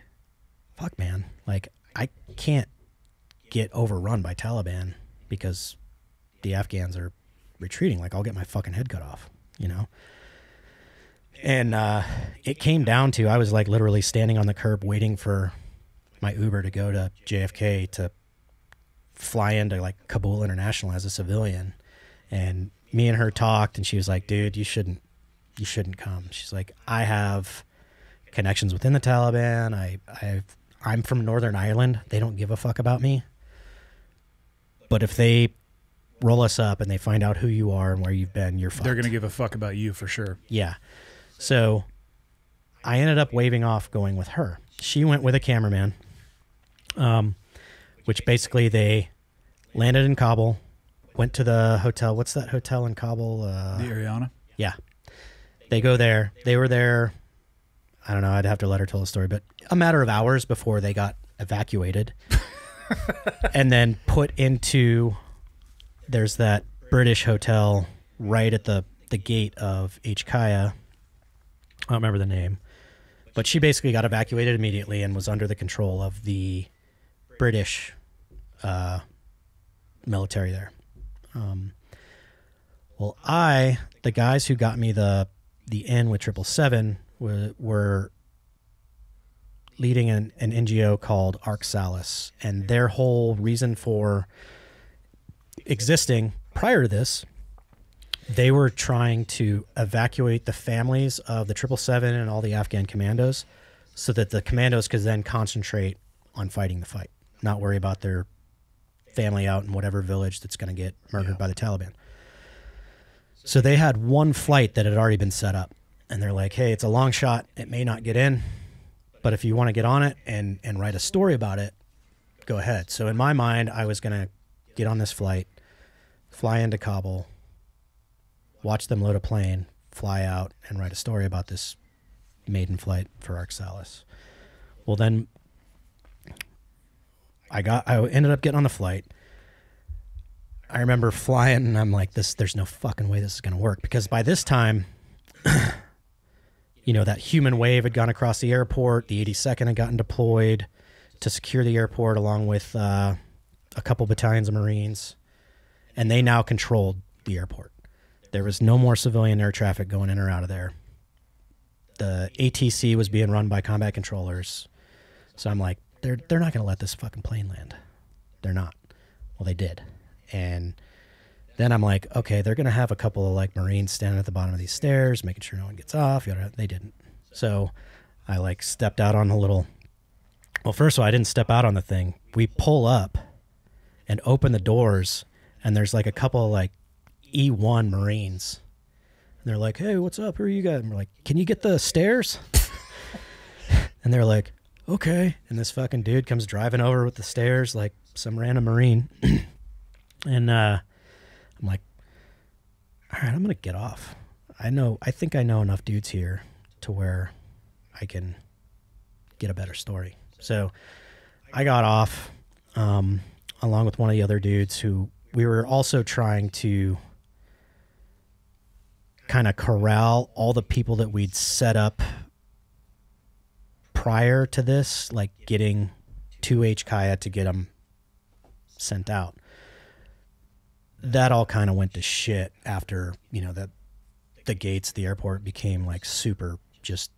fuck, man, like I can't get overrun by Taliban because the Afghans are retreating. Like, I'll get my fucking head cut off, you know? And it came down to, I was like literally standing on the curb waiting for my Uber to go to JFK to fly into like Kabul International as a civilian. And me and her talked and she was like, dude, you shouldn't come. She's like, I have connections within the Taliban. I'm from Northern Ireland. They don't give a fuck about me. But if they roll us up and they find out who you are and where you've been, you're fucked. They're going to give a fuck about you for sure. Yeah. So I ended up waving off going with her. She went with a cameraman, which basically they landed in Kabul, went to the hotel. What's that hotel in Kabul? The Ariana. Yeah. They go there. They were there, I don't know, I'd have to let her tell the story, but a matter of hours before they got evacuated. And then put into, there's that British hotel right at the gate of HKIA. I don't remember the name. But she basically got evacuated immediately and was under the control of the British military there. Well, the guys who got me the inn with 777 were leading an NGO called Arc Salis, and their whole reason for existing prior to this, they were trying to evacuate the families of the 777 and all the Afghan commandos so that the commandos could then concentrate on fighting the fight, not worry about their family out in whatever village that's going to get murdered by the Taliban. So they had one flight that had already been set up, and they're like, hey, it's a long shot. It may not get in, but if you want to get on it and write a story about it, go ahead. So in my mind, I was going to get on this flight, fly into Kabul, watch them load a plane, fly out, and write a story about this maiden flight for Arc Salis. Well, then I ended up getting on the flight. I remember flying, and I'm like, there's no fucking way this is going to work. Because by this time, that human wave had gone across the airport. The 82nd had gotten deployed to secure the airport along with a couple battalions of Marines. And they now controlled the airport. There was no more civilian air traffic going in or out of there. The ATC was being run by combat controllers. So I'm like, they're not going to let this fucking plane land. They're not. Well, they did. And then I'm like, okay, they're going to have a couple of like Marines standing at the bottom of these stairs, making sure no one gets off. They didn't. So I like stepped out on the little, well, first of all, I didn't step out on the thing. We pull up and open the doors, and there's like a couple of like E1 Marines. And they're like, hey, what's up? Who are you guys? And we're like, can you get the stairs? And they're like, okay. And this fucking dude comes driving over with the stairs like some random Marine. And I'm like, all right, I'm going to get off. I think I know enough dudes here to where I can get a better story. So I got off along with one of the other dudes who we were also trying to kind of corral all the people that we'd set up prior to this, like getting to HKIA to get them sent out. That all kind of went to shit after, the gates, the airport became like super just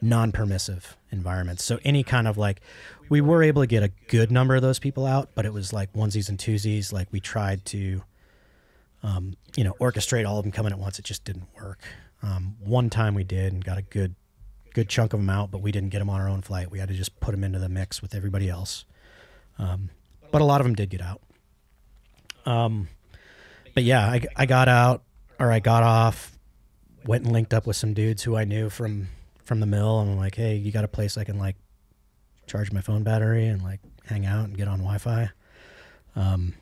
non-permissive environments. So any kind of like, we were able to get a good number of those people out, but it was like onesies and twosies. Like we tried to, orchestrate all of them coming at once. It just didn't work. One time we did and got a good chunk of them out, but we didn't get them on our own flight. We had to just put them into the mix with everybody else. But a lot of them did get out. But yeah, I got off, went and linked up with some dudes who I knew from the mill. And I'm like, hey, you got a place I can like charge my phone battery and like hang out and get on Wi-Fi? And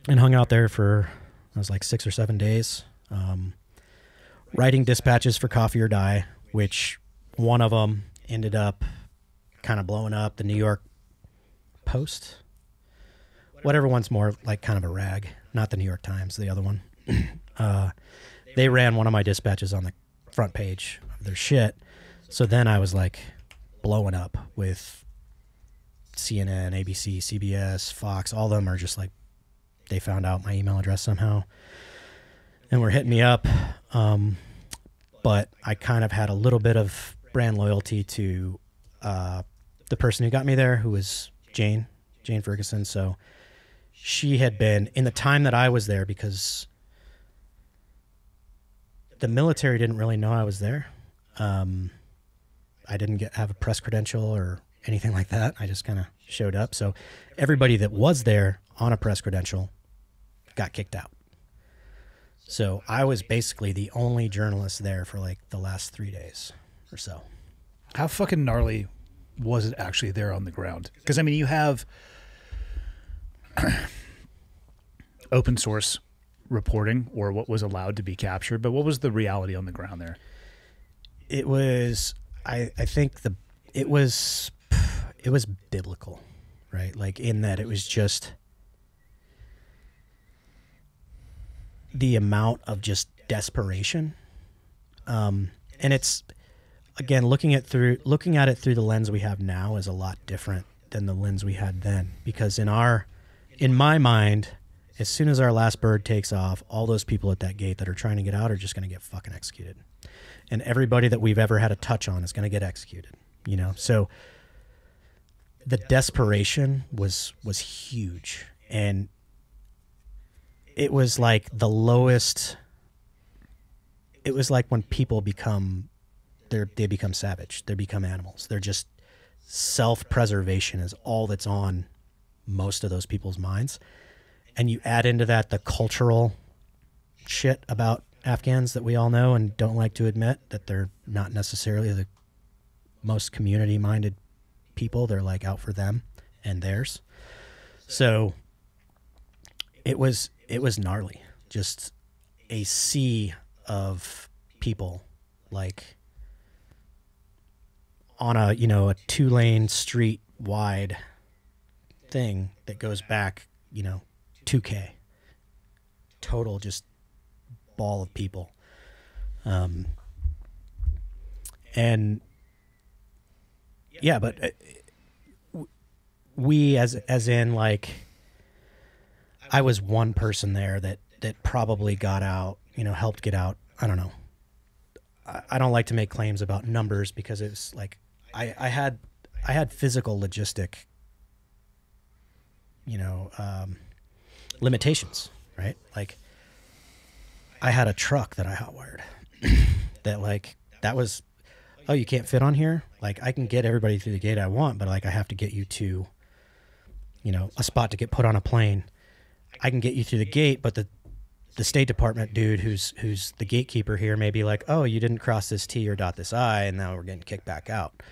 hung out there for, it was like 6 or 7 days, writing dispatches for Coffee or Die, which one of them ended up kind of blowing up. The New York Post, whatever one's more like kind of a rag, not the New York Times, the other one. They ran one of my dispatches on the front page of their shit. So then I was like blowing up with CNN, ABC, CBS, Fox. All of them are just like, they found out my email address somehow and were hitting me up. But I kind of had a little bit of brand loyalty to the person who got me there, who was Jane Ferguson. So she had been, in the time that I was there, because the military didn't really know I was there. I didn't have a press credential or anything like that. I just kind of showed up. So everybody that was there on a press credential got kicked out. So I was basically the only journalist there for like the last 3 days or so. How fucking gnarly was it actually there on the ground? Because, I mean, you have... open source reporting or what was allowed to be captured, but what was the reality on the ground there? It was, I think it was biblical, right? Like in that it was just the amount of just desperation. And it's, again, looking at it through the lens we have now is a lot different than the lens we had then, because in my mind, as soon as our last bird takes off, all those people at that gate that are trying to get out are just going to get fucking executed. And everybody that we've ever had a touch on is going to get executed, you know? So the desperation was huge. And it was like the lowest, it was like when people they become savage. They become animals. They're just, self-preservation is all that's on most of those people's minds. And you add into that the cultural shit about Afghans that we all know and don't like to admit, that they're not necessarily the most community-minded people. They're like out for them and theirs. So it was gnarly. Just a sea of people, like on a 2-lane street wide thing that goes back, 2K total, just ball of people. And yeah, but we as in like, I was one person there that probably got out, helped get out. I don't know. I don't like to make claims about numbers because it's like, I had physical logistic, limitations, right? Like I had a truck that I hot wired that was, oh, you can't fit on here. Like I can get everybody through the gate I want, but like I have to get you to, a spot to get put on a plane. I can get you through the gate, but the State Department dude who's the gatekeeper here may be like, oh, you didn't cross this T or dot this I, and now we're getting kicked back out.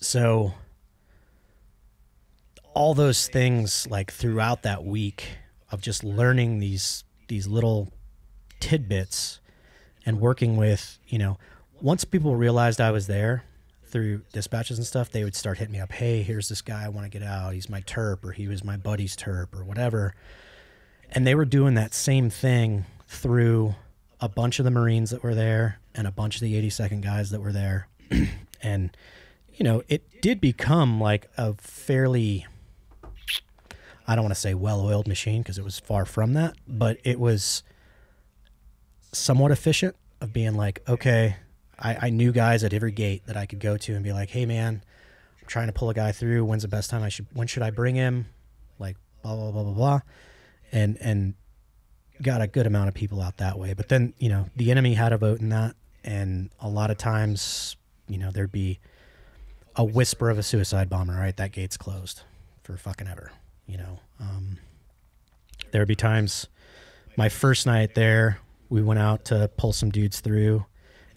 So all those things, like throughout that week of just learning these little tidbits and working with, once people realized I was there through dispatches and stuff, they would start hitting me up. Hey, here's this guy I want to get out. He's my terp, or he was my buddy's terp, or whatever. And they were doing that same thing through a bunch of the Marines that were there and a bunch of the 82nd guys that were there. And, it did become like a fairly, I don't want to say well-oiled machine because it was far from that, but it was somewhat efficient of being like, okay, I knew guys at every gate that I could go to and be like, hey man, I'm trying to pull a guy through. When's the best time when should I bring him? Like blah, blah, blah, blah, blah. And got a good amount of people out that way. But then, the enemy had a vote in that. And a lot of times, there'd be a whisper of a suicide bomber, right? That gate's closed for fucking ever, There'd be times, my first night there, we went out to pull some dudes through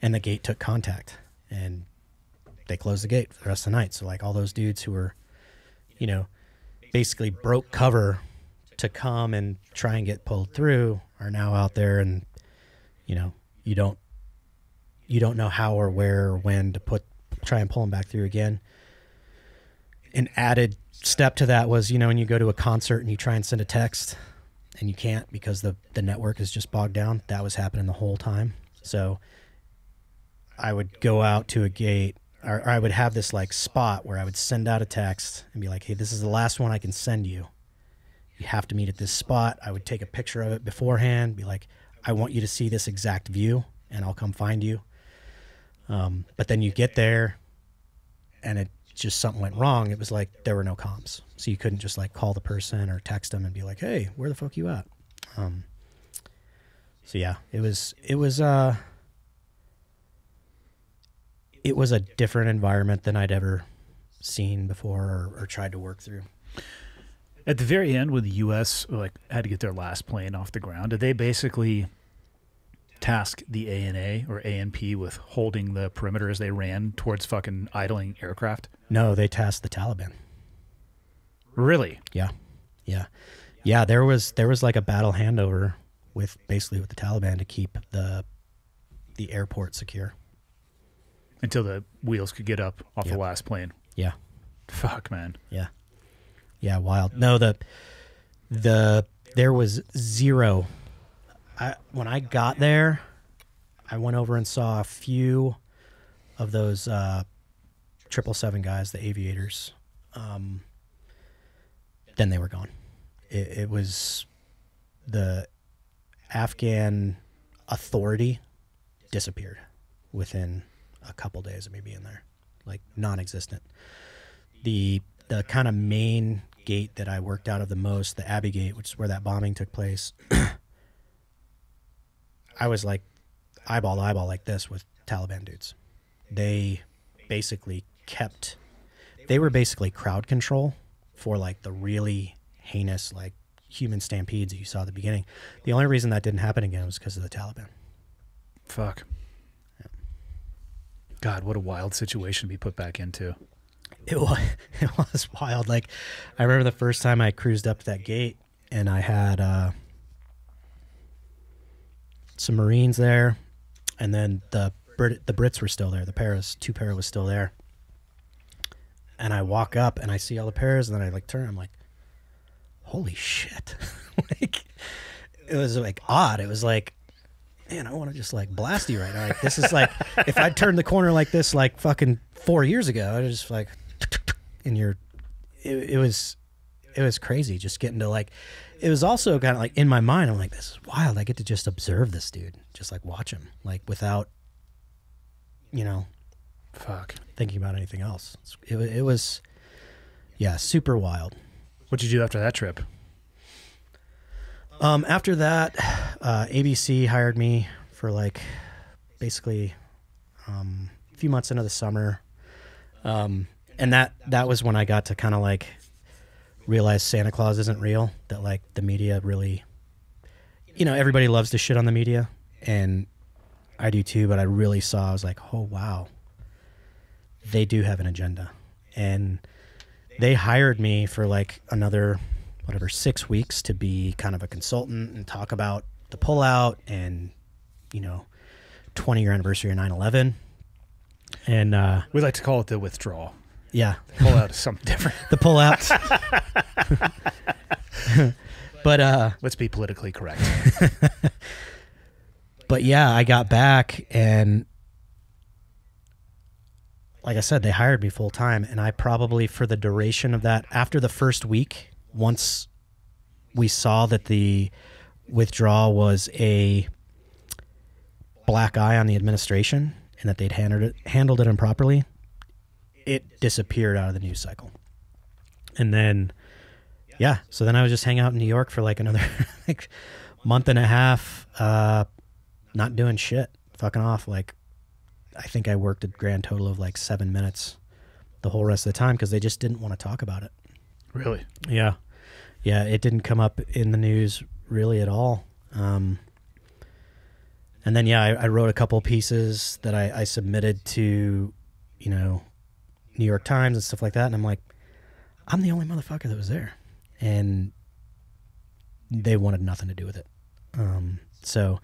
and the gate took contact and they closed the gate for the rest of the night. So like all those dudes who were, basically broke cover to come and try and get pulled through are now out there, and you don't know how or where or when to try and pull them back through again. An added step to that was, when you go to a concert and you try and send a text and you can't because the network is just bogged down. That was happening the whole time. So I would go out to a gate, or I would have this like spot where I would send out a text and be like, hey, this is the last one I can send you. You have to meet at this spot. I would take a picture of it beforehand, be like, I want you to see this exact view and I'll come find you. But then you get there and it just, something went wrong. It was like there were no comms. So you couldn't just like call the person or text them and be like, hey, where the fuck you at? So yeah, it was a different environment than I'd ever seen before or tried to work through. At the very end, when the U.S. had to get their last plane off the ground, did they basically task the ANA or ANP with holding the perimeter as they ran towards fucking idling aircraft? No, they tasked the Taliban. Really? Yeah. Yeah. There was like a battle handover with the Taliban to keep the airport secure. Until the wheels could get up off the Yep. last plane. Yeah. Fuck, man. Yeah, wild. No, there was zero. When I got there, I went over and saw a few of those 777 guys, the aviators. Then they were gone. It was the Afghan authority disappeared within a couple days of me being there, like non-existent. The kind of main gate that I worked out of the most, the Abbey Gate, which is where that bombing took place, I was like eyeball to eyeball like this with Taliban dudes. They were basically crowd control for like the really heinous like human stampedes that you saw at the beginning. The only reason that didn't happen again was because of the Taliban. Fuck. God, what a wild situation to be put back into. It was wild. Like, I remember the first time I cruised up to that gate, and I had some Marines there, and then the Brits were still there. The two para was still there. And I walk up, and I see all the paras, and then I like turn. I'm like, holy shit! Like, it was like odd. It was like, man, I want to just like blast you right now. Like, this is like, if I'd turned the corner like this, like fucking 4 years ago, I was just like, and it was crazy just getting to like, it was also kind of like in my mind, I'm like, this is wild. I get to just observe this dude, just like watch him, like without, Fuck. thinking about anything else. It was, yeah, super wild. What'd you do after that trip? After that, ABC hired me for like basically a few months into the summer. And that was when I got to kind of like realize Santa Claus isn't real, that like the media really, everybody loves to shit on the media, and I do too, but I really saw, I was like, oh wow, they do have an agenda. And they hired me for like another 6 weeks to be kind of a consultant and talk about the pullout and 20-year anniversary of 9/11. And We like to call it the withdrawal. yeah, Pullout is something different. the pullout. But Let's be politically correct. but yeah, I got back, and like I said, they hired me full time, and I probably, for the duration of that, after the first week, once we saw that the withdrawal was a black eye on the administration and that they'd handled it improperly, it disappeared out of the news cycle. And then, yeah, so then I was just hanging out in New York for like another like month and a half, not doing shit, fucking off. Like, I think I worked a grand total of like 7 minutes the whole rest of the time because they just didn't want to talk about it. Really? Yeah. Yeah, it didn't come up in the news really at all. And then, yeah, I wrote a couple pieces that I submitted to, New York Times and stuff like that. And I'm like, I'm the only motherfucker that was there. And they wanted nothing to do with it. So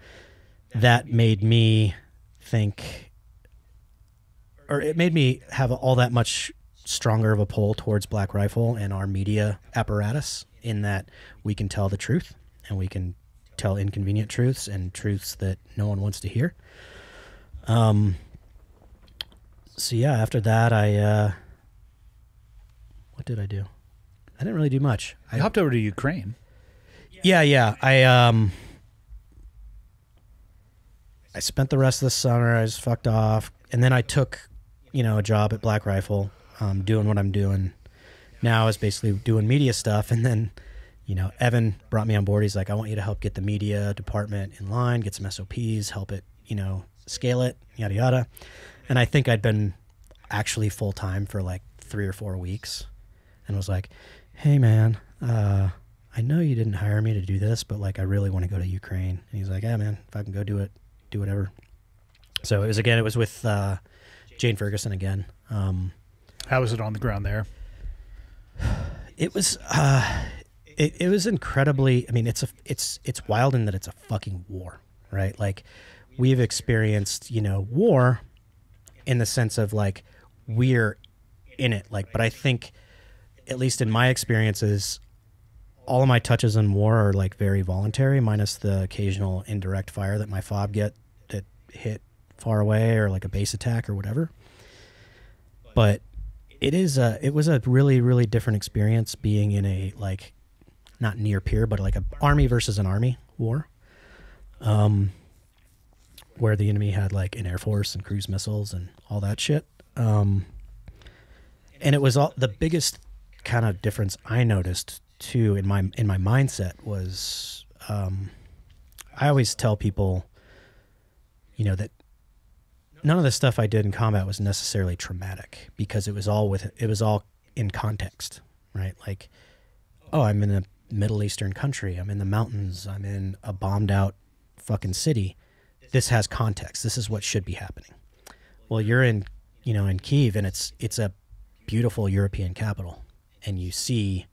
that made me think, or it made me have all that much stronger of a pull towards Black Rifle and our media apparatus, in that we can tell the truth and we can tell inconvenient truths and truths that no one wants to hear. So yeah, after that, what did I do? I didn't really do much. I hopped over to Ukraine. Yeah. I spent the rest of the summer, I was fucked off, and then I took, a job at Black Rifle, doing what I'm doing now. I was basically doing media stuff, and then, Evan brought me on board. He's like, I want you to help get the media department in line, get some SOPs, help it, scale it, yada, yada. And I think I'd been actually full-time for like 3 or 4 weeks, and was like, hey man, I know you didn't hire me to do this, but like, I really want to go to Ukraine. And he's like, yeah man, if I can go do it, do whatever. So it was with Jane Ferguson again. How was it on the ground there? It it was incredibly. I mean, it's wild in that it's a fucking war, right? Like, we've experienced, war in the sense of like we're in it. Like, but I think, at least in my experiences, all of my touches in war are like very voluntary, minus the occasional indirect fire that my fob get that hit far away, or like a base attack or whatever. But it was a really, really different experience being in a, like, not near peer, but like a army versus an army war, where the enemy had like an air force and cruise missiles and all that shit. And it was all the biggest kind of difference I noticed too in my mindset was, I always tell people, that none of the stuff I did in combat was necessarily traumatic, because it was all in context, right? Like, oh, I'm in a Middle Eastern country. I'm in the mountains. I'm in a bombed out fucking city. This has context. This is what should be happening. Well, you're in Kyiv, and it's a beautiful European capital, and you see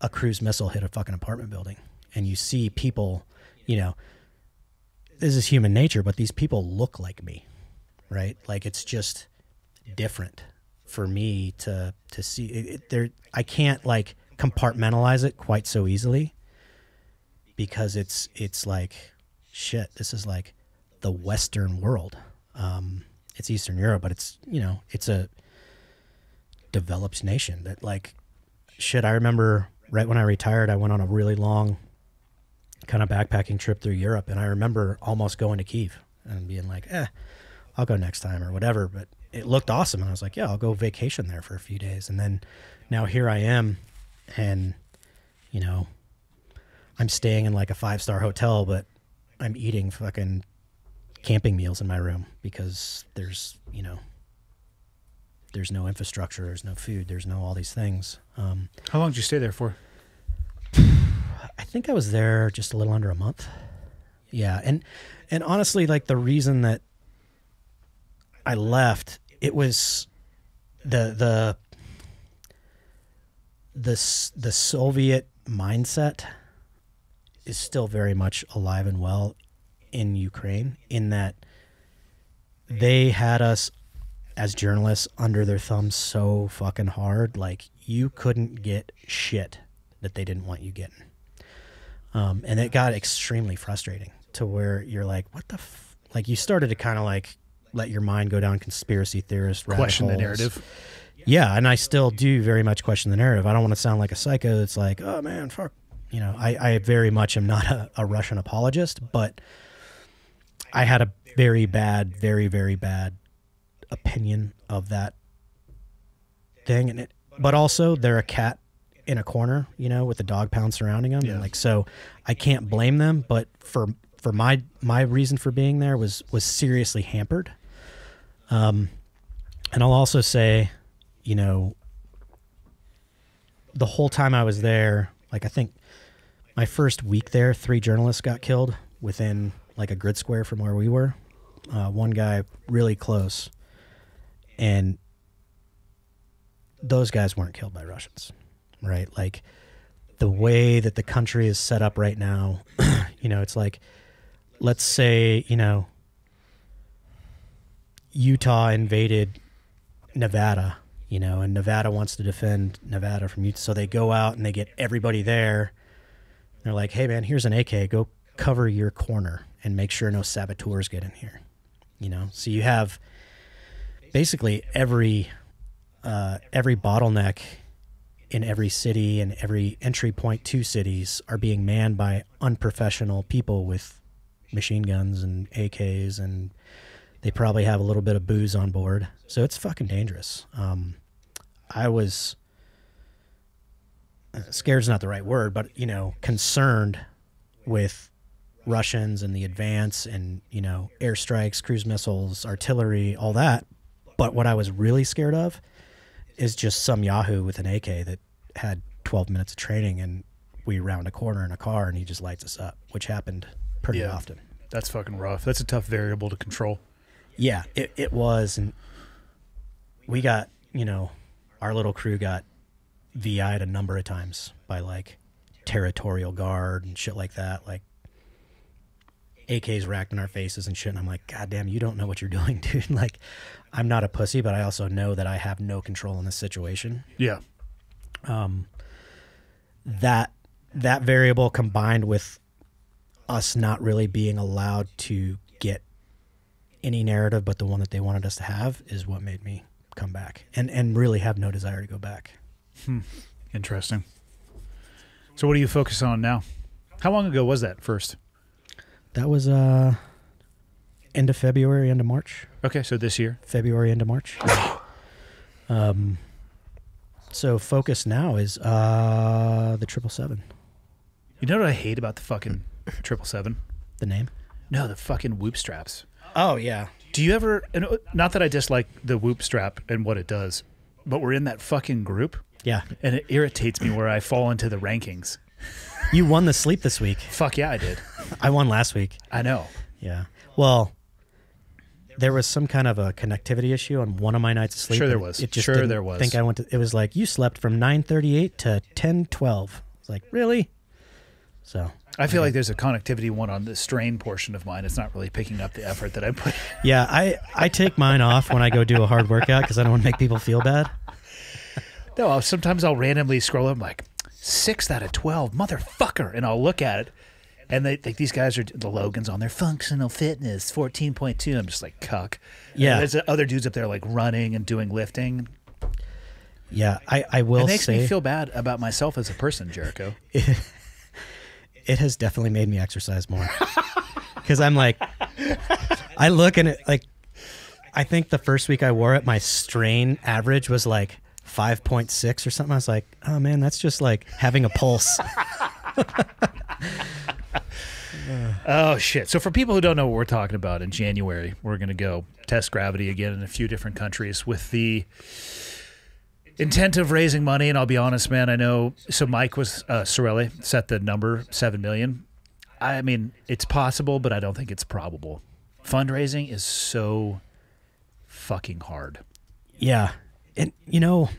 a cruise missile hit a fucking apartment building, and you see people, this is human nature, but these people look like me, right? Like, it's just different for me to see it. I can't like compartmentalize it quite so easily, because it's like, shit, this is like the Western world. It's Eastern Europe, but it's a developed nation that, like, shit. I remember right when I retired, I went on a really long kind of backpacking trip through Europe, and I remember almost going to Kyiv and being like, I'll go next time or whatever. But it looked awesome, and I was like, yeah, I'll go vacation there for a few days. And then now here I am, and I'm staying in like a 5-star hotel, but I'm eating fucking camping meals in my room because there's no infrastructure, there's no food, there's no all these things. How long did you stay there for? I think I was there just a little under a month. Yeah, and honestly, like, the reason that I left, it was the Soviet mindset is still very much alive and well in Ukraine, in that they had us as journalists under their thumbs so fucking hard. Like, you couldn't get shit that they didn't want you getting. And it got extremely frustrating to where you're like, what the like, you started to kind of like let your mind go down conspiracy theorist rabbit Question the holes. narrative. Yeah, and I still do very much question the narrative. I don't want to sound like a psycho. It's like, oh man, fuck. I very much am not a Russian apologist, but I had a very bad, very, very bad opinion of that thing. But also, they're a cat in a corner, with the dog pound surrounding them. Yeah. And like, so I can't blame them, but for my reason for being there was seriously hampered. And I'll also say, the whole time I was there, like, I think my first week there, 3 journalists got killed within like a grid square from where we were. One guy really close, and those guys weren't killed by Russians, right? Like, the way that the country is set up right now, it's like, let's say, Utah invaded Nevada, and Nevada wants to defend Nevada from Utah. So they go out and they get everybody there. They're like, hey man, here's an AK, go cover your corner and make sure no saboteurs get in here. So you have basically every bottleneck in every city and every entry point to cities are being manned by unprofessional people with machine guns and AKs, and they probably have a little bit of booze on board. So it's fucking dangerous. I was scared's not the right word, but, concerned with Russians and the advance and, airstrikes, cruise missiles, artillery, all that. But what I was really scared of is just some Yahoo with an AK that had 12 minutes of training, and we round a corner in a car and he just lights us up, which happened pretty often. That's fucking rough. That's a tough variable to control. Yeah, it was. And we got, our little crew got VI'd a number of times by like territorial guard and shit like that, like AKs racked in our faces and shit. And I'm like, God damn, you don't know what you're doing, dude. Like, I'm not a pussy, but I also know that I have no control in this situation. Yeah. That variable combined with us not really being allowed to get any narrative but the one that they wanted us to have is what made me come back and really have no desire to go back. Interesting. So what are you focused on now? How long ago was that first? That was end of February, end of March. Okay, so this year. February, end of March. So focus now is the 777. You know what I hate about the fucking 777? The name? No, the fucking whoop straps. Oh, yeah. Do you ever, and not that I dislike the whoop strap and what it does, but we're in that fucking group, Yeah. and it irritates me where I fall into the rankings. You won the sleep this week. Fuck yeah, I did. I won last week. I know. Yeah. Well, there was some kind of a connectivity issue on one of my nights of sleep. Sure there and was. It just Sure didn't there was. think I went to, it was like, you slept from 9:38 to 10:12. It's like, really? So. I feel like there's a connectivity one on the strain portion of mine. It's not really picking up the effort that I put. Yeah, I take mine off when I go do a hard workout because I don't want to make people feel bad. No, sometimes I'll randomly scroll up like 6 out of 12, motherfucker, and I'll look at it, and they think these guys are the Logans on their functional fitness 14.2. I'm just like cuck. Yeah. And there's other dudes up there like running and doing lifting. Yeah, I will It makes say me feel bad about myself as a person, Jericho. it has definitely made me exercise more because I'm like, I look and it like, I think the first week I wore it, my strain average was like 5.6 or something. I was like, oh man, that's just like having a pulse. Oh shit! So for people who don't know what we're talking about, in January we're going to go test gravity again in a few different countries with the intent of raising money. And I'll be honest, man, I know. So Mike was Sorelli set the number 7 million. I mean, it's possible, but I don't think it's probable. Fundraising is so fucking hard. Yeah. And you know,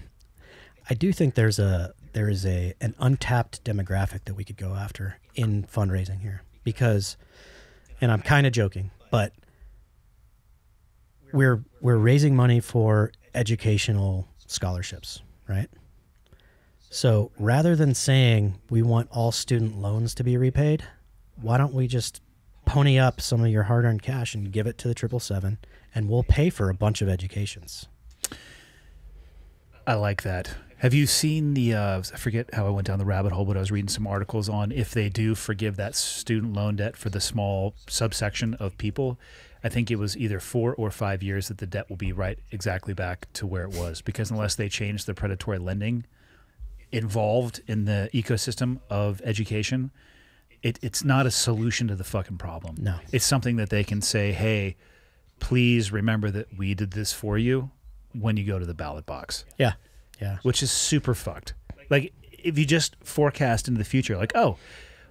I do think there is an untapped demographic that we could go after in fundraising here because, and I'm kind of joking, but we're raising money for educational scholarships, right? So rather than saying we want all student loans to be repaid, why don't we just pony up some of your hard-earned cash and give it to the 777 and we'll pay for a bunch of educations. I like that. Have you seen the, I forget how I went down the rabbit hole, but I was reading some articles on if they do forgive that student loan debt for the small subsection of people, I think it was either 4 or 5 years that the debt will be right exactly back to where it was. Because unless they change the predatory lending involved in the ecosystem of education, it's not a solution to the fucking problem. No. It's something that they can say, hey, please remember that we did this for you when you go to the ballot box. Yeah. Yeah. Which is super fucked. Like, if you just forecast into the future, like, oh,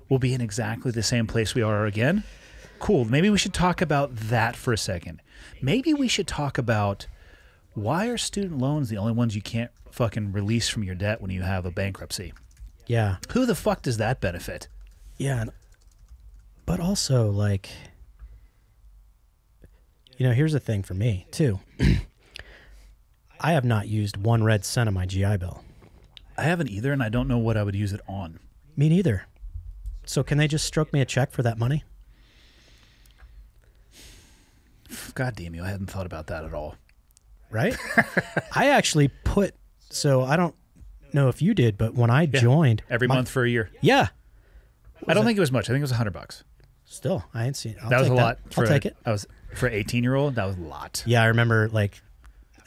we'll be in exactly the same place we are again. Cool. Maybe we should talk about that for a second. Maybe we should talk about why are student loans the only ones you can't fucking release from your debt when you have a bankruptcy? Yeah. Who the fuck does that benefit? Yeah. But also, like, you know, here's the thing for me, too. I have not used 1 red cent of my GI Bill. I haven't either, and I don't know what I would use it on. Me neither. So can they just stroke me a check for that money? God damn you, I hadn't thought about that at all. Right? I actually put, so I don't know if you did, but when I joined. Every month for a year. Yeah. I don't think it was much. I think it was $100. Still, I ain't seen it. That was a lot. I'll take it. I was for 18-year-old. That was a lot. Yeah, I remember like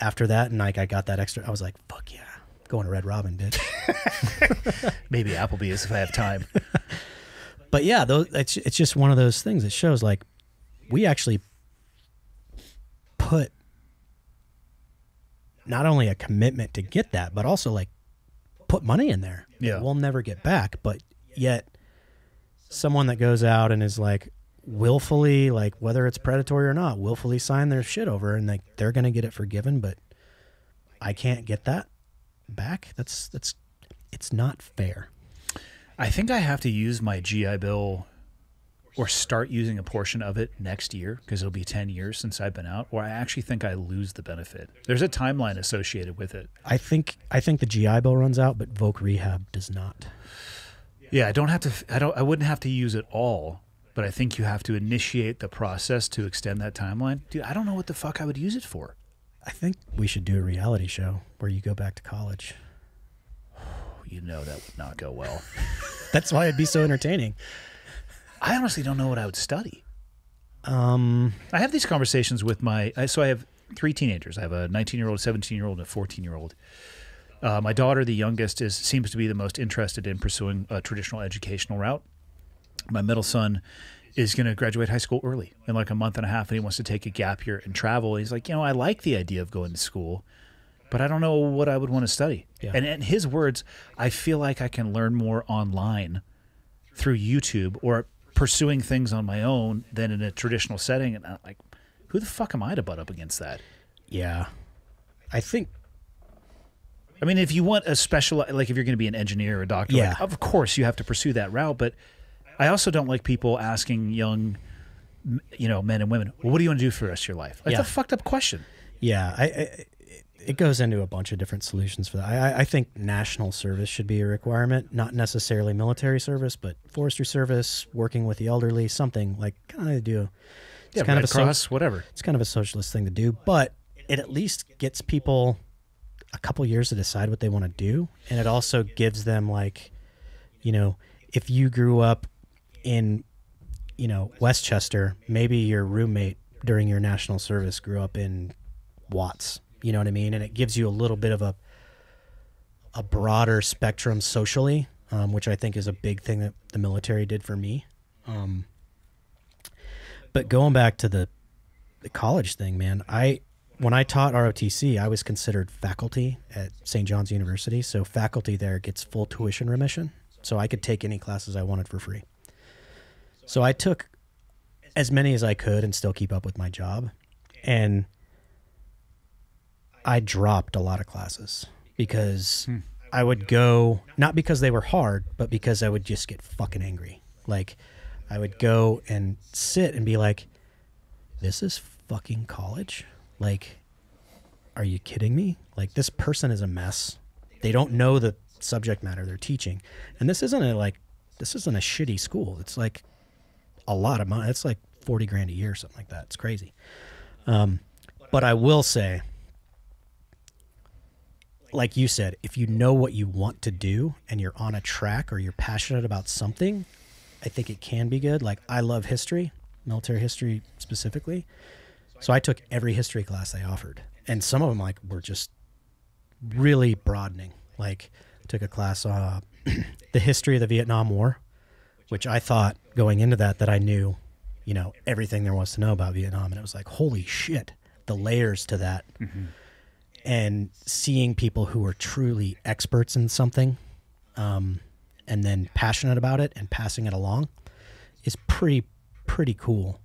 after that, and like I got that extra. I was like, "Fuck yeah, going to Red Robin, bitch." Maybe Applebee's if I have time. But yeah, it's just one of those things that shows like we actually put not only a commitment to get that, but also like put money in there. Yeah, that we'll never get back. But yet, someone that goes out and is like willfully, like whether it's predatory or not, willfully sign their shit over, and like they're gonna get it forgiven, but I can't get that back. That's it's not fair. I think I have to use my GI Bill or start using a portion of it next year because it'll be 10 years since I've been out, or I actually think I lose the benefit. There's a timeline associated with it. I think the GI Bill runs out, but Voc Rehab does not. Yeah, I wouldn't have to use it all, but I think you have to initiate the process to extend that timeline. Dude, I don't know what the fuck I would use it for. I think we should do a reality show where you go back to college. You know that would not go well. That's why it'd be so entertaining. I honestly don't know what I would study. I have these conversations with so I have 3 teenagers. I have a 19-year-old, 17-year-old, and a 14-year-old. My daughter, the youngest, seems to be the most interested in pursuing a traditional educational route. My middle son is going to graduate high school early in like a month and a half, and he wants to take a gap year and travel. He's like, I like the idea of going to school, but I don't know what I would want to study. Yeah. And in his words, I feel like I can learn more online through YouTube or pursuing things on my own than in a traditional setting. And I'm like, who the fuck am I to butt up against that? Yeah. I mean, if you want a special, like if you're going to be an engineer or a doctor, Yeah. like, of course you have to pursue that route. But I also don't like people asking young, men and women, well, what do you want to do for the rest of your life? That's Yeah. a fucked up question. Yeah, it goes into a bunch of different solutions for that. I think national service should be a requirement, not necessarily military service, but forestry service, working with the elderly, something like kind of do. It's Yeah, kind Red of Cross, whatever. It's kind of a socialist thing to do, but it at least gets people a couple years to decide what they want to do, and it also gives them like, if you grew up in, Westchester, maybe your roommate during your national service grew up in Watts. You know what I mean? And it gives you a little bit of a broader spectrum socially, which I think is a big thing that the military did for me. But going back to the college thing, man, when I taught ROTC, I was considered faculty at St. John's University. So faculty there gets full tuition remission. So I could take any classes I wanted for free. So I took as many as I could and still keep up with my job. And I dropped a lot of classes because I would go, not because they were hard, but because I would just get fucking angry. Like, I would go and sit and be like, this is fucking college? Like, are you kidding me? Like, this person is a mess. They don't know the subject matter they're teaching. And this isn't a shitty school. It's like a lot of money. It's like $40,000 a year or something like that. It's crazy. But I will say, like you said, if you know what you want to do and you're on a track or you're passionate about something, I think it can be good. Like, I love history, military history specifically. So I took every history class they offered. And some of them were just really broadening. Like, I took a class on the history of the Vietnam War, which I thought going into that I knew, everything there was to know about Vietnam. And it was like, holy shit, the layers to that. Mm-hmm. And seeing people who are truly experts in something, and then passionate about it and passing it along is pretty cool.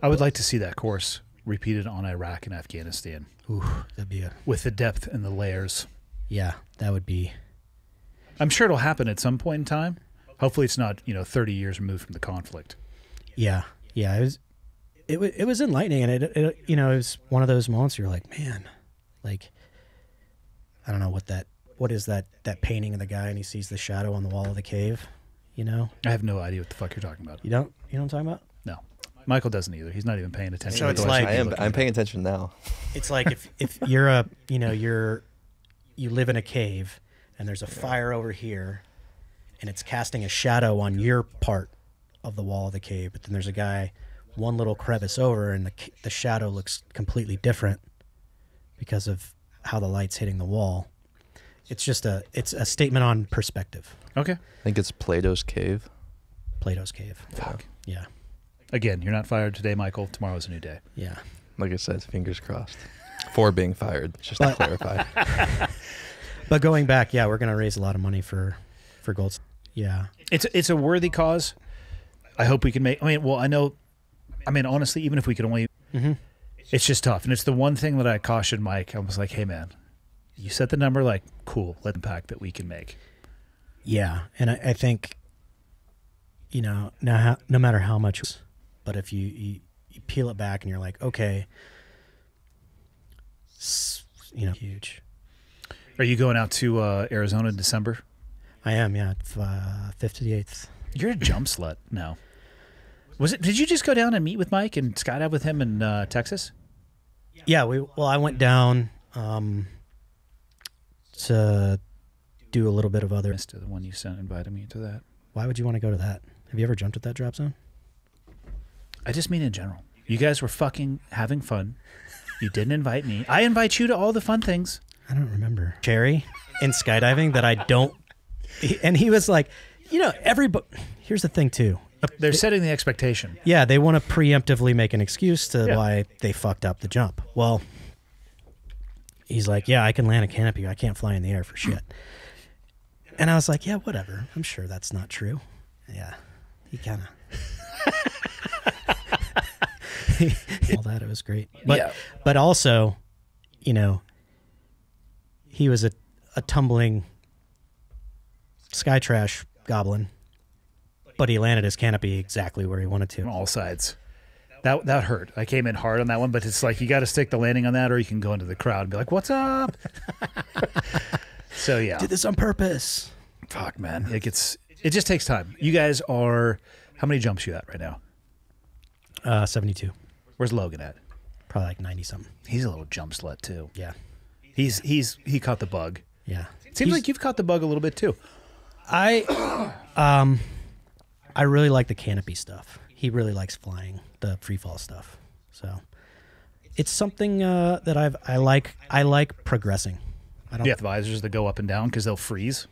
I would like to see that course repeated on Iraq and Afghanistan. Ooh, that'd be with the depth and the layers. Yeah, that would be. I'm sure it'll happen at some point in time. Hopefully it's not, 30 years removed from the conflict. Yeah. It was enlightening, and it was one of those moments where you're like, man, like, I don't know what is that painting of the guy and he sees the shadow on the wall of the cave, I have no idea what the fuck you're talking about. You know what I'm talking about? No. Michael doesn't either. He's not even paying attention. So it's like, I'm paying attention now. It's like if you're you live in a cave and there's a fire over here and it's casting a shadow on your part of the wall of the cave, but then there's a guy one little crevice over and the shadow looks completely different because of how the light's hitting the wall. It's just a statement on perspective. Okay. I think it's Plato's Cave. Plato's Cave. Fuck. Yeah. Again, you're not fired today, Michael. Tomorrow's a new day. Yeah. Like I said, fingers crossed. For being fired, just to clarify. But going back, yeah, we're going to raise a lot of money for Gold. Yeah. It's a worthy cause. I hope we can make. Honestly, even if we could only, it's just tough, and it's the one thing that I cautioned Mike. I was like, hey man, You set the number like, cool, let the impact that we can make. Yeah, and I think, you know, no matter how much, but if you peel it back and you're like, okay, you know, huge. Are you going out to Arizona in December? I am, yeah, 5th to the 8th. You're a jump slut now. Did you just go down and meet with Mike and skydive with him in Texas? Yeah, I went down to do a little bit of other. Missed the one you sent, invited me to that. Why would you want to go to that? Have you ever jumped at that drop zone? I just mean in general. You guys were fucking having fun. You didn't invite me. I invite you to all the fun things. I don't remember. Cherry in skydiving that I don't. And he was like, you know, everybody. Here's the thing, too. They're setting the expectation. Yeah, they want to preemptively make an excuse to Yeah. why they fucked up the jump. Well, he's like, yeah, I can land a canopy. I can't fly in the air for shit. And I was like, yeah, whatever. I'm sure that's not true. Yeah, he kind of. All that, it was great. But, Yeah. but also, you know, he was a tumbling sky trash goblin, but he landed his canopy exactly where he wanted to. On all sides. That hurt. I came in hard on that one, but it's like you got to stick the landing on that, or you can go into the crowd and be like, "What's up?" So yeah, Did this on purpose. fuck, man. It just takes time. You guys are how many jumps you at right now? 72. Where's Logan at? Probably like 90 something. He's a little jump slut too. Yeah. He caught the bug. Yeah. Seems like you've caught the bug a little bit too. I really like the canopy stuff. He really likes flying, the free fall stuff. So it's something that I like progressing. I don't. Yeah, visors that go up and down because they'll freeze.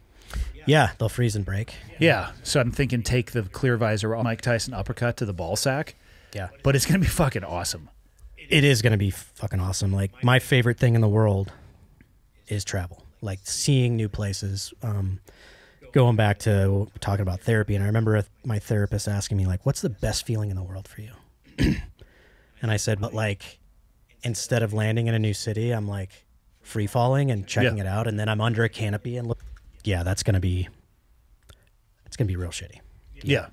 Yeah, they'll freeze and break. Yeah, so I'm thinking take the clear visor Mike Tyson uppercut to the ball sack, Yeah. but it's gonna be fucking awesome. It is going to be fucking awesome. Like, my favorite thing in the world is travel. Like, seeing new places. Going back to talking about therapy, and I remember my therapist asking me, like, what's the best feeling in the world for you? And I said, but, like, instead of landing in a new city, I'm, like, free falling and checking it out, and then I'm under a canopy and look. Yeah, it's going to be real shitty. Yeah.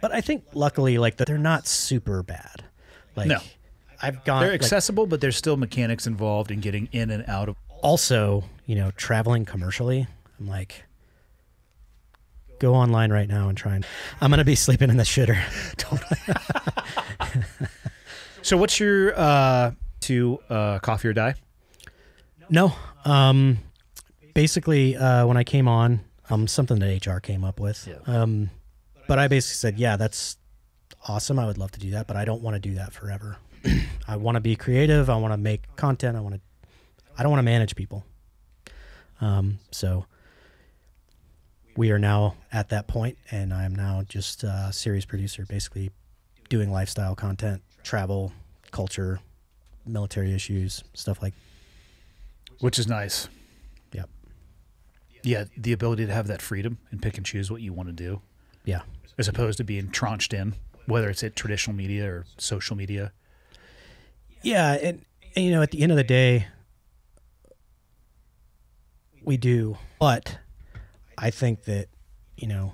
But I think, luckily, like, they're not super bad. Like, No. I've gone. They're like, accessible, but there's still mechanics involved in getting in and out of. also, you know, traveling commercially, I'm like, go online right now and try and. I'm going to be sleeping in the shitter. So what's your coffee or die? No. Basically, when I came on, something that HR came up with. Yeah. But I basically said, yeah, that's awesome. I would love to do that, but I don't want to do that forever. I want to be creative. I want to make content. I don't want to manage people. So we are now at that point, and I'm now just a series producer, basically doing lifestyle content, travel, culture, military issues, stuff like. Which is nice. Yep. Yeah, the ability to have that freedom and pick and choose what you want to do, Yeah. as opposed to being tranched in, whether it's at traditional media or social media. Yeah, and you know, at the end of the day, we do. But I think that, you know,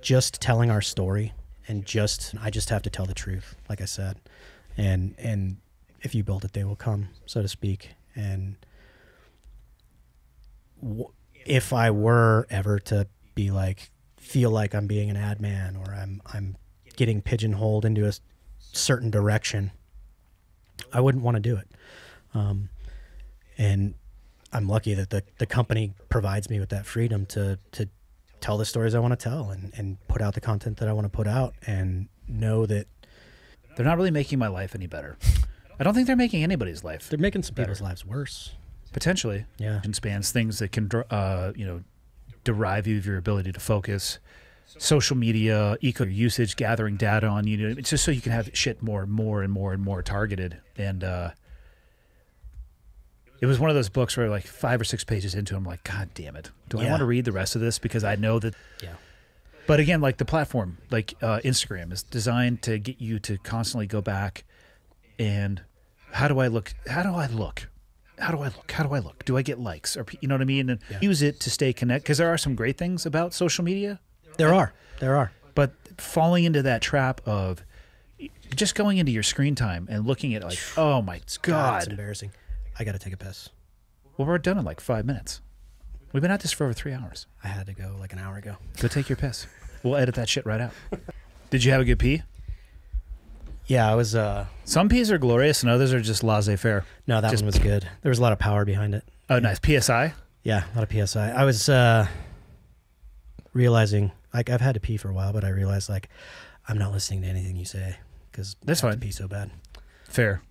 just telling our story and I just have to tell the truth, like I said, and if you build it, they will come, so to speak. And if I were ever to be like, feel like I'm being an ad man or I'm getting pigeonholed into a certain direction, I wouldn't want to do it. And I'm lucky that the company provides me with that freedom to tell the stories I want to tell and put out the content that I want to put out and know that They're not really making my life any better. I don't think they're making anybody's life they're making some people's lives worse. potentially. Yeah. And spans things that can, derive you of your ability to focus. Social media, eco usage, gathering data on you. It's just so you can have shit more and more targeted. And it was one of those books where like 5 or 6 pages into it, I'm like, God damn it. Do I Yeah. want to read the rest of this? Because I know that. Yeah. But again, like the platform, like Instagram is designed to get you to constantly go back and how do I look? how do I look? How do I look? Do I get likes? Or you know what I mean? And use it to stay connected, because there are some great things about social media. There are. But falling into that trap of just going into your screen time and looking at like, oh my God. It's embarrassing. I got to take a piss. Well, we're done in like 5 minutes. We've been at this for over 3 hours. I had to go like an hour ago. Go take your piss. We'll edit that shit right out. Did you have a good pee? Yeah, I was. Some pees are glorious and others are just laissez-faire. No, that Just- one was good. There was a lot of power behind it. Oh, nice. PSI? Yeah, a lot of PSI. I was realizing, like, I've had to pee for a while, but I realized, like, I'm not listening to anything you say because That's I have fine. to pee so bad. Fair.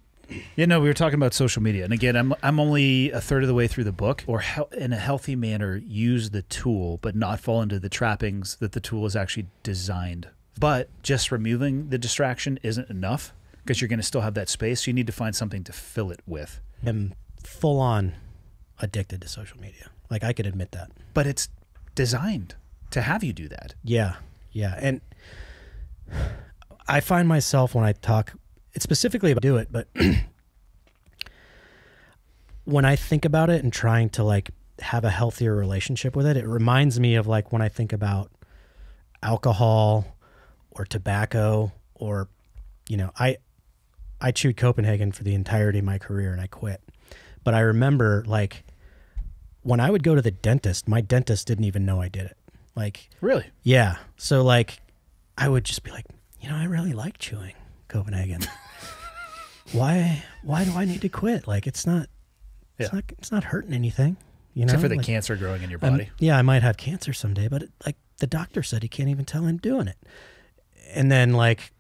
Yeah, no, we were talking about social media. And again, I'm only a third of the way through the book. Or in a healthy manner, use the tool, but not fall into the trappings that the tool is actually designed. But just removing the distraction isn't enough, because you're going to still have that space. So you need to find something to fill it with. I'm full on addicted to social media. Like, I could admit that. But it's designed to have you do that. Yeah. And I find myself when I talk, it's specifically about do it, but when I think about it and trying to like have a healthier relationship with it, it reminds me of like when I think about alcohol or tobacco, or, you know, I chewed Copenhagen for the entirety of my career and I quit. But I remember, like, when I would go to the dentist, my dentist didn't even know I did it. Like, Really? yeah. So, like, I would just be like, you know, I really like chewing Copenhagen. Why do I need to quit? Like, it's not hurting anything, you know? Except for the Like, cancer growing in your I'm- body. yeah, I might have cancer someday, but like the doctor said he can't even tell I'm doing it. And then, like,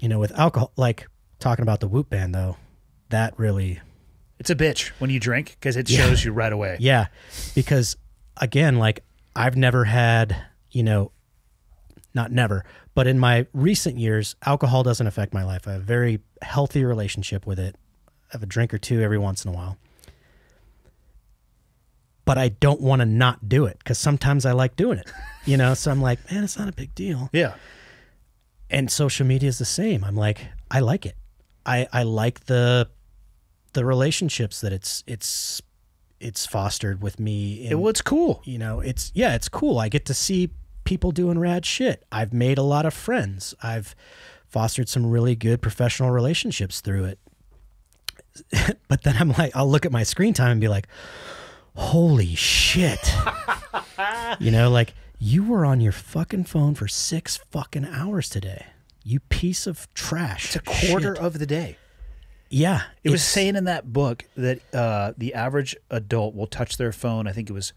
you know, with alcohol, like talking about the Whoop band though, that really, It's a bitch when you drink, because it Yeah. shows you right away. yeah, because again, like I've never had, you know, not never, but in my recent years, alcohol doesn't affect my life. I have a very healthy relationship with it. I have a drink or two every once in a while. But I don't want to not do it because sometimes I like doing it, you know? So I'm like, man, it's not a big deal. Yeah. And social media is the same. I'm like, I like it. I like the relationships that it's fostered with me. And, Well, it's cool. you know, it's cool. I get to see people doing rad shit. I've made a lot of friends. I've fostered some really good professional relationships through it. But then I'm like, I'll look at my screen time and be like, holy shit. You know, like, you were on your fucking phone for 6 fucking hours today. You piece of trash. It's a quarter shit. of the day. Yeah. It was it's- saying in that book that the average adult will touch their phone, I think it was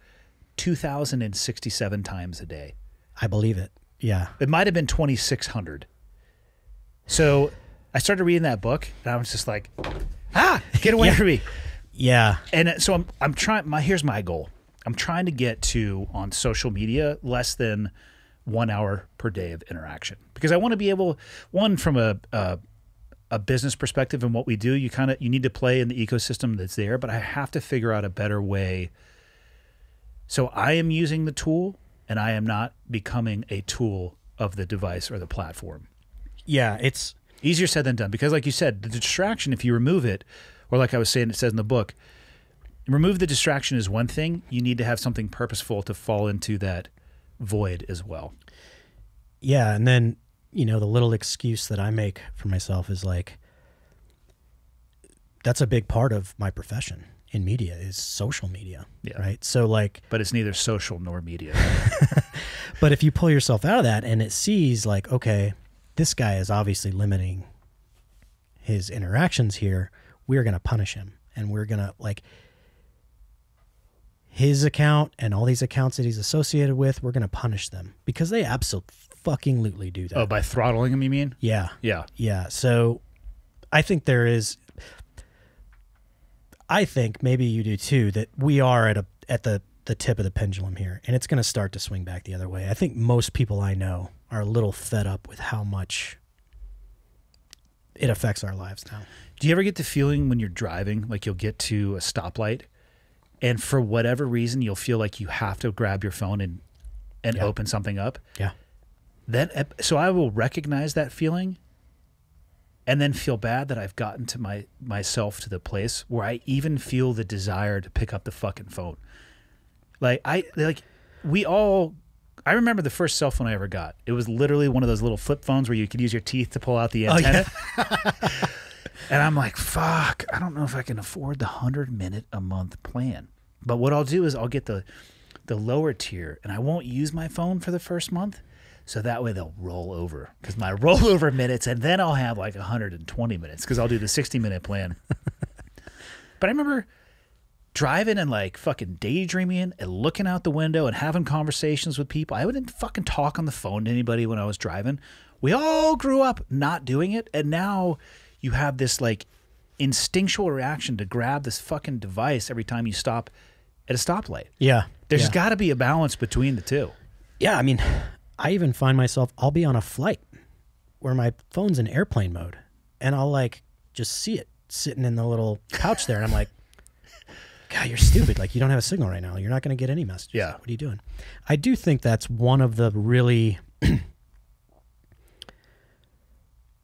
2,067 times a day. I believe it. Yeah. It might have been 2,600. So I started reading that book, and I was just like, get away Yeah. from me. Yeah. And so I'm trying. Here's my goal. I'm trying to get to, on social media, less than 1 hour per day of interaction, because I want to be able, one, from a business perspective and what we do, you need to play in the ecosystem that's there, but I have to figure out a better way. So I am using the tool, and I am not becoming a tool of the device or the platform. Yeah. It's, Easier said than done, because like you said, the distraction, if you remove it, or like I was saying, it says in the book, remove the distraction is one thing. You need to have something purposeful to fall into that void as well. yeah. And then, you know, the little excuse that I make for myself is like, that's a big part of my profession in media is social media. Yeah. Right. So like, But it's neither social nor media. but if you pull yourself out of that and it sees like, okay, this guy is obviously limiting his interactions here, we're going to punish him. And we're going to, like, his account and all these accounts that he's associated with, we're going to punish them because they absolutely do that. Oh, by throttling them, you mean? Yeah. Yeah. Yeah. So I think I think maybe you do too, that we are at the tip of the pendulum here, and it's going to start to swing back the other way. I think most people I know are a little fed up with how much it affects our lives now. Do you ever get the feeling when you're driving, like you'll get to a stoplight, and for whatever reason, you'll feel like you have to grab your phone and Yeah. open something up? Yeah. So I will recognize that feeling, and then feel bad that I've gotten to myself to the place where I even feel the desire to pick up the fucking phone. I remember the first cell phone I ever got. It was literally one of those little flip phones where you could use your teeth to pull out the antenna. Oh, yeah. And I'm like, fuck, I don't know if I can afford the 100-minute a month plan. But what I'll do is I'll get the lower tier, and I won't use my phone for the first month. So that way they'll roll over, because my rollover minutes, and then I'll have like 120 minutes because I'll do the 60-minute plan. But I remember driving and like fucking daydreaming and looking out the window and having conversations with people. I wouldn't fucking talk on the phone to anybody when I was driving. We all grew up not doing it, and now you have this like instinctual reaction to grab this fucking device every time you stop at a stoplight. Yeah. There's got to be a balance between the two. Yeah, I mean, I even find myself, I'll be on a flight where my phone's in airplane mode, and I'll like just see it sitting in the little pouch there, and I'm like, God, you're stupid. Like, you don't have a signal right now. You're not going to get any messages. Yeah. What are you doing? I do think that's one of the really...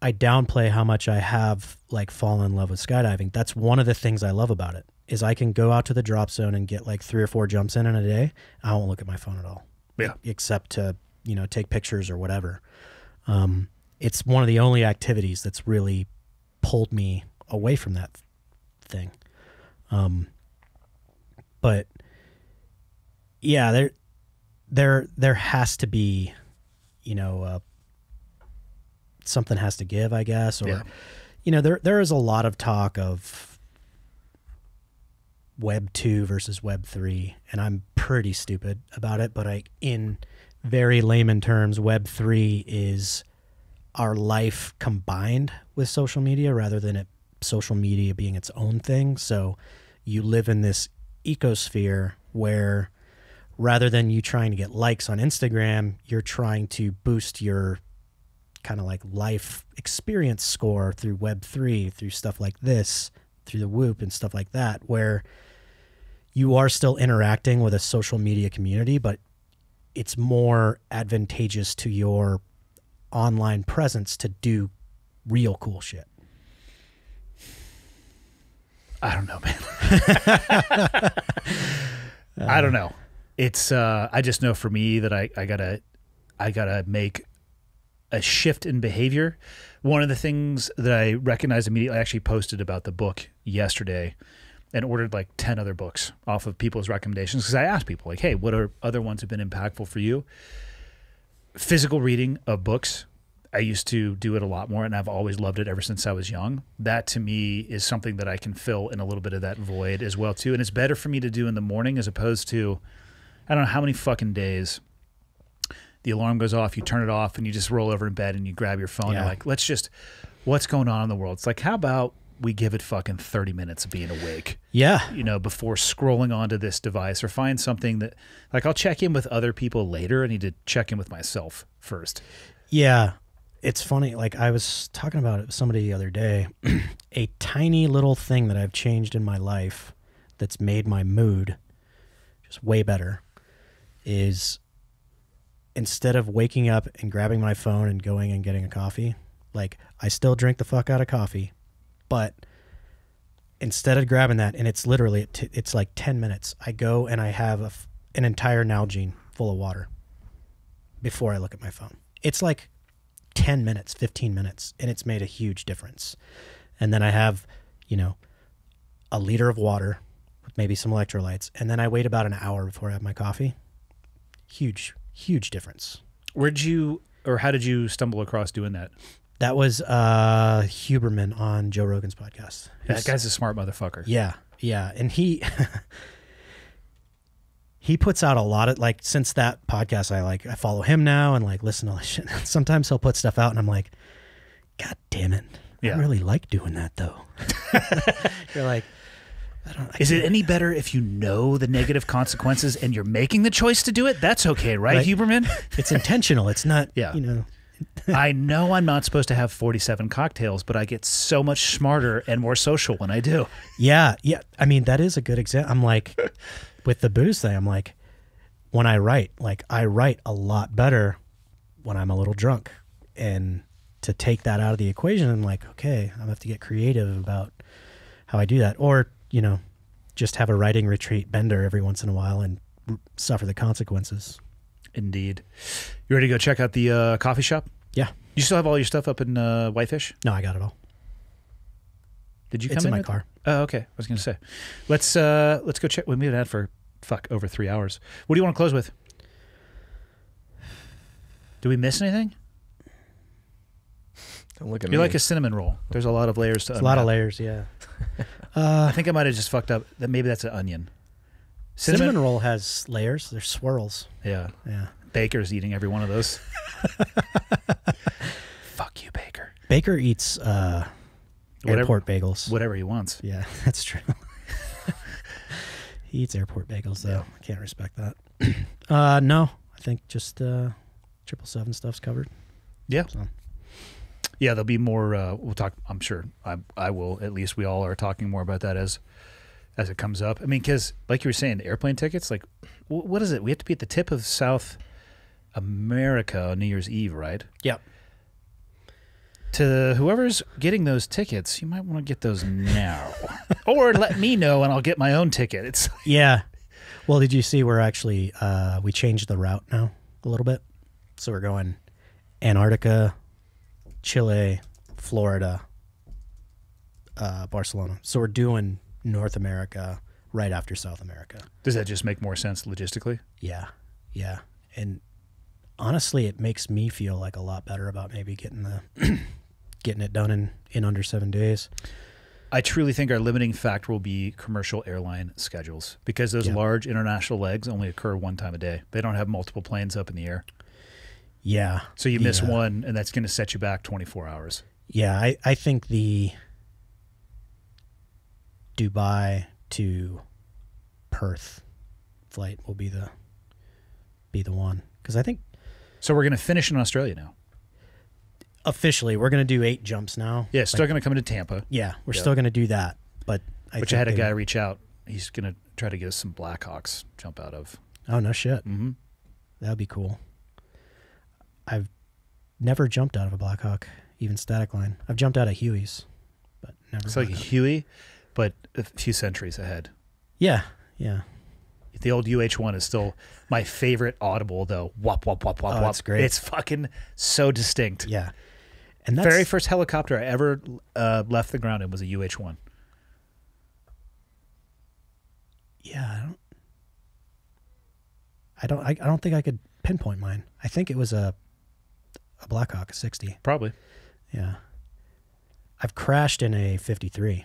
I downplay how much I have like fallen in love with skydiving. That's one of the things I love about it, is I can go out to the drop zone and get like 3 or 4 jumps in a day. I won't look at my phone at all. Yeah. Except to, take pictures or whatever. It's one of the only activities that's really pulled me away from that thing. But yeah, there has to be, something has to give, I guess. Or, there is a lot of talk of Web 2 versus Web 3, and I'm pretty stupid about it, but in very layman terms, Web 3 is our life combined with social media rather than social media being its own thing. So you live in this ecosphere where rather than you trying to get likes on Instagram, you're trying to boost your kind of like life experience score through Web3, through stuff like this, through the Whoop and stuff like that, where you are still interacting with a social media community, but it's more advantageous to your online presence to do real cool shit. I don't know, man. I don't know. It's I just know for me that I gotta make a shift in behavior. One of the things that I recognized immediately, I actually posted about the book yesterday and ordered like 10 other books off of people's recommendations, because I asked people like, hey, what are other ones have been impactful for you? Physical reading of books. I used to do it a lot more, and I've always loved it ever since I was young. That to me is something that I can fill in a little bit of that void as well too. And it's better for me to do in the morning as opposed to, I don't know how many fucking days the alarm goes off, you turn it off, and you just roll over in bed and you grab your phone. Yeah. You're like, what's going on in the world? It's like, how about we give it fucking 30 minutes of being awake? Yeah. Before scrolling onto this device, or find something that, like, I'll check in with other people later. I need to check in with myself first. Yeah. It's funny. Like, I was talking about it with somebody the other day. A tiny little thing that I've changed in my life that's made my mood just way better is, instead of waking up and grabbing my phone and going and getting a coffee, like, I still drink the fuck out of coffee, but instead of grabbing that, and it's literally, it's like 10 minutes, I go and I have an entire Nalgene full of water before I look at my phone. It's like 10 minutes, 15 minutes, and it's made a huge difference. And then I have, a liter of water with maybe some electrolytes, and then I wait about an hour before I have my coffee. Huge difference. How did you stumble across doing that? That was Huberman on Joe Rogan's podcast. That guy's a smart motherfucker. Yeah. And he puts out a lot of, like, since that podcast, I follow him now and like listen to all this shit. Sometimes he'll put stuff out and I'm like, God damn it. Yeah. I really like doing that though. You're like, Is it any better if you know the negative consequences and you're making the choice to do it? That's okay, right, Huberman? It's intentional. It's not, Yeah. I know I'm not supposed to have 47 cocktails, but I get so much smarter and more social when I do. Yeah. I mean, that is a good example. I'm like, with the booze thing, I'm like, when I write a lot better when I'm a little drunk. And to take that out of the equation. I'm like, okay, I have to get creative about how I do that, or just have a riding retreat bender every once in a while and suffer the consequences. Indeed. You ready to go check out the coffee shop? Yeah. You still have all your stuff up in Whitefish? No, I got it all. Did you It's come in my with- car. Oh, okay. I was going to say, let's go check. We made that for over 3 hours. What do you want to close with? Do we miss anything? Don't look at You're me. like a cinnamon roll. There's a lot of layers to It's a lot of unwrap. layers, yeah. I think I might have just fucked up. That maybe that's an onion. Cinnamon roll has layers. There's swirls. Yeah. Yeah. Baker's eating every one of those. Fuck you, Baker. Baker eats airport bagels. Whatever he wants. Yeah, that's true. He eats airport bagels, though. I can't respect that. No, I think just 777 stuff's covered. Yeah. So. Yeah, there'll be more. We'll talk. I'm sure. I will. At least we all are talking more about that as it comes up. I mean, because like you were saying, the airplane tickets. Like, what is it? We have to be at the tip of South America on New Year's Eve, right? Yep. To whoever's getting those tickets, you might want to get those now, or let me know and I'll get my own ticket. It's Yeah. Well, did you see we're actually we changed the route now a little bit, so we're going Antarctica, Chile, Florida, Barcelona. So we're doing North America right after South America. Does that just make more sense logistically? Yeah, yeah. And honestly, it makes me feel like a lot better about maybe getting it done in under 7 days. I truly think our limiting factor will be commercial airline schedules because those Yeah. large international legs only occur one time a day. They don't have multiple planes up in the air. Yeah. So you miss Yeah. one, and that's going to set you back 24 hours. Yeah, I think the Dubai to Perth flight will be the one, because I think So we're going to finish in Australia now. officially we're going to do 8 jumps now. Yeah, still going to come into Tampa, Yeah, we're Yeah. still going to do that, but I which think I had a they- guy reach out. He's going to try to get us some Blackhawks jump out of. Oh no shit, Mm-hmm. that'd be cool. I've never jumped out of a Blackhawk, even static line. I've jumped out of Huey's, but never. It's like a Blackhawk. Huey, but a few centuries ahead. Yeah, yeah. The old UH-1 is still my favorite audible, though. Wop, wop, wop, wop, Oh, wop. it's great. It's fucking so distinct. Yeah. And that's Very first helicopter I ever left the ground in was a UH-1. Yeah, I don't think I could pinpoint mine. I think it was a Blackhawk 60. Probably. Yeah. I've crashed in a 53.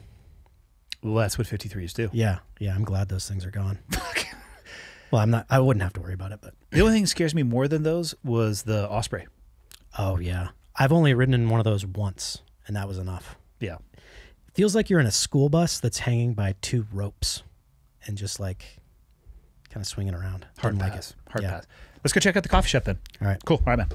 Well, that's what 53s do. Yeah. Yeah, I'm glad those things are gone. Well, I wouldn't have to worry about it, but The only thing that scares me more than those was the Osprey. oh yeah. I've only ridden in one of those once, and that was enough. Yeah. It feels like you're in a school bus that's hanging by 2 ropes and just like kind of swinging around. Hard Didn't like pass. it. Hard Yeah. pass. Let's go check out the coffee shop then. All right. Cool. All right, man.